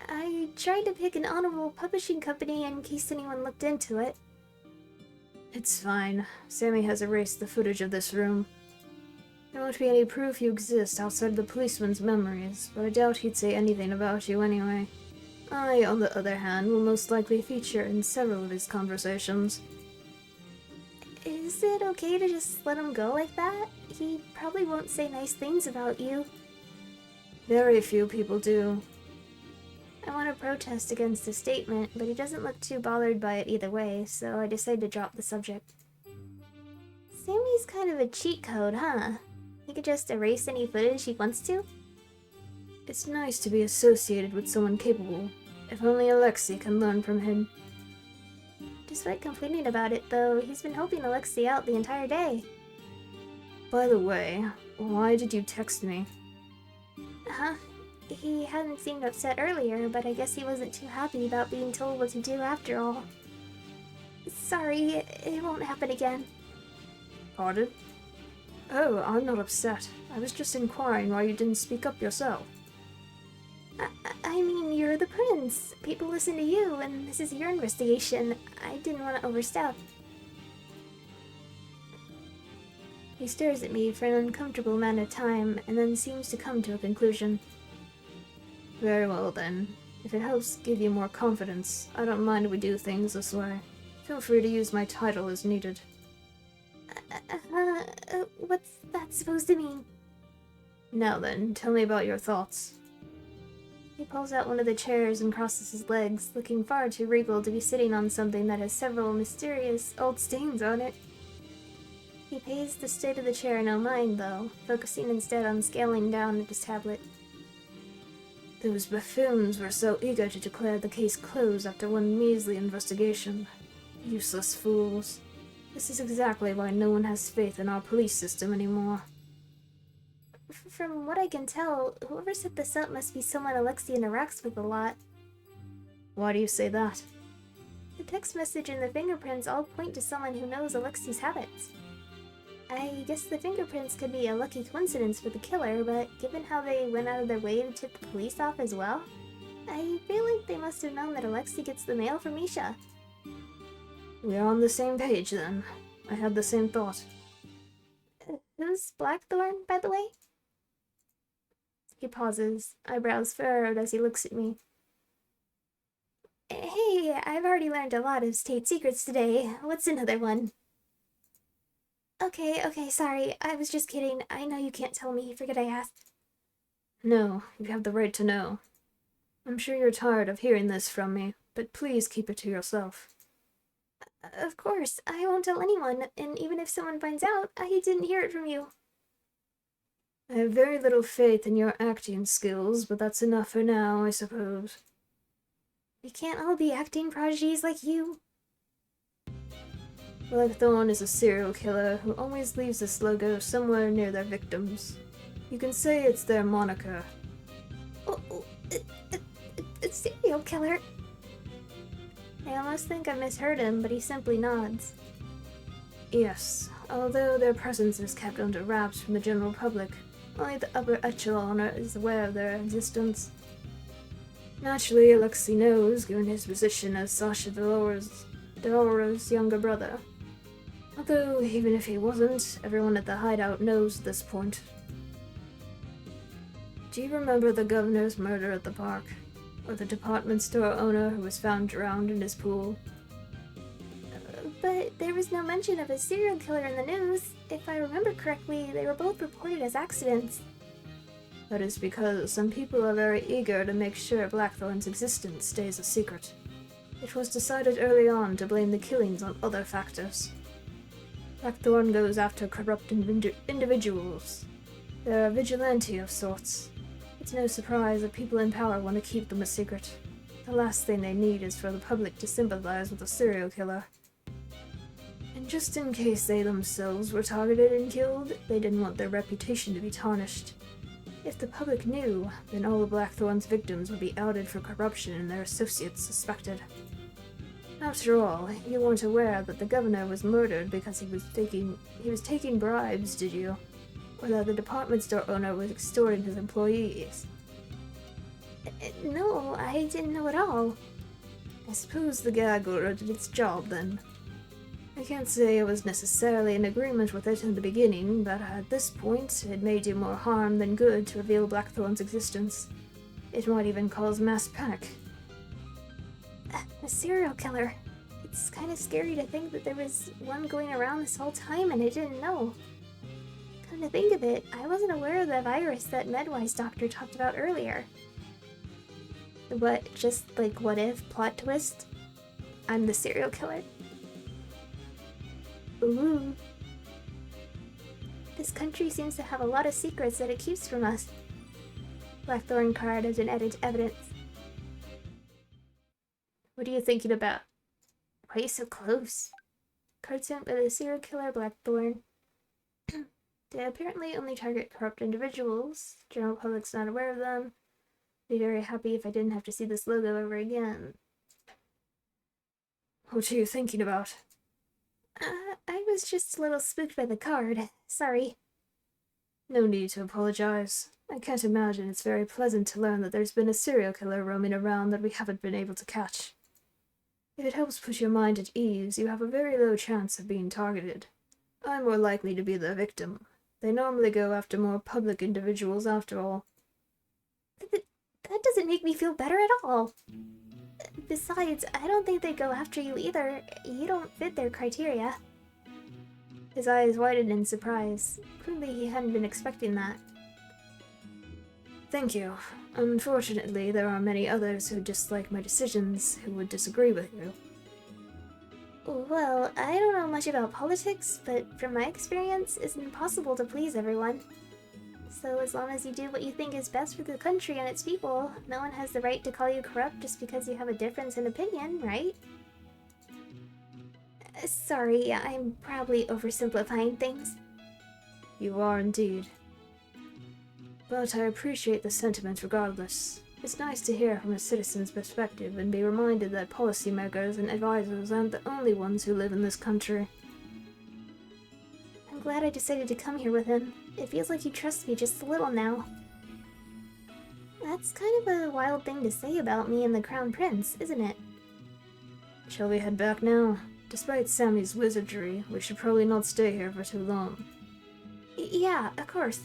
I tried to pick an honorable publishing company in case anyone looked into it. It's fine. Sammy has erased the footage of this room. There won't be any proof you exist outside the policeman's memories, but I doubt he'd say anything about you anyway. I, on the other hand, will most likely feature in several of his conversations. Is it okay to just let him go like that? He probably won't say nice things about you. Very few people do. I want to protest against the statement, but he doesn't look too bothered by it either way, so I decide to drop the subject. Sammy's kind of a cheat code, huh? He could just erase any footage he wants to? It's nice to be associated with someone capable. If only Alexei can learn from him. Despite complaining about it, though, he's been helping Alexei out the entire day. By the way, why did you text me? Huh? He hadn't seemed upset earlier, but I guess he wasn't too happy about being told what to do after all. Sorry, it won't happen again. Pardon? Oh, I'm not upset. I was just inquiring why you didn't speak up yourself. I mean, you're the prince. People listen to you, and this is your investigation. I didn't want to overstep. He stares at me for an uncomfortable amount of time, and then seems to come to a conclusion. Very well, then. If it helps give you more confidence, I don't mind if we do things this way. Feel free to use my title as needed. What's that supposed to mean? Now then, tell me about your thoughts. He pulls out one of the chairs and crosses his legs, looking far too regal to be sitting on something that has several mysterious old stains on it. He pays the state of the chair no mind, though, focusing instead on scaling down at his tablet. Those buffoons were so eager to declare the case closed after one measly investigation. Useless fools. This is exactly why no one has faith in our police system anymore. From what I can tell, whoever set this up must be someone Alexei interacts with a lot. Why do you say that? The text message and the fingerprints all point to someone who knows Alexei's habits. I guess the fingerprints could be a lucky coincidence for the killer, but given how they went out of their way to tip the police off as well, I feel like they must have known that Alexei gets the mail from Misha. We are on the same page, then. I had the same thought. Who's Blackthorn, by the way? He pauses, eyebrows furrowed as he looks at me. Hey, I've already learned a lot of state secrets today. What's another one? Okay, sorry. I was just kidding. I know you can't tell me. Forget I asked. No, you have the right to know. I'm sure you're tired of hearing this from me, but please keep it to yourself. Of course, I won't tell anyone, and even if someone finds out, I didn't hear it from you. I have very little faith in your acting skills, but that's enough for now, I suppose. We can't all be acting prodigies like you. Blackthorn is a serial killer who always leaves this logo somewhere near their victims. You can say it's their moniker. A serial killer? I almost think I misheard him, but he simply nods. Yes, although their presence is kept under wraps from the general public, only the upper echelon is aware of their existence. Naturally, Alexei knows, given his position as Sasha Deloro's younger brother. Although, even if he wasn't, everyone at the hideout knows at this point. Do you remember the governor's murder at the park? Or the department store owner who was found drowned in his pool? But there was no mention of a serial killer in the news. If I remember correctly, they were both reported as accidents. That is because some people are very eager to make sure Blackthorn's existence stays a secret. It was decided early on to blame the killings on other factors. Blackthorn goes after corrupt individuals. They're a vigilante of sorts. It's no surprise that people in power want to keep them a secret. The last thing they need is for the public to sympathize with a serial killer. And just in case they themselves were targeted and killed, they didn't want their reputation to be tarnished. If the public knew, then all of Blackthorn's victims would be outed for corruption and their associates suspected. After all, you weren't aware that the governor was murdered because he was taking bribes, did you? Or that the department store owner was extorting his employees? No, I didn't know at all. I suppose the gag order did its job then. I can't say I was necessarily in agreement with it in the beginning, but at this point, it may do more harm than good to reveal Blackthorn's existence. It might even cause mass panic. A serial killer. It's kind of scary to think that there was one going around this whole time and I didn't know. Come to think of it, I wasn't aware of the virus that Medwise doctor talked about earlier. What, just like what if, plot twist? I'm the serial killer? Ooh. This country seems to have a lot of secrets that it keeps from us. Blackthorn card as an evidence. What are you thinking about? Why are you so close? Card sent by the serial killer Blackthorn. They apparently only target corrupt individuals. General public's not aware of them. Be very happy if I didn't have to see this logo ever again. What are you thinking about? I was just a little spooked by the card. Sorry. No need to apologize. I can't imagine it's very pleasant to learn that there's been a serial killer roaming around that we haven't been able to catch. If it helps put your mind at ease, you have a very low chance of being targeted. I'm more likely to be the victim. They normally go after more public individuals after all. That doesn't make me feel better at all. Besides, I don't think they'd go after you either. You don't fit their criteria. His eyes widened in surprise. Clearly he hadn't been expecting that. Thank you. Unfortunately, there are many others who dislike my decisions, who would disagree with you. Well, I don't know much about politics, but from my experience, it's impossible to please everyone. So as long as you do what you think is best for the country and its people, no one has the right to call you corrupt just because you have a difference in opinion, right? Sorry, I'm probably oversimplifying things. You are indeed. But I appreciate the sentiment regardless. It's nice to hear from a citizen's perspective and be reminded that policymakers and advisors aren't the only ones who live in this country. I'm glad I decided to come here with him. It feels like you trust me just a little now. That's kind of a wild thing to say about me and the Crown Prince, isn't it? Shall we head back now? Despite Sammy's wizardry, we should probably not stay here for too long. Yeah, of course.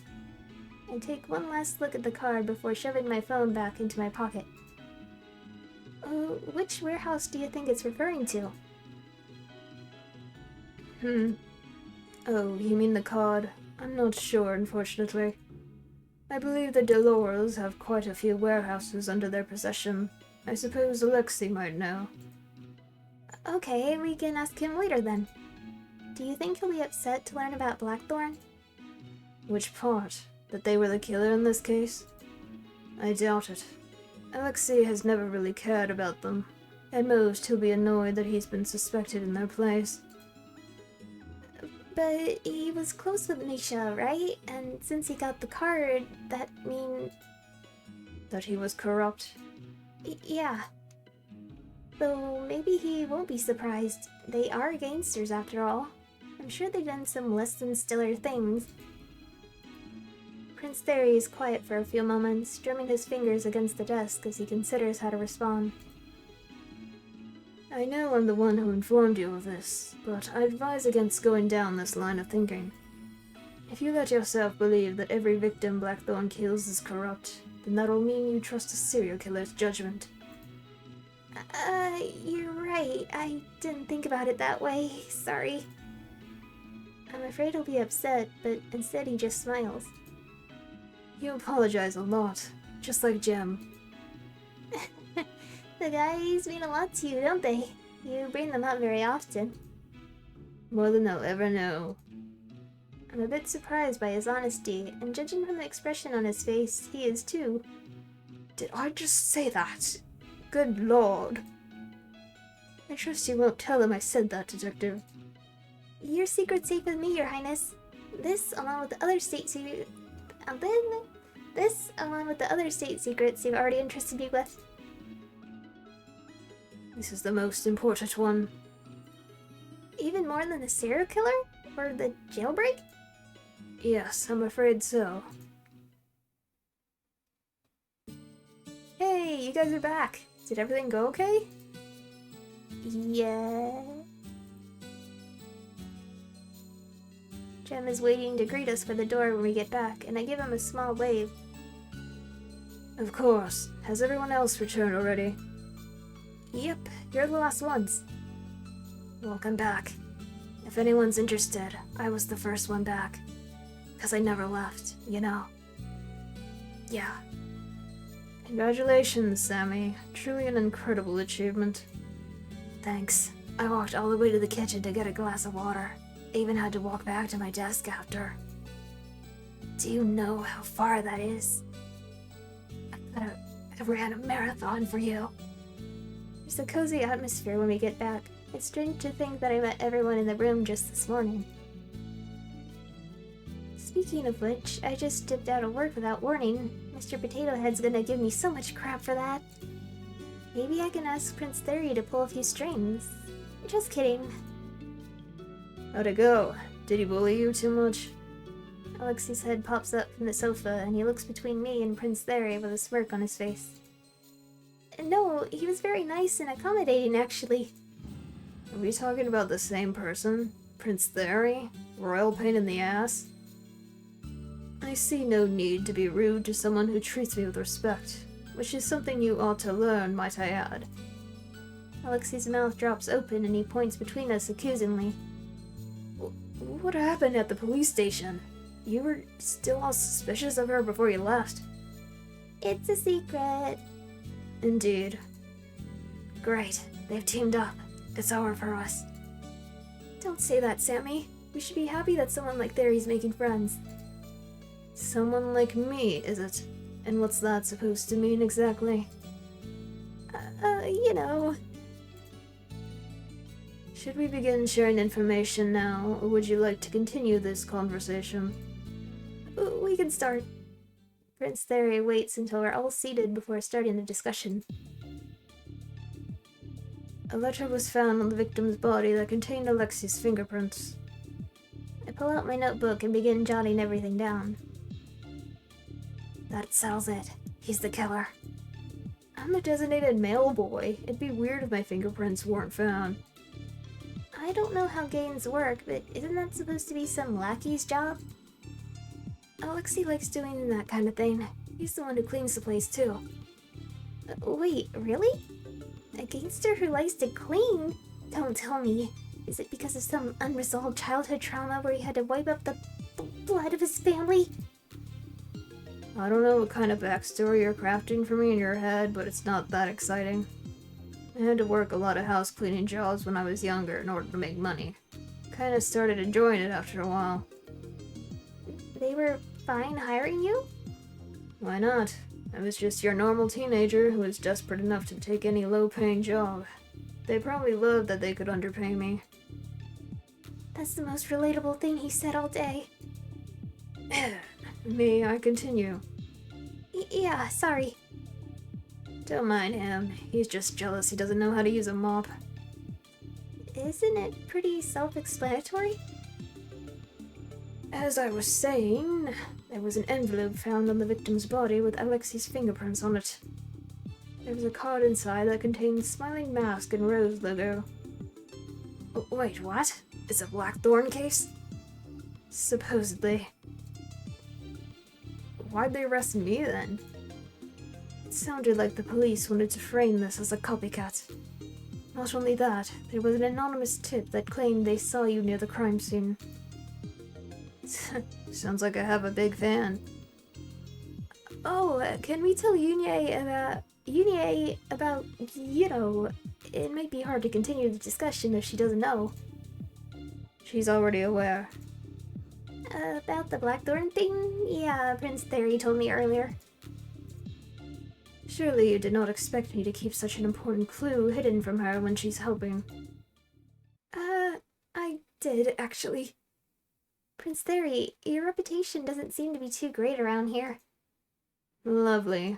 I take one last look at the card before shoving my phone back into my pocket. Which warehouse do you think it's referring to? Oh, you mean the card? I'm not sure, unfortunately. I believe the Deloras have quite a few warehouses under their possession. I suppose Alexei might know. Okay, we can ask him later then. Do you think he'll be upset to learn about Blackthorn? Which part? That they were the killer in this case? I doubt it. Alexei has never really cared about them. At most, he'll be annoyed that he's been suspected in their place. But he was close with Misha, right? And since he got the card, that mean... That he was corrupt? Yeah. Though maybe he won't be surprised. They are gangsters after all. I'm sure they've done some less than stellar things. Prince Theory is quiet for a few moments, drumming his fingers against the desk as he considers how to respond. I know I'm the one who informed you of this, but I advise against going down this line of thinking. If you let yourself believe that every victim Blackthorn kills is corrupt, then that'll mean you trust a serial killer's judgment. You're right. I didn't think about it that way. Sorry. I'm afraid he'll be upset, but instead he just smiles. You apologize a lot, just like Jem. The guys mean a lot to you, don't they? You bring them up very often. More than they'll ever know. I'm a bit surprised by his honesty, and judging from the expression on his face, he is too. Did I just say that? Good lord. I trust you won't tell them I said that, Detective. Your secret's safe with me, Your Highness. This, along with the other state secrets you've already entrusted me with. This is the most important one. Even more than the serial killer? Or the jailbreak? Yes, I'm afraid so. Hey, you guys are back. Did everything go okay? Yeah. Jem is waiting to greet us for the door when we get back, and I give him a small wave. Of course. Has everyone else returned already? Yep, you're the last ones. Welcome back. If anyone's interested, I was the first one back. 'Cause I never left, you know? Yeah. Congratulations, Sammy. Truly an incredible achievement. Thanks. I walked all the way to the kitchen to get a glass of water. I even had to walk back to my desk after. Do you know how far that is? I ran a marathon for you. There's a cozy atmosphere when we get back. It's strange to think that I met everyone in the room just this morning. Speaking of which, I just dipped out of work without warning. Mr. Potato Head's gonna give me so much crap for that. Maybe I can ask Prince Theory to pull a few strings. Just kidding. How'd it go? Did he bully you too much? Alexei's head pops up from the sofa, and he looks between me and Prince Theory with a smirk on his face. No, he was very nice and accommodating, actually. Are we talking about the same person? Prince Theory? Royal pain in the ass? I see no need to be rude to someone who treats me with respect, which is something you ought to learn, might I add. Alexei's mouth drops open and he points between us accusingly. What happened at the police station? You were still all suspicious of her before you left. It's a secret. Indeed. Great. They've teamed up. It's over for us. Don't say that, Sammy. We should be happy that someone like Theory's making friends. Someone like me, is it? And what's that supposed to mean exactly? You know. Should we begin sharing information now, or would you like to continue this conversation? We can start. Prince Theory waits until we're all seated before starting the discussion. A letter was found on the victim's body that contained Alexei's fingerprints. I pull out my notebook and begin jotting everything down. That settles it. He's the killer. I'm the designated mail boy. It'd be weird if my fingerprints weren't found. I don't know how gains work, but isn't that supposed to be some lackey's job? Alexei likes doing that kind of thing. He's the one who cleans the place, too. Wait, really? A gangster who likes to clean? Don't tell me. Is it because of some unresolved childhood trauma where he had to wipe up the blood of his family? I don't know what kind of backstory you're crafting for me in your head, but it's not that exciting. I had to work a lot of house cleaning jobs when I was younger in order to make money. Kinda started enjoying it after a while. They were fine hiring you? Why not? I was just your normal teenager who was desperate enough to take any low-paying job. They probably loved that they could underpay me. That's the most relatable thing he said all day. May I continue? Yeah, sorry. Don't mind him. He's just jealous he doesn't know how to use a mop. Isn't it pretty self-explanatory? As I was saying, there was an envelope found on the victim's body with Alexei's fingerprints on it. There was a card inside that contained smiling mask and rose logo. Oh, wait, what? It's a Blackthorn case? Supposedly. Why'd they arrest me then? It sounded like the police wanted to frame this as a copycat. Not only that, there was an anonymous tip that claimed they saw you near the crime scene. Sounds like I have a big fan. Oh, can we tell Yunie about, you know, it might be hard to continue the discussion if she doesn't know. She's already aware. About the Blackthorn thing? Yeah, Prince Theory told me earlier. Surely you did not expect me to keep such an important clue hidden from her when she's helping. I did, actually. Prince Theory, your reputation doesn't seem to be too great around here. Lovely.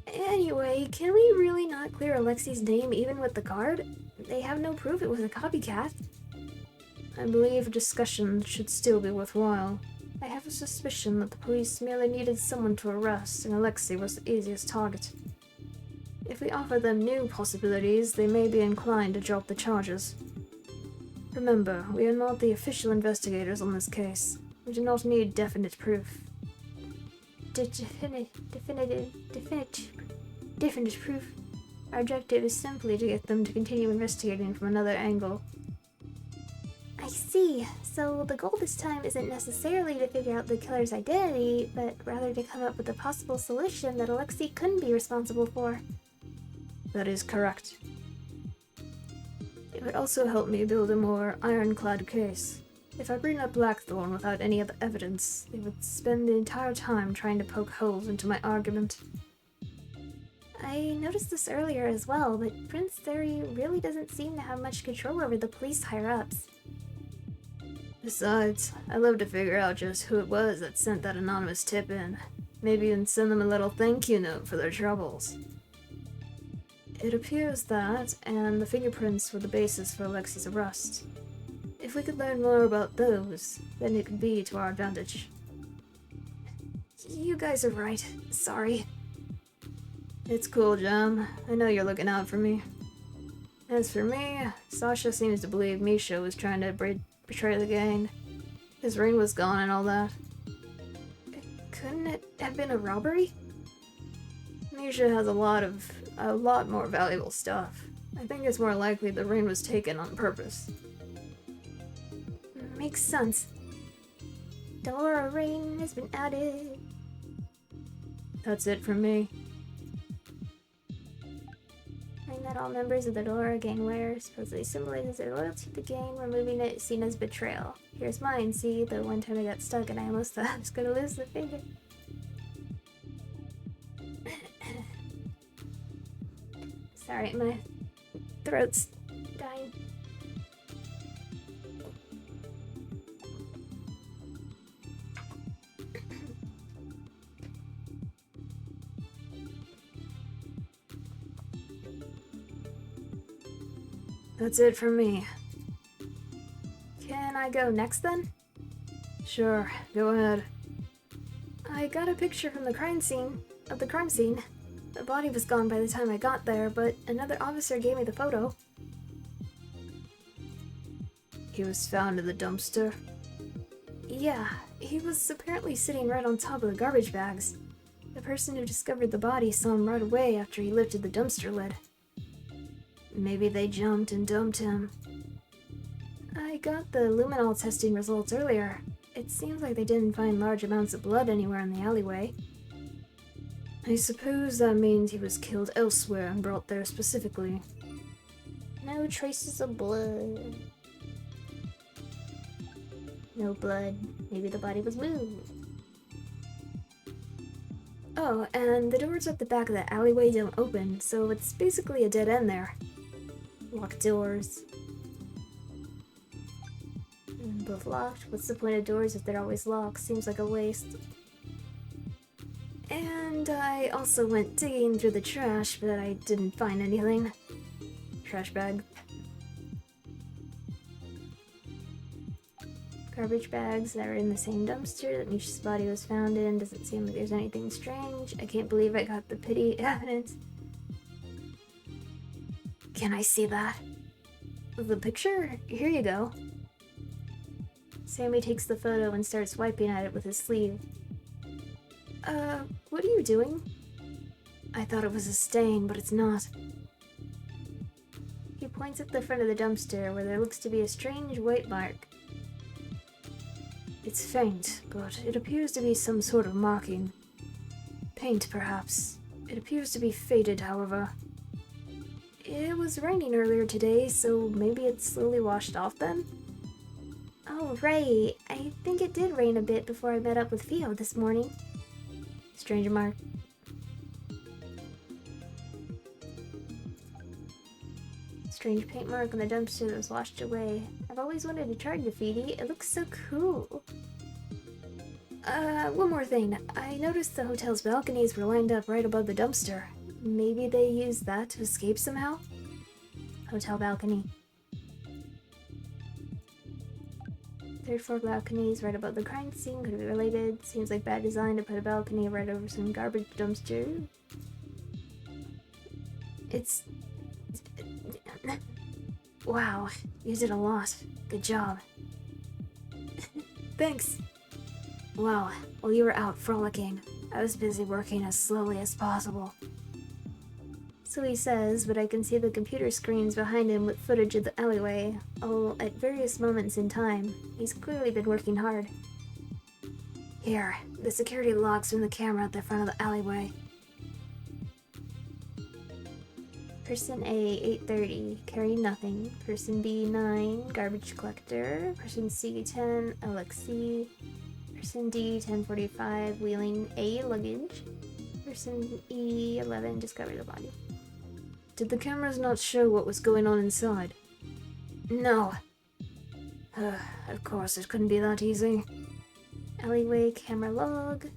Anyway, can we really not clear Alexei's name even with the card? They have no proof it was a copycat. I believe a discussion should still be worthwhile. I have a suspicion that the police merely needed someone to arrest, and Alexei was the easiest target. If we offer them new possibilities, they may be inclined to drop the charges. Remember, we are not the official investigators on this case. We do not need definite proof. Definite proof. Our objective is simply to get them to continue investigating from another angle. I see. So the goal this time isn't necessarily to figure out the killer's identity, but rather to come up with a possible solution that Alexei couldn't be responsible for. That is correct. It would also help me build a more ironclad case. If I bring up Blackthorn without any other evidence, they would spend the entire time trying to poke holes into my argument. I noticed this earlier as well, but Prince Theory really doesn't seem to have much control over the police higher-ups. Besides, I'd love to figure out just who it was that sent that anonymous tip in. Maybe even send them a little thank you note for their troubles. It appears that, and the fingerprints were the basis for Alexei's arrest. If we could learn more about those, then it could be to our advantage. You guys are right. Sorry. It's cool, Jam. I know you're looking out for me. As for me, Sasha seems to believe Misha was trying to betray the gang. His ring was gone and all that. Couldn't it have been a robbery? Misha has a lot more valuable stuff. I think it's more likely the ring was taken on purpose. Makes sense. Delora ring has been added. That's it from me. Ring that all members of the Delora gang wear supposedly symbolizes their loyalty to the gang. Removing it is seen as betrayal. Here's mine, see? The one time I got stuck and I almost thought I was gonna lose the finger. Sorry, my throat's dying. That's it from me. Can I go next then? Sure, go ahead. I got a picture from the crime scene. The body was gone by the time I got there, but another officer gave me the photo. He was found in the dumpster? Yeah, he was apparently sitting right on top of the garbage bags. The person who discovered the body saw him right away after he lifted the dumpster lid. Maybe they jumped and dumped him. I got the luminol testing results earlier. It seems like they didn't find large amounts of blood anywhere in the alleyway. I suppose that means he was killed elsewhere and brought there specifically. No traces of blood. No blood. Maybe the body was moved. Oh, and the doors at the back of the alleyway don't open, so it's basically a dead end there. Locked doors. Both locked. What's the point of doors if they're always locked? Seems like a waste. And I also went digging through the trash, but I didn't find anything. Trash bag. Garbage bags that are in the same dumpster that Misha's body was found in. Doesn't seem like there's anything strange. I can't believe I got the pity evidence. Can I see that? The picture? Here you go. Sammy takes the photo and starts wiping at it with his sleeve. What are you doing? I thought it was a stain, but it's not. He points at the front of the dumpster where there looks to be a strange white mark. It's faint, but it appears to be some sort of marking. Paint, perhaps. It appears to be faded, however. It was raining earlier today, so maybe it slowly washed off then? Oh, right. I think it did rain a bit before I met up with Theo this morning. Stranger mark. Strange paint mark on the dumpster that was washed away. I've always wanted to try graffiti. It looks so cool. One more thing. I noticed the hotel's balconies were lined up right above the dumpster. Maybe they used that to escape somehow? Hotel balcony. Third floor balconies right above the crime scene could be related. Seems like bad design to put a balcony right over some garbage dumpster. It's... Wow, you did a lot. Good job. Thanks. Well, while you were out frolicking, I was busy working as slowly as possible. So he says, but I can see the computer screens behind him with footage of the alleyway, all at various moments in time. He's clearly been working hard. Here, the security logs from the camera at the front of the alleyway. Person A, 8:30, carrying nothing. Person B, 9, garbage collector. Person C, 10, LXC. Person D, 10:45, wheeling A, luggage. Person E, 11, discovered the body. Did the cameras not show what was going on inside? No. Of course, it couldn't be that easy. Alleyway camera log.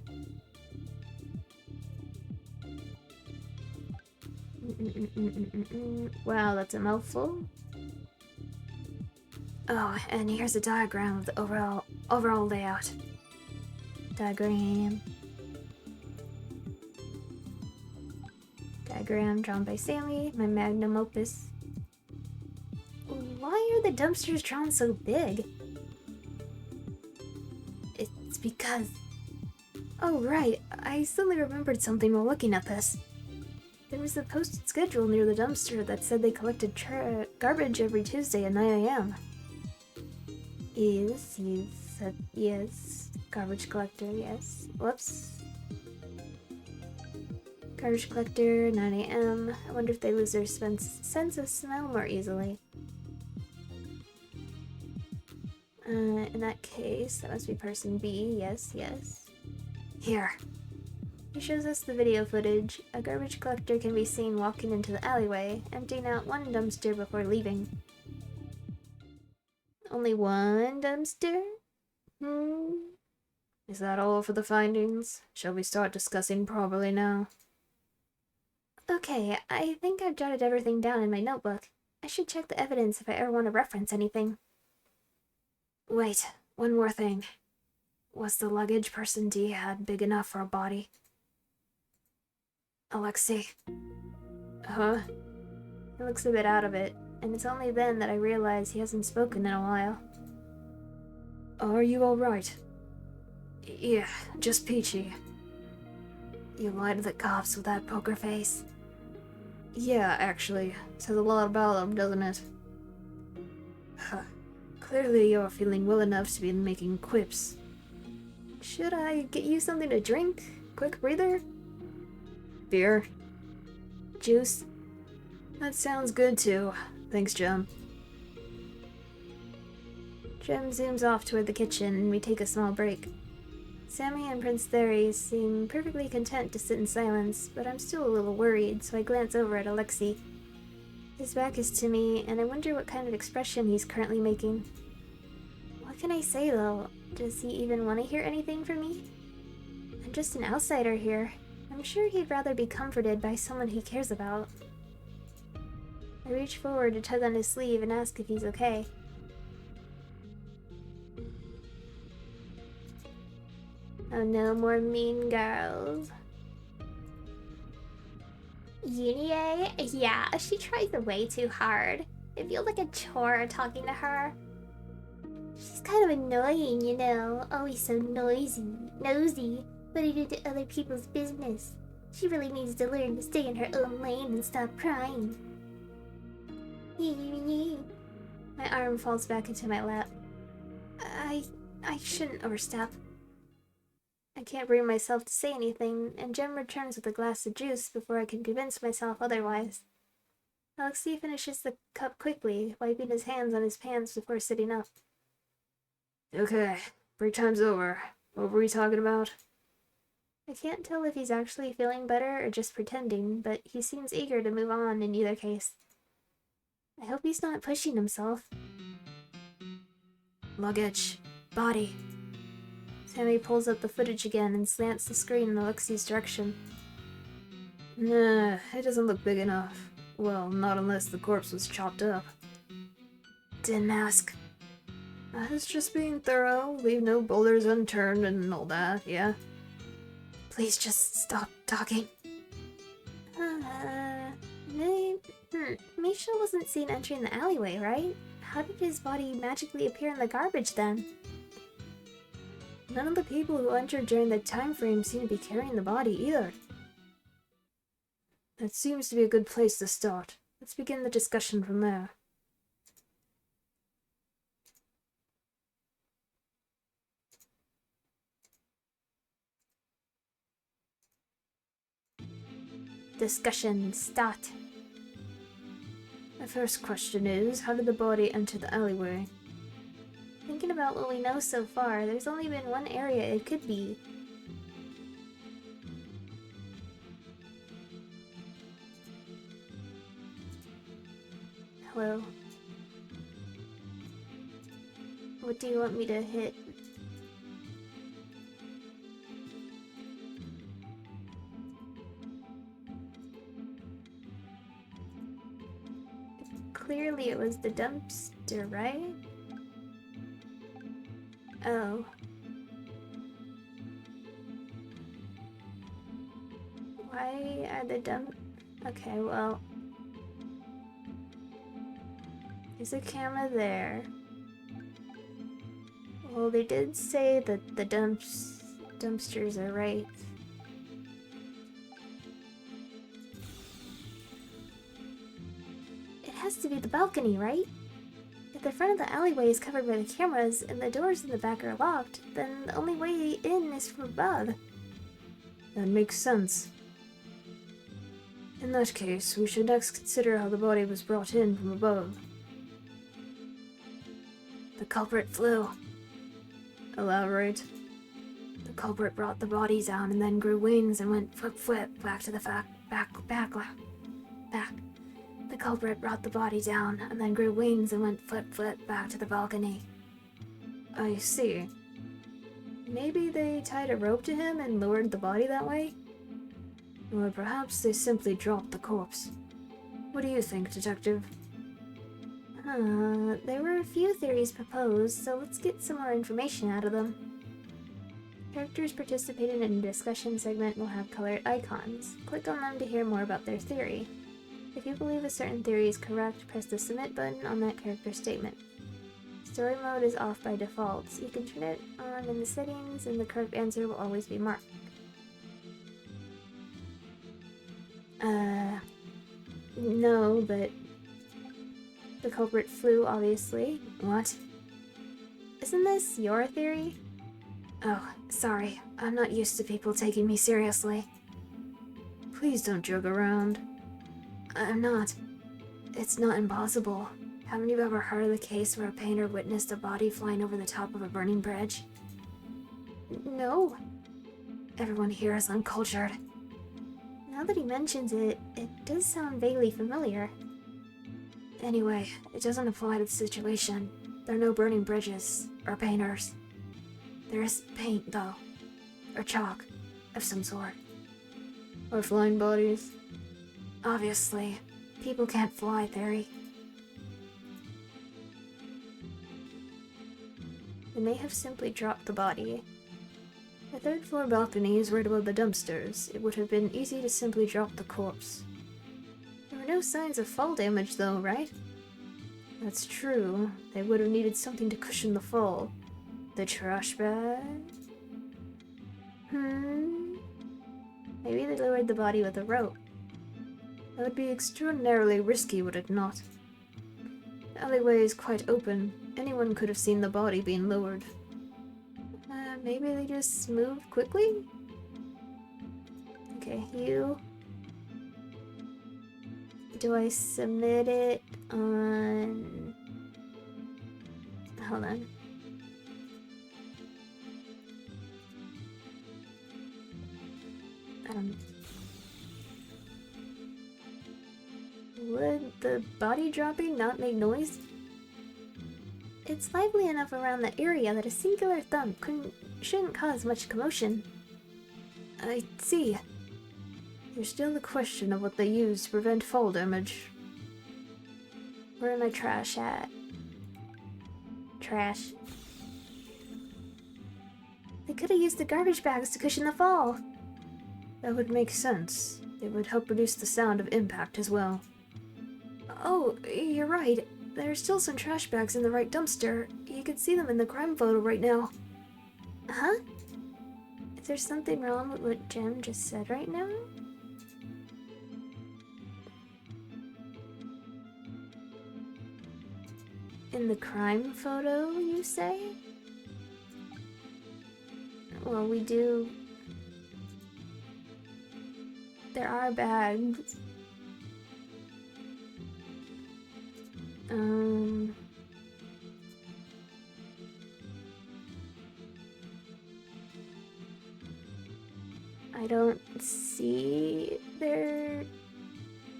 Wow, that's a mouthful. Oh, and here's a diagram of the overall layout. Diagram. Diagram drawn by Sammy, my magnum opus. Why are the dumpsters drawn so big? It's because... Oh, right. I suddenly remembered something while looking at this. There was a posted schedule near the dumpster that said they collected garbage every Tuesday at 9 a.m. Yes. Garbage collector, yes. Whoops. Garbage collector, 9 a.m. I wonder if they lose their sense of smell more easily. In that case, that must be person B. Yes. Here. He shows us the video footage. A garbage collector can be seen walking into the alleyway, emptying out one dumpster before leaving. Only one dumpster? Is that all for the findings? Shall we start discussing properly now? Okay, I think I've jotted everything down in my notebook. I should check the evidence if I ever want to reference anything. Wait, one more thing. Was the luggage person D had big enough for a body? Alexei. Huh? He looks a bit out of it, and it's only then that I realize he hasn't spoken in a while. Are you alright? Yeah, just peachy. You lied to the cops with that poker face? Yeah, actually. Says a lot about him, doesn't it? Huh. Clearly you're feeling well enough to be making quips. Should I get you something to drink? Quick breather? Beer? Juice? That sounds good too. Thanks, Jem. Jem zooms off toward the kitchen and we take a small break. Sammy and Prince Theory seem perfectly content to sit in silence, but I'm still a little worried, so I glance over at Alexei. His back is to me, and I wonder what kind of expression he's currently making. What can I say, though? Does he even want to hear anything from me? I'm just an outsider here. I'm sure he'd rather be comforted by someone he cares about. I reach forward to tug on his sleeve and ask if he's okay. Oh, no more mean girls. Unie? Yeah, she tries way too hard. It feels like a chore talking to her. She's kind of annoying, you know. Always so nosy, putting into other people's business. She really needs to learn to stay in her own lane and stop prying. My arm falls back into my lap. I shouldn't overstep. I can't bring myself to say anything, and Jem returns with a glass of juice before I can convince myself otherwise. Alexei finishes the cup quickly, wiping his hands on his pants before sitting up. Okay, break time's over. What were we talking about? I can't tell if he's actually feeling better or just pretending, but he seems eager to move on in either case. I hope he's not pushing himself. Luggage. Body. Sammy pulls up the footage again and slants the screen in Alexei's direction. Nah, it doesn't look big enough. Well, not unless the corpse was chopped up. Didn't ask. That's just being thorough, leave no boulders unturned and all that, yeah? Please just stop talking. Misha wasn't seen entering the alleyway, right? How did his body magically appear in the garbage then? None of the people who entered during the time frame seem to be carrying the body either. That seems to be a good place to start. Let's begin the discussion from there. Discussion start. My first question is, how did the body enter the alleyway? Thinking about what we know so far, there's only been one area it could be. Hello. What do you want me to hit? Clearly it was the dumpster, right? Oh. Why are the Okay, well. There's a camera there. Well, they did say that the dumpsters are right. It has to be the balcony, right? If the front of the alleyway is covered by the cameras and the doors in the back are locked, then the only way in is from above. That makes sense. In that case, we should next consider how the body was brought in from above. The culprit flew. Elaborate. The culprit brought the body down and then grew wings and went flip back to the back. The culprit brought the body down and then grew wings and went flip back to the balcony. I see. Maybe they tied a rope to him and lowered the body that way? Or perhaps they simply dropped the corpse. What do you think, Detective? There were a few theories proposed, so let's get some more information out of them. Characters participating in the discussion segment will have colored icons. Click on them to hear more about their theory. If you believe a certain theory is correct, press the submit button on that character's statement. Story mode is off by default. You can turn it on in the settings and the correct answer will always be marked. No, but the culprit flew, obviously. What? Isn't this your theory? Oh, sorry. I'm not used to people taking me seriously. Please don't joke around. I'm not. It's not impossible. Haven't you ever heard of the case where a painter witnessed a body flying over the top of a burning bridge? No. Everyone here is uncultured. Now that he mentions it, it does sound vaguely familiar. Anyway, it doesn't apply to the situation. There are no burning bridges, or painters. There is paint, though. Or chalk, of some sort. Or flying bodies. Obviously, people can't fly, Theory. They may have simply dropped the body. The third floor balcony is right above the dumpsters. It would have been easy to simply drop the corpse. There were no signs of fall damage though, right? That's true. They would have needed something to cushion the fall. The trash bag? Maybe they lowered the body with a rope. That would be extraordinarily risky, would it not? The alleyway is quite open. Anyone could have seen the body being lowered. Maybe they just moved quickly? Okay, you... Do I submit it on... Hold on. Would the body dropping not make noise? It's lively enough around the area that a singular thump shouldn't cause much commotion. I see. There's still the question of what they used to prevent fall damage. Where am I trash at? Trash. They could have used the garbage bags to cushion the fall. That would make sense. They would help reduce the sound of impact as well. Oh, you're right. There are still some trash bags in the right dumpster. You can see them in the crime photo right now. Huh? Is there something wrong with what Jem just said right now? In the crime photo, you say? Well, we do... There are bags.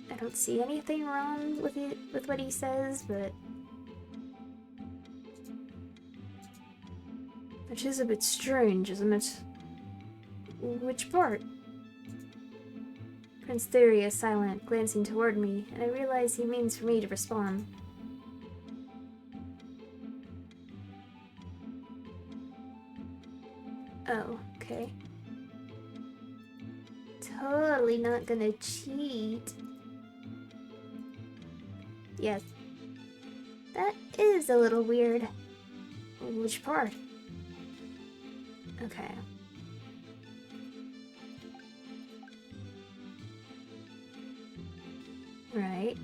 I don't see anything wrong with it, with what he says, but which is a bit strange, isn't it? Which part? Prince Theory is silent, glancing toward me, and I realize he means for me to respond. Oh, okay. Totally not gonna cheat. Yes. That is a little weird. Which part? Okay. Right.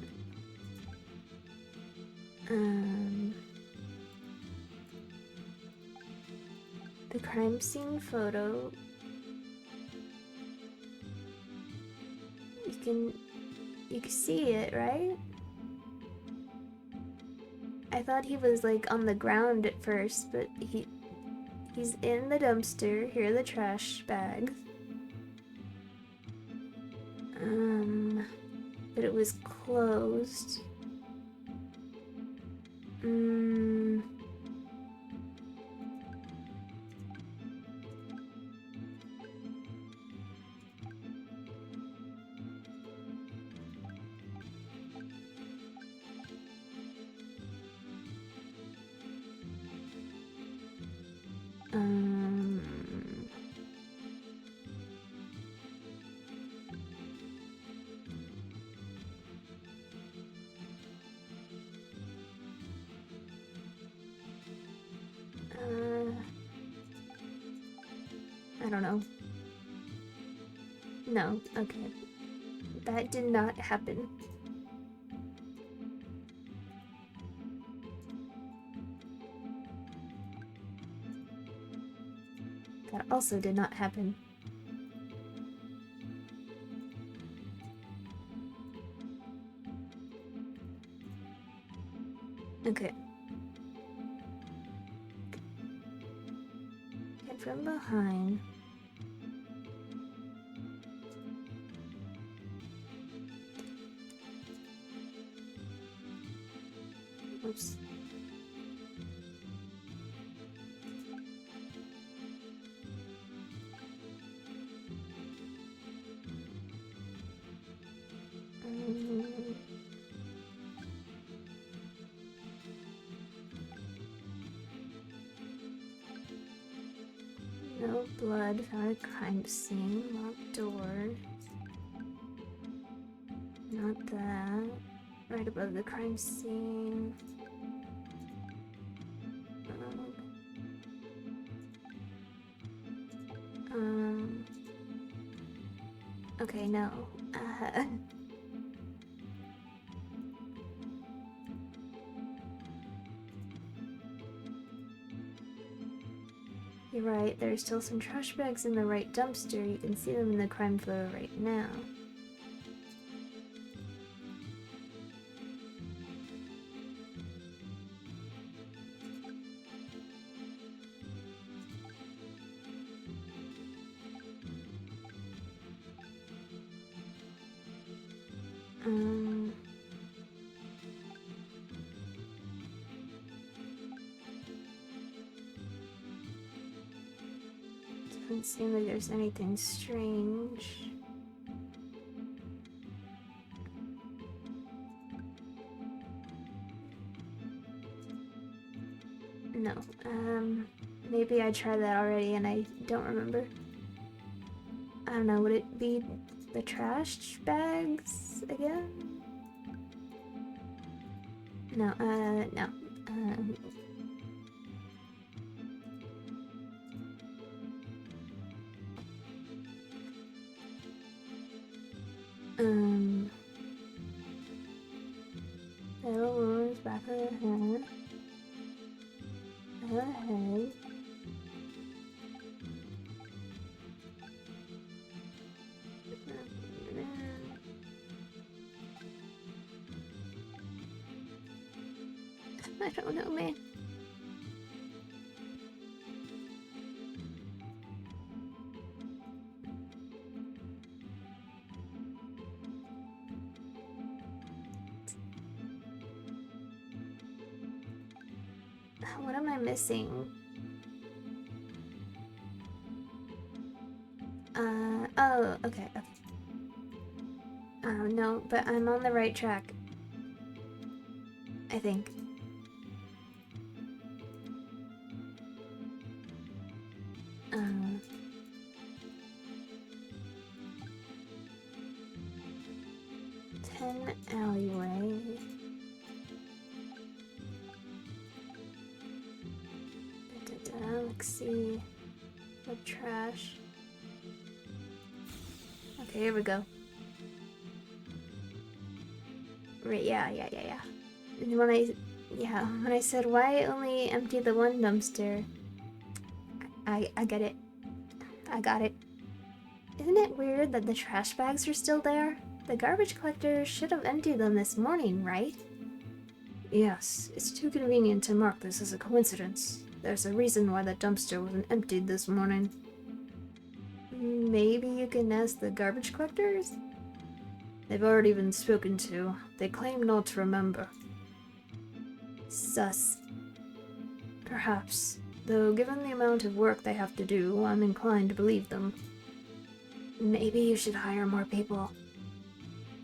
The crime scene photo. You can see it, right? I thought he was like on the ground at first, but he's in the dumpster. Here are the trash bags. But it was closed. I don't know. No, okay. That did not happen. That also did not happen. Okay. Can't from behind. Oops. No blood, found a crime scene, locked door. Not that. Right above the crime scene. Okay, no. You're right, there's still some trash bags in the right dumpster. You can see them in the crime photo right now. Doesn't seem like there's anything strange. No, maybe I tried that already and I don't remember. I don't know, would it be the trash bags again? No, no. Little wounds, back of the head. Her head. I don't know, man. What am I missing? Oh, okay. Oh, no, but I'm on the right track. I think. Alleyway. Let's see. The trash. Okay, here we go. Right, yeah. And when I said why only empty the one dumpster, I get it. I got it. Isn't it weird that the trash bags are still there? The garbage collector should have emptied them this morning, right? Yes, it's too convenient to mark this as a coincidence. There's a reason why that dumpster wasn't emptied this morning. Maybe you can ask the garbage collectors? They've already been spoken to. They claim not to remember. Sus. Perhaps. Though given the amount of work they have to do, I'm inclined to believe them. Maybe you should hire more people.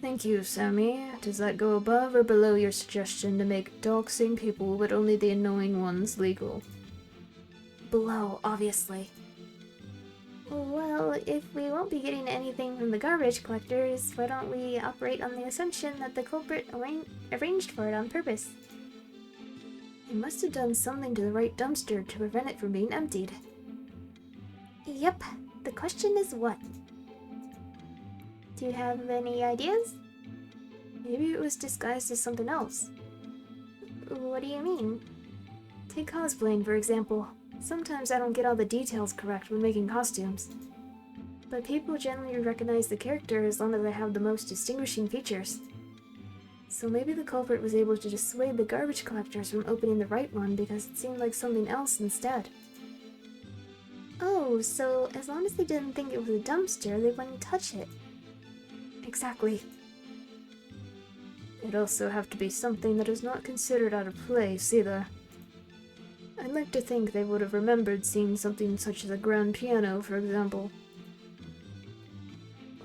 Thank you, Sammy. Does that go above or below your suggestion to make doxing people, but only the annoying ones, legal? Below, obviously. Well, if we won't be getting anything from the garbage collectors, why don't we operate on the assumption that the culprit arranged for it on purpose? He must have done something to the right dumpster to prevent it from being emptied. Yep. The question is what? Do you have any ideas? Maybe it was disguised as something else. What do you mean? Take cosplaying, for example. Sometimes I don't get all the details correct when making costumes. But people generally recognize the character as long as they have the most distinguishing features. So maybe the culprit was able to dissuade the garbage collectors from opening the right one because it seemed like something else instead. Oh, Oh, so as long as they didn't think it was a dumpster, they wouldn't touch it. Exactly. It'd also have to be something that is not considered out of place, either. I'd like to think they would have remembered seeing something such as a grand piano, for example.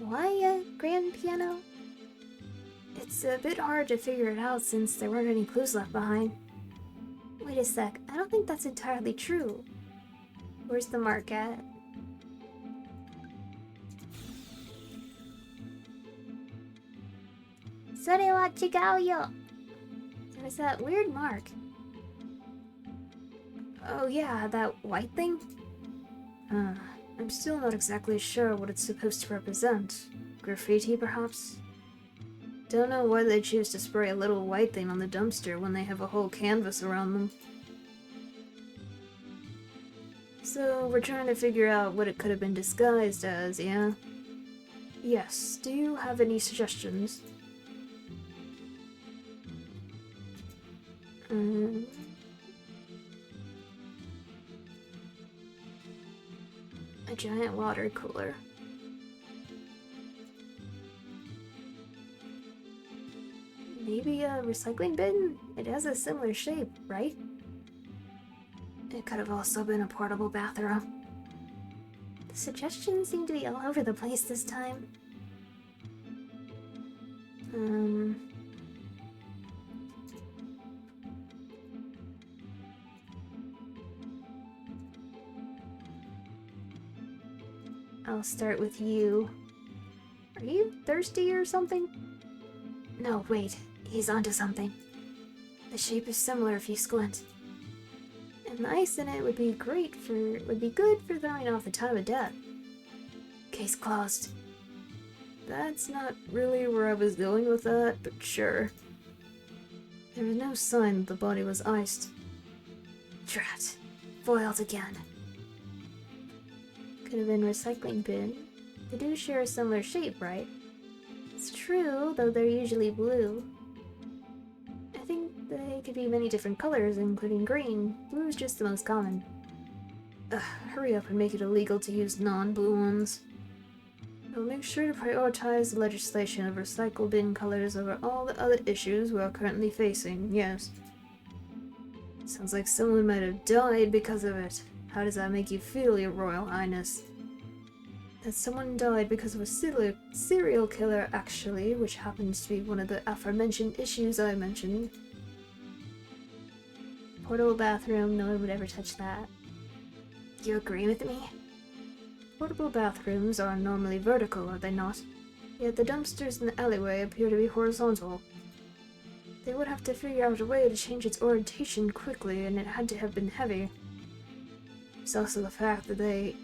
Why a grand piano? It's a bit hard to figure it out since there weren't any clues left behind. Wait a sec, I don't think that's entirely true. Where's the mark at? Sorewa chigau yo! There's that weird mark. Oh yeah, that white thing? I'm still not exactly sure what it's supposed to represent. Graffiti, perhaps? Don't know why they choose to spray a little white thing on the dumpster when they have a whole canvas around them. So, we're trying to figure out what it could have been disguised as, yeah? Yes, do you have any suggestions? A giant water cooler. Maybe a recycling bin? It has a similar shape, right? It could have also been a portable bathroom. The suggestions seem to be all over the place this time. I'll start with you. Are you thirsty or something? No, wait. He's onto something. The shape is similar if you squint. And the ice in it would be good for throwing off the time of death. Case closed. That's not really where I was going with that, but sure. There was no sign that the body was iced. Drat. Foiled again. Could have been recycling bin. They do share a similar shape, right? It's true, though they're usually blue. I think they could be many different colors, including green. Blue is just the most common. Hurry up and make it illegal to use non-blue ones. I'll make sure to prioritize the legislation of recycle bin colors over all the other issues we are currently facing, yes. Sounds like someone might have died because of it. How does that make you feel, Your Royal Highness? That someone died because of a serial killer, actually, which happens to be one of the aforementioned issues I mentioned. Portable bathroom, no one would ever touch that. You agree with me? Portable bathrooms are normally vertical, are they not? Yet the dumpsters in the alleyway appear to be horizontal. They would have to figure out a way to change its orientation quickly, and it had to have been heavy. There's also the fact that they,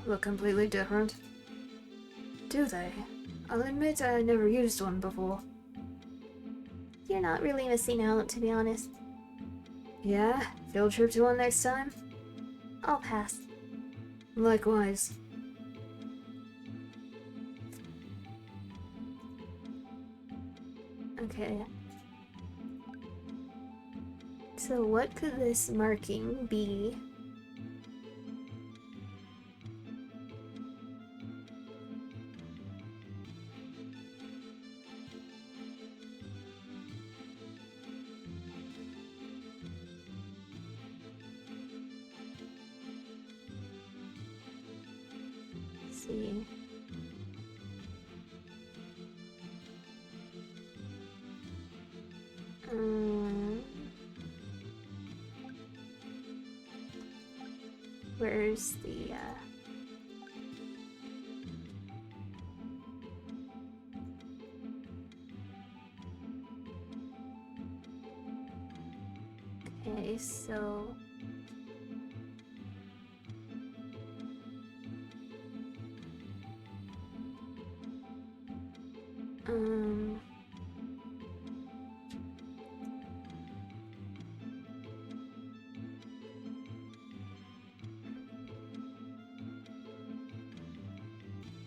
look completely different. Do they? I'll admit I never used one before. You're not really missing out, to be honest. Yeah? Field trip to one next time? I'll pass. Likewise. Okay. So what could this marking be? See. Where's the okay, so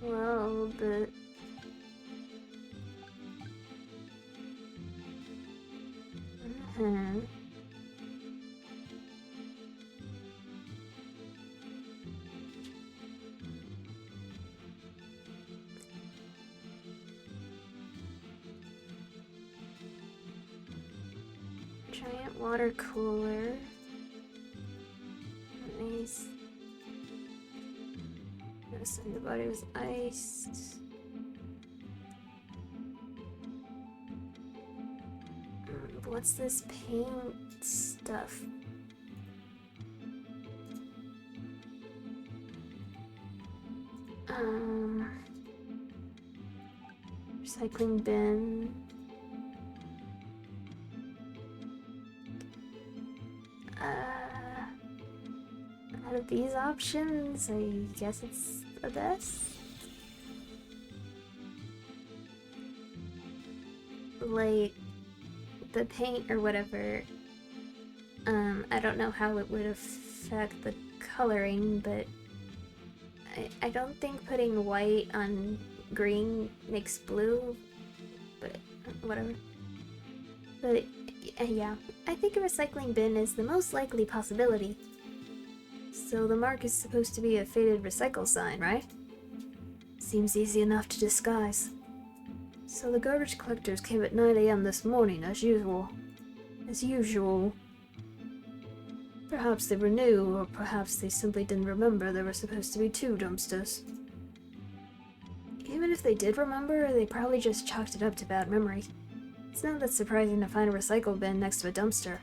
well, but Giant water cooler. Nice. Noticing the body was iced. What's this paint stuff? Recycling bin. Out of these options, I guess it's the best. Like, the paint or whatever, I don't know how it would affect the coloring, but I don't think putting white on green makes blue, but whatever. But yeah, I think a recycling bin is the most likely possibility. So the mark is supposed to be a faded recycle sign, right? Seems easy enough to disguise. So the garbage collectors came at 9 a.m. this morning, as usual. As usual. Perhaps they were new, or perhaps they simply didn't remember there were supposed to be 2 dumpsters. Even if they did remember, they probably just chalked it up to bad memory. It's not that surprising to find a recycle bin next to a dumpster.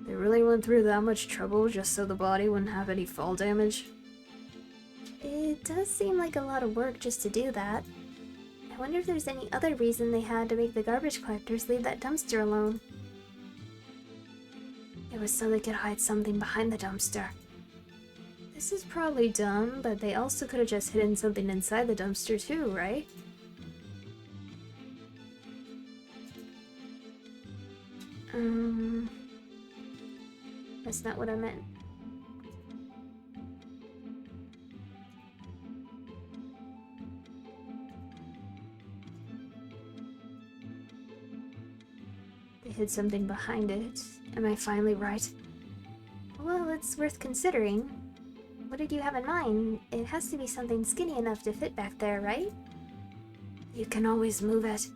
They really went through that much trouble just so the body wouldn't have any fall damage? It does seem like a lot of work just to do that. I wonder if there's any other reason they had to make the garbage collectors leave that dumpster alone. It was so they could hide something behind the dumpster. This is probably dumb, but they also could have just hidden something inside the dumpster too, right? That's not what I meant. They hid something behind it. Am I finally right? Well, it's worth considering. What did you have in mind? It has to be something skinny enough to fit back there, right? You can always move it.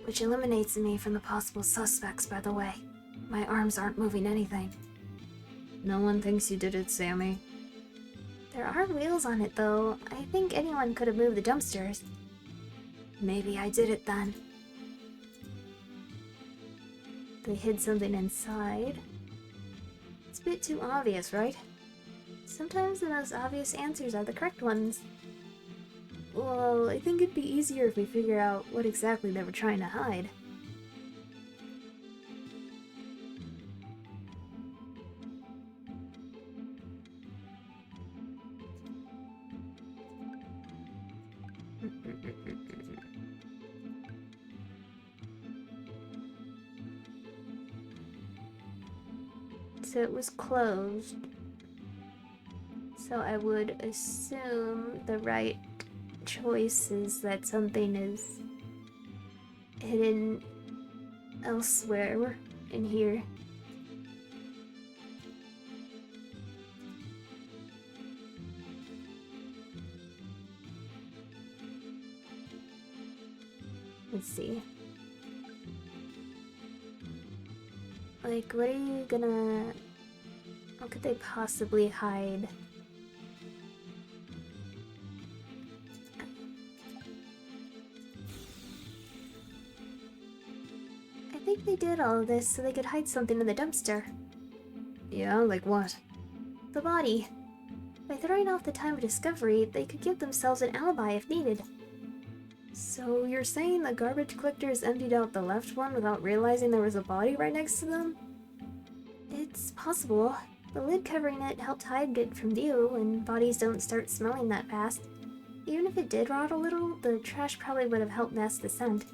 Which eliminates me from the possible suspects, by the way. My arms aren't moving anything. No one thinks you did it, Sammy. There are wheels on it, though. I think anyone could have moved the dumpsters. Maybe I did it then. They hid something inside. It's a bit too obvious, right? Sometimes the most obvious answers are the correct ones. Well, I think it'd be easier if we figure out what exactly they were trying to hide. So it was closed. So I would assume the right choice is that something is hidden elsewhere in here. Let's see. Like, what are you gonna... What could they possibly hide? I think they did all of this so they could hide something in the dumpster. Yeah, like what? The body. By throwing off the time of discovery, they could give themselves an alibi if needed. So you're saying the garbage collectors emptied out the left one without realizing there was a body right next to them? It's possible. The lid covering it helped hide it from view, and bodies don't start smelling that fast. Even if it did rot a little, the trash probably would have helped mask the scent.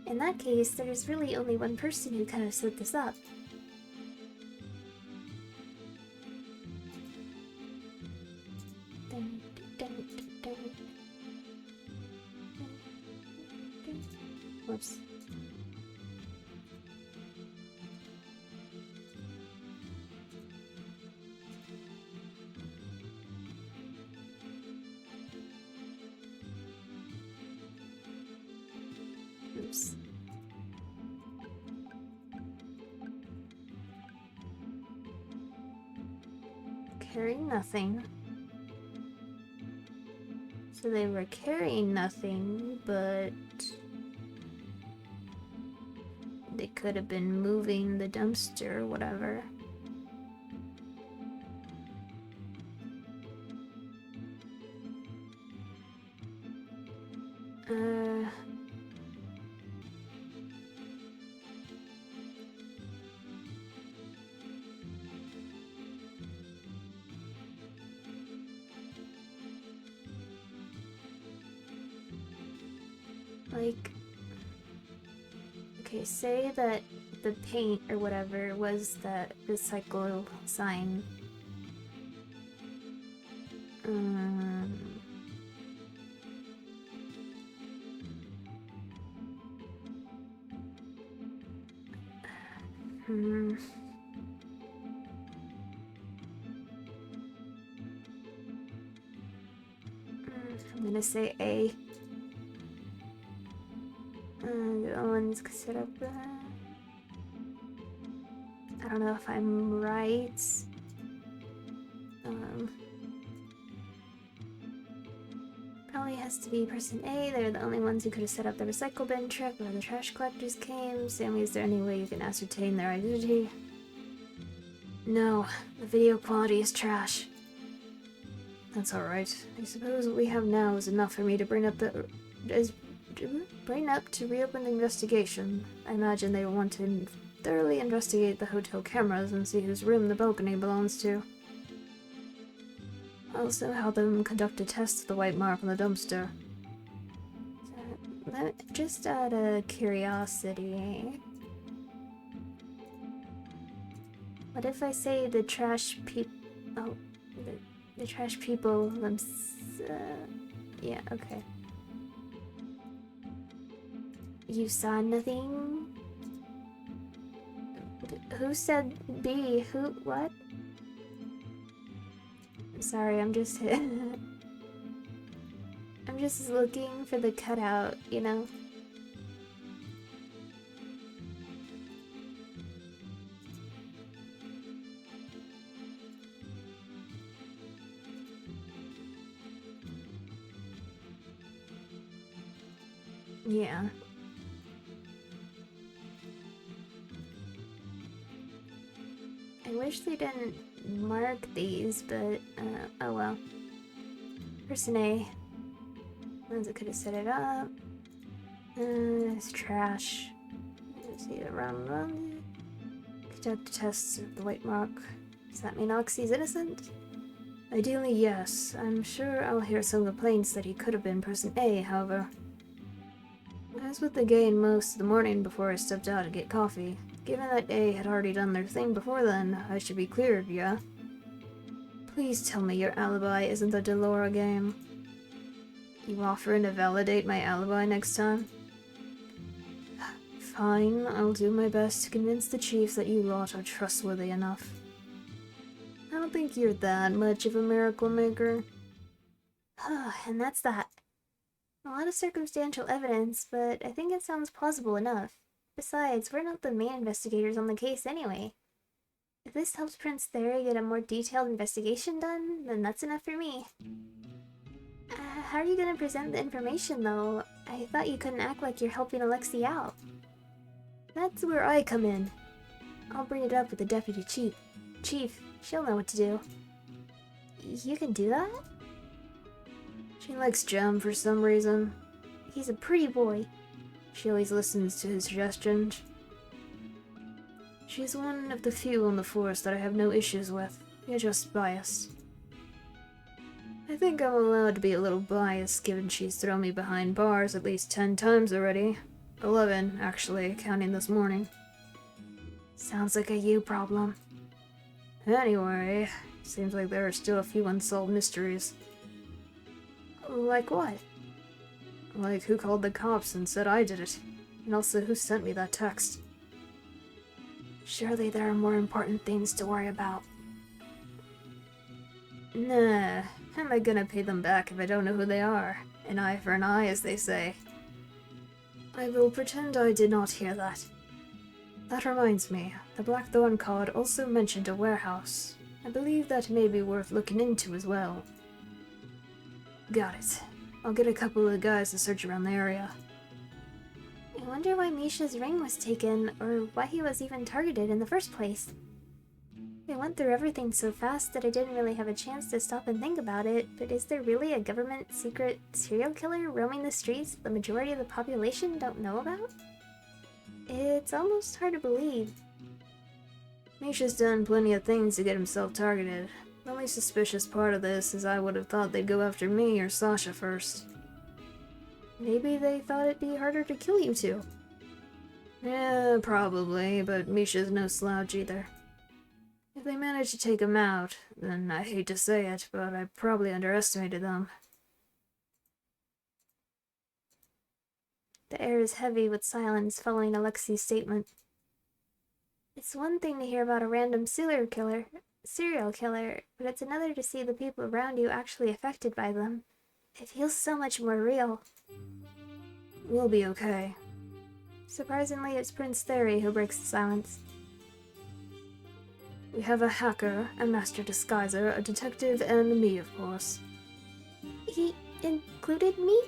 In that case, there's really only one person who could have set this up. Dun, dun, dun, dun. Whoops. Oops. carrying nothing. So they were carrying nothing, but they could have been moving the dumpster or whatever. Like, okay, say that the paint or whatever was that recycle sign. I'm gonna say A. The ones set up that. I don't know if I'm right. Probably has to be person A. They're the only ones who could have set up the recycle bin trick where the trash collectors came. Sammy, is there any way you can ascertain their identity? No, the video quality is trash. That's alright. I suppose what we have now is enough for me to bring up to reopen the investigation. I imagine they will want to thoroughly investigate the hotel cameras and see whose room the balcony belongs to. I'll also have them conduct a test of the white mark on the dumpster. Just out of curiosity, what if I say the trash the trash people yeah, okay. You saw nothing? Who said B? Who? What? I'm sorry, I'm just I'm just looking for the cutout, you know? Yeah. I wish they didn't mark these, but, oh well. Person A. Ones that could have set it up. It's trash. See it around. Conduct tests of the white mark. Does that mean Oxy's innocent? Ideally, yes. I'm sure I'll hear some complaints that he could have been person A, however. I was with the gang most of the morning before I stepped out to get coffee. Given that A had already done their thing before then, I should be cleared, yeah? Please tell me your alibi isn't the Delora game. You offering to validate my alibi next time? Fine, I'll do my best to convince the chief that you lot are trustworthy enough. I don't think you're that much of a miracle maker. And that's that. A lot of circumstantial evidence, but I think it sounds plausible enough. Besides, we're not the main investigators on the case anyway. If this helps Prince Theory get a more detailed investigation done, then that's enough for me. How are you gonna present the information, though? I thought you couldn't act like you're helping Alexi out. That's where I come in. I'll bring it up with the deputy chief. Chief, she'll know what to do. You can do that? She likes Jem for some reason. He's a pretty boy. She always listens to his suggestions. She's one of the few on the force that I have no issues with. You're just biased. I think I'm allowed to be a little biased given she's thrown me behind bars at least 10 times already. 11, actually, counting this morning. Sounds like a you problem. Anyway, seems like there are still a few unsolved mysteries. Like what? Like who called the cops and said I did it, and also who sent me that text. Surely there are more important things to worry about. Nah, how am I gonna pay them back if I don't know who they are? An eye for an eye, as they say. I will pretend I did not hear that. That reminds me, the Blackthorn card also mentioned a warehouse. I believe that may be worth looking into as well. Got it. I'll get a couple of guys to search around the area. I wonder why Misha's ring was taken, or why he was even targeted in the first place. We went through everything so fast that I didn't really have a chance to stop and think about it, but is there really a government secret serial killer roaming the streets the majority of the population don't know about? It's almost hard to believe. Misha's done plenty of things to get himself targeted. The only suspicious part of this is I would have thought they'd go after me or Sasha first. Maybe they thought it'd be harder to kill you two. Yeah, probably, but Misha's no slouch either. If they manage to take him out, then I hate to say it, but I probably underestimated them. The air is heavy with silence following Alexi's statement. It's one thing to hear about a random serial killer, but it's another to see the people around you actually affected by them. It feels so much more real. We'll be okay. Surprisingly, it's Prince Theory who breaks the silence. We have a hacker, a master disguiser, a detective, and me, of course. He included me?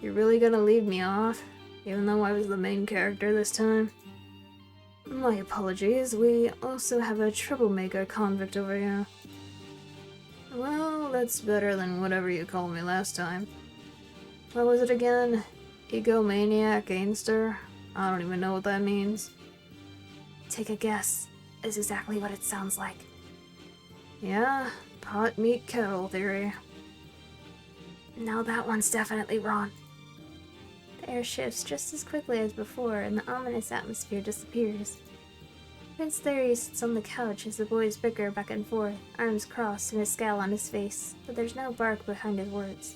You're really gonna leave me off, even though I was the main character this time? My apologies, we also have a troublemaker convict over here. Well, that's better than whatever you called me last time. What was it again? Egomaniac Ainster? I don't even know what that means. Take a guess. Is exactly what it sounds like. Yeah, pot meat kettle theory. No, that one's definitely wrong. The air shifts just as quickly as before, and the ominous atmosphere disappears. Prince Theory sits on the couch as the boys bicker back and forth, arms crossed and a scowl on his face, but there's no bark behind his words.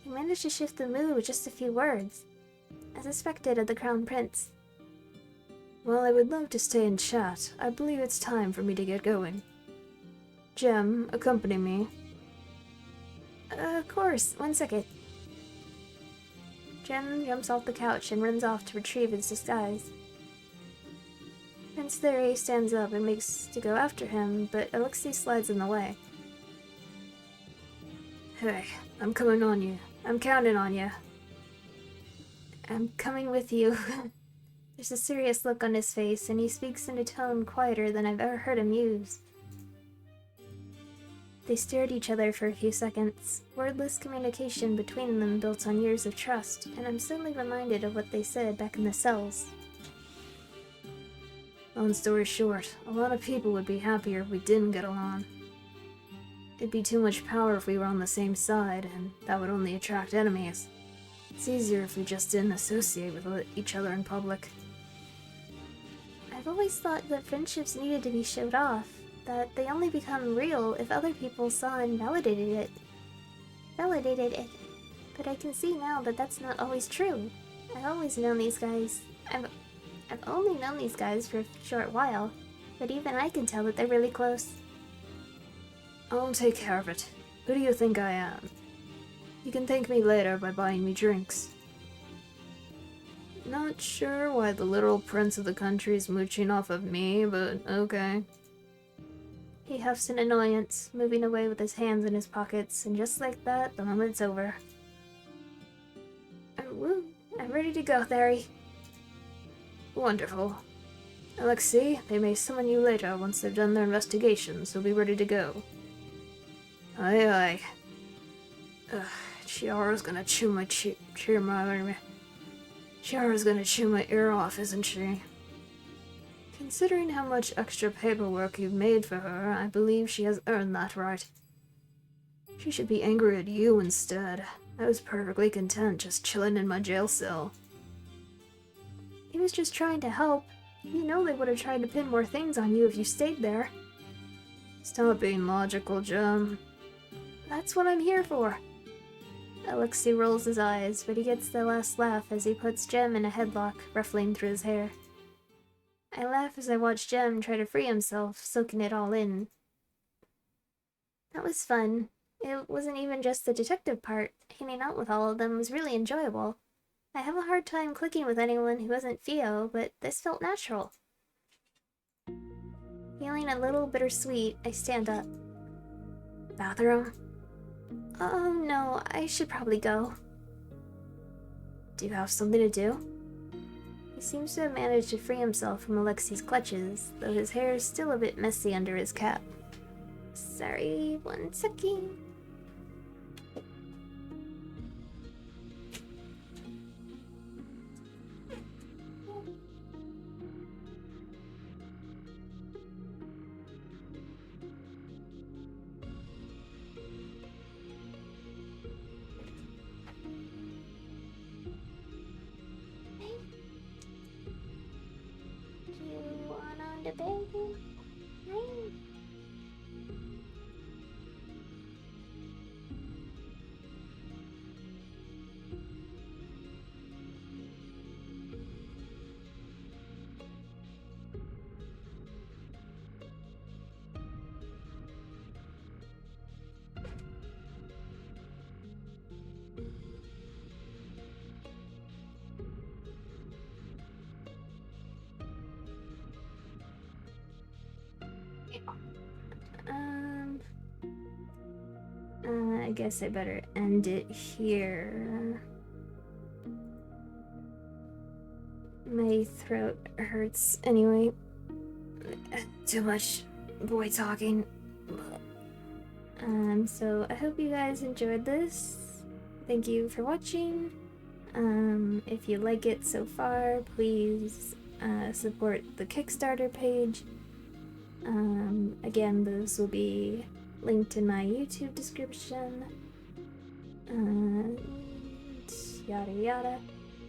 He managed to shift the mood with just a few words, as expected of the Crown Prince. Well, I would love to stay and chat. I believe it's time for me to get going. Jem, accompany me. Of course. 1 second. Jem jumps off the couch and runs off to retrieve his disguise. Prince Theory stands up and makes to go after him, but Alexei slides in the way. Hey, I'm coming on you. I'm counting on you. I'm coming with you. There's a serious look on his face, and he speaks in a tone quieter than I've ever heard him use. They stare at each other for a few seconds. Wordless communication between them built on years of trust, and I'm suddenly reminded of what they said back in the cells. Long story short, a lot of people would be happier if we didn't get along. It'd be too much power if we were on the same side, and that would only attract enemies. It's easier if we just didn't associate with each other in public. I've always thought that friendships needed to be showed off, that they only become real if other people saw and validated it. But I can see now that that's not always true. I've always known these guys. I've only known these guys for a short while, but even I can tell that they're really close. I'll take care of it. Who do you think I am? You can thank me later by buying me drinks. Not sure why the literal prince of the country is mooching off of me, but okay. He huffs in annoyance, moving away with his hands in his pockets, and just like that, the moment's over. I'm ready to go, Theory. Wonderful. Alexei, they may summon you later once they've done their investigation, so be ready to go. Aye aye. Chiara's gonna chew my Chiara's gonna chew my ear off, isn't she? Considering how much extra paperwork you've made for her, I believe she has earned that right. She should be angry at you instead. I was perfectly content just chilling in my jail cell. He was just trying to help. You know they would have tried to pin more things on you if you stayed there. Stop being logical, Jem. That's what I'm here for. Alexei rolls his eyes, but he gets the last laugh as he puts Jem in a headlock, ruffling through his hair. I laugh as I watch Jem try to free himself, soaking it all in. That was fun. It wasn't even just the detective part. Hanging out with all of them was really enjoyable. I have a hard time clicking with anyone who isn't Theo, but this felt natural. Feeling a little bittersweet, I stand up. Bathroom? Oh no, I should probably go. Do you have something to do? He seems to have managed to free himself from Alexi's clutches, though his hair is still a bit messy under his cap. Sorry, 1 second. You want on the bed? Hey. I guess I better end it here. My throat hurts anyway. Too much boy talking. So I hope you guys enjoyed this. Thank you for watching. If you like it so far, please support the Kickstarter page. Again, those will be linked in my YouTube description. And yada yada.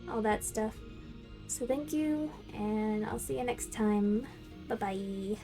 All that stuff. So thank you, and I'll see you next time. Bye bye.